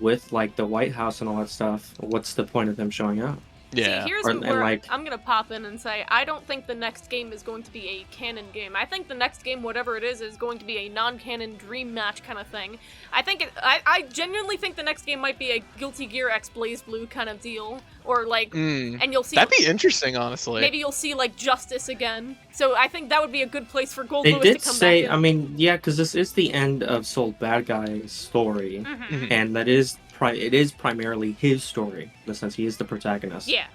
with like the White House and all that stuff, what's the point of him showing up? Yeah. See, here's Or- and, where like- I'm gonna pop in and say I don't think the next game is going to be a canon game. I think the next game, whatever it is going to be a non-canon dream match kind of thing. I genuinely think the next game might be a Guilty Gear X Blaze Blue kind of deal, or like, and you'll see That'd be interesting, honestly. maybe you'll see like Justice again. So I think that would be a good place for They Goldlewis did to come say, back in. I mean, yeah, because this is the end of Soul Bad Guy's story, and that is it is primarily his story, in the sense he is the protagonist. Yeah.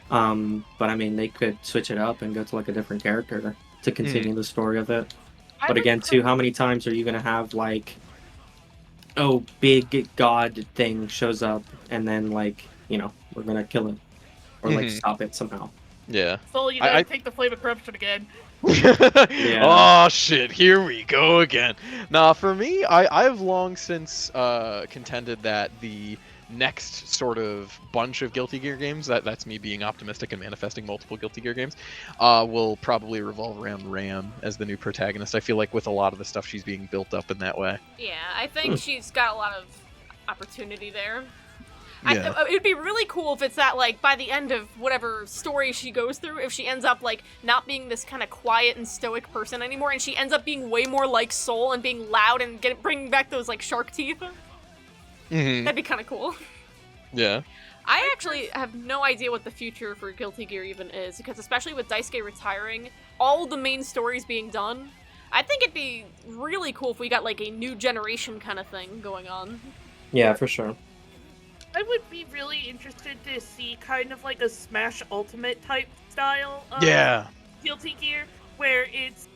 But I mean, they could switch it up and go to like a different character to continue the story of it. I But would again, too, how many times are you gonna have like, oh, big god thing shows up, and then like, we're gonna kill it, or like stop it somehow. Yeah. So you I- gotta take the flame of corruption again. Oh shit, here we go again. Nah, for me, I've long since contended that the next sort of bunch of Guilty Gear games, that's me being optimistic and manifesting multiple Guilty Gear games, will probably revolve around Ram as the new protagonist. I feel like with a lot of the stuff she's being built up in that way. Yeah, I think she's got a lot of opportunity there. Yeah. It'd be really cool if it's that, like, by the end of whatever story she goes through, if she ends up, like, not being this kind of quiet and stoic person anymore, and she ends up being way more like Soul and being loud and bringing back those, like, shark teeth. That'd be kind of cool. Yeah. I actually have no idea what the future for Guilty Gear even is, because especially with Daisuke retiring, all the main stories being done, I think it'd be really cool if we got, like, a new generation kind of thing going on. Yeah, for sure. I would be really interested to see kind of like a Smash Ultimate type style of Yeah. Guilty Gear, where it's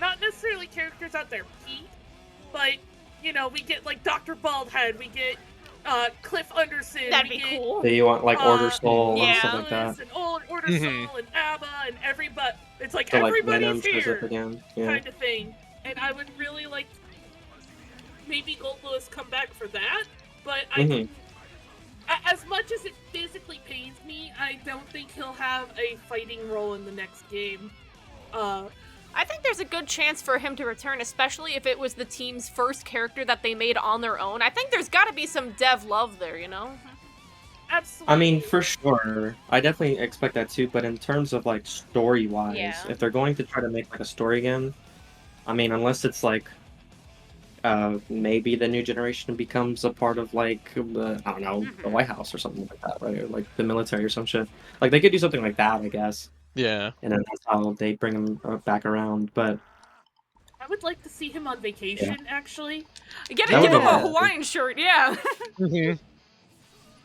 not necessarily characters at their peak, but we get like Dr. Baldhead, we get Cliff Anderson, That'd we be get cool. So you want like Order Soul yeah. and stuff like that. Alice and Order Soul and ABBA and everybody. It's like So like Venom everybody's shows up here, again. Yeah. kind of thing. And I would really like maybe Goldlewis come back for that, but as much as it physically pains me, I don't think he'll have a fighting role in the next game. I think there's a good chance for him to return, especially if it was the team's first character that they made on their own. I think there's got to be some dev love there, Absolutely. I mean, for sure. I definitely expect that too, but in terms of like story-wise, Yeah. if they're going to try to make like a story again, I mean, unless it's like maybe the new generation becomes a part of like I don't know, the White House or something like that, right? Or like the military or some shit. Like they could do something like that, I guess. Yeah. And then that's how they bring him back around. But I would like to see him on vacation, actually. Give That would him be a nice. Hawaiian shirt, yeah.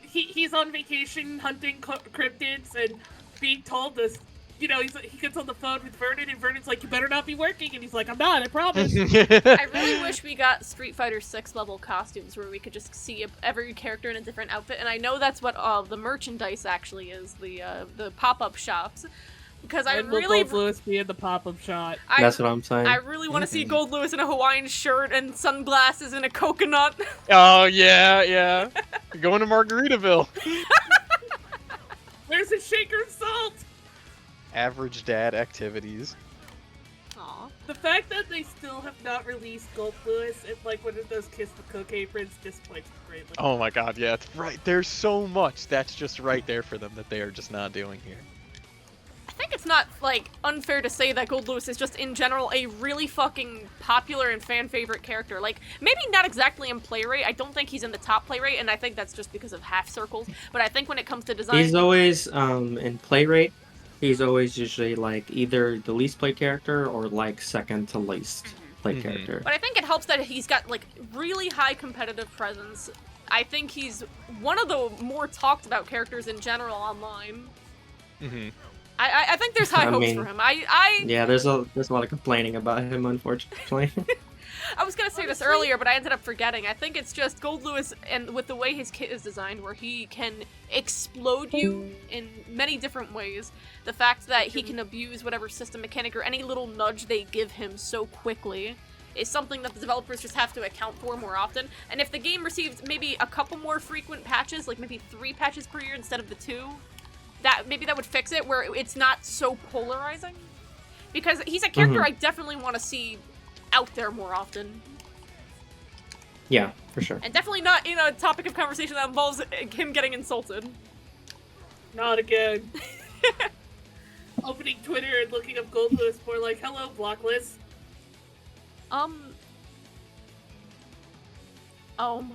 He's on vacation hunting cryptids and being told this. He gets on the phone with Vernon, and Vernon's like, "You better not be working," and he's like, "I'm not, I promise." I really wish we got Street Fighter 6 level costumes where we could just see every character in a different outfit, and I know that's what the merchandise actually is, the pop-up shops. Because I When will really, Goldlewis be in the pop-up shot? that's what I'm saying. I really want to see Goldlewis in a Hawaiian shirt and sunglasses and a coconut. Oh yeah. Going to Margaritaville. Where's his shaker and salt? Average dad activities. Aw. The fact that they still have not released Goldlewis and like one of those Kiss the Cocaine Prince disappoints me greatly. Oh my god, yeah, it's right. There's so much that's just right there for them that they are just not doing here. I think it's not, like, unfair to say that Goldlewis is just, in general, a really fucking popular and fan-favorite character. Like, maybe not exactly in play rate. I don't think he's in the top play rate, and I think that's just because of half circles. But I think when it comes to design... He's always in play rate. He's always usually like either the least played character or like second to least. play character. But I think it helps that he's got like really high competitive presence. I think he's one of the more talked about characters in general online. I think there's high hopes for him. Yeah, there's a lot of complaining about him, unfortunately. I was gonna say this earlier, but I ended up forgetting. I think it's just Goldlewis, and with the way his kit is designed, where he can explode you in many different ways. The fact that he can abuse whatever system mechanic or any little nudge they give him so quickly is something that the developers just have to account for more often. And if the game received maybe a couple more frequent patches, like maybe 3 patches per year instead of the 2, that would fix it, where it's not so polarizing. Because he's a character I definitely want to see out there more often. Yeah, for sure. And definitely not in a topic of conversation that involves him getting insulted. Not again. Opening Twitter and looking up Goldlewis for like, hello, Blocklist.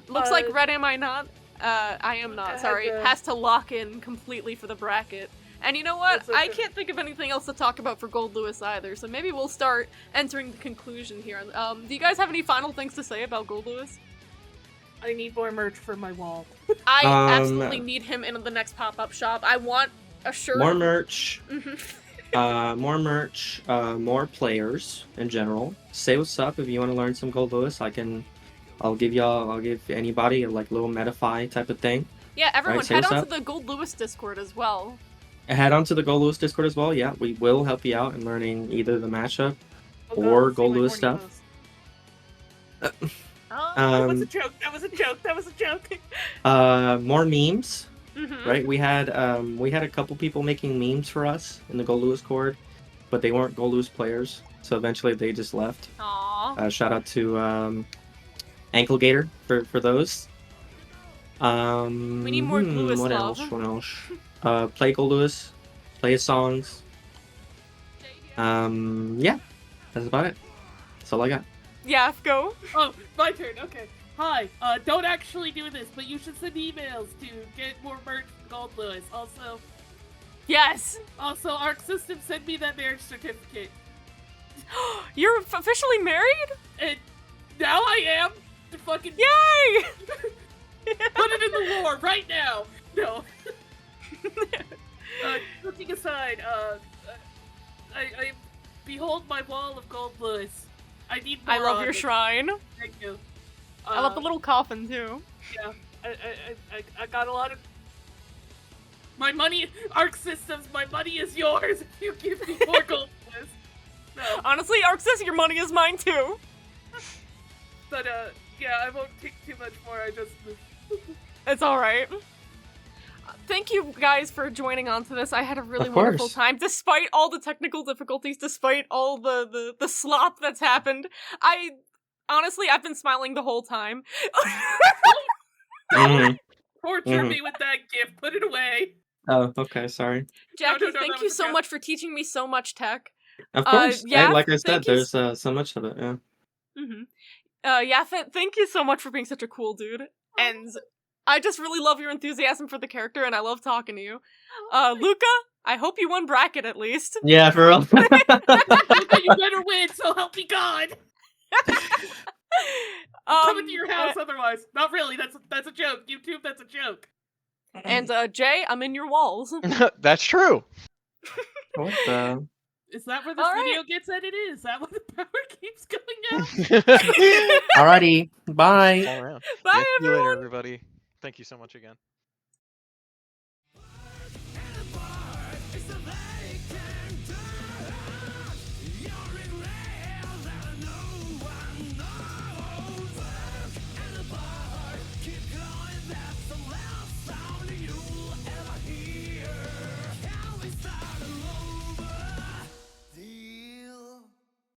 Looks like Red am I not? I am not, sorry. Has to lock in completely for the bracket. And you know what? Okay. I can't think of anything else to talk about for Goldlewis either, so maybe we'll start entering the conclusion here. Do you guys have any final things to say about Goldlewis? I need more merch for my wall. I absolutely need him in the next pop-up shop. I want a shirt. More merch. More merch. More players in general. Say what's up if you want to learn some Goldlewis. I'll give anybody a like little Metafy type of thing. Yeah, everyone, Right, say head what's on to the Goldlewis Discord as well. Head on to the Goldlewis Discord as well. Yeah, we will help you out in learning either the matchup or Goldlewis stuff. That was a joke. That was a joke. More memes. Right? We had a couple people making memes for us in the Goldlewis Discord, but they weren't Goldlewis players, so eventually they just left. Aww. Shout out to Ankle Gator for those. We need more Lewis what love. else? What else? Play Goldlewis, play his songs. Yeah, that's about it. That's all I got. Yeah, go. Oh, my turn. Okay. Hi. Don't actually do this, but you should send emails to get more merch from Goldlewis. Yes! Also, Arc System, send me that marriage certificate. You're officially married? And now I am. Fucking Yay! put it in the lore right now. No. Looking aside, I behold my wall of Goldlewis. I need more. I love on your it. Shrine. Thank you. I love the little coffin too. Yeah, I got a lot of... My money, Arc Systems, my money is yours if you give me more Goldlewis. No, Honestly, Arxis, your money is mine too. but yeah, I won't take too much more, I just... It's alright. Thank you guys for joining on to this. I had a really Of wonderful course. time, despite all the technical difficulties, despite all the slop that's happened. Honestly, I've been smiling the whole time. Torture me with that gift, put it away. Oh, okay, sorry. Jackie, no, thank that you was a so joke. much for teaching me so much tech. Of course. yeah, Like I said, thank you there's so much of it, yeah. Yafet, thank you so much for being such a cool dude. And I just really love your enthusiasm for the character, and I love talking to you. Luca, I hope you won bracket at least. Yeah, for real. You better win, so help me God. Coming to your house otherwise. Not really, that's a joke. YouTube, that's a joke. And Jay, I'm in your walls. That's true. What the? Is that where this All right. video gets edited? Is that why the power keeps going out? Alrighty, bye. All around. Bye, Yeah, see you later, everyone. everybody. Thank you so much again.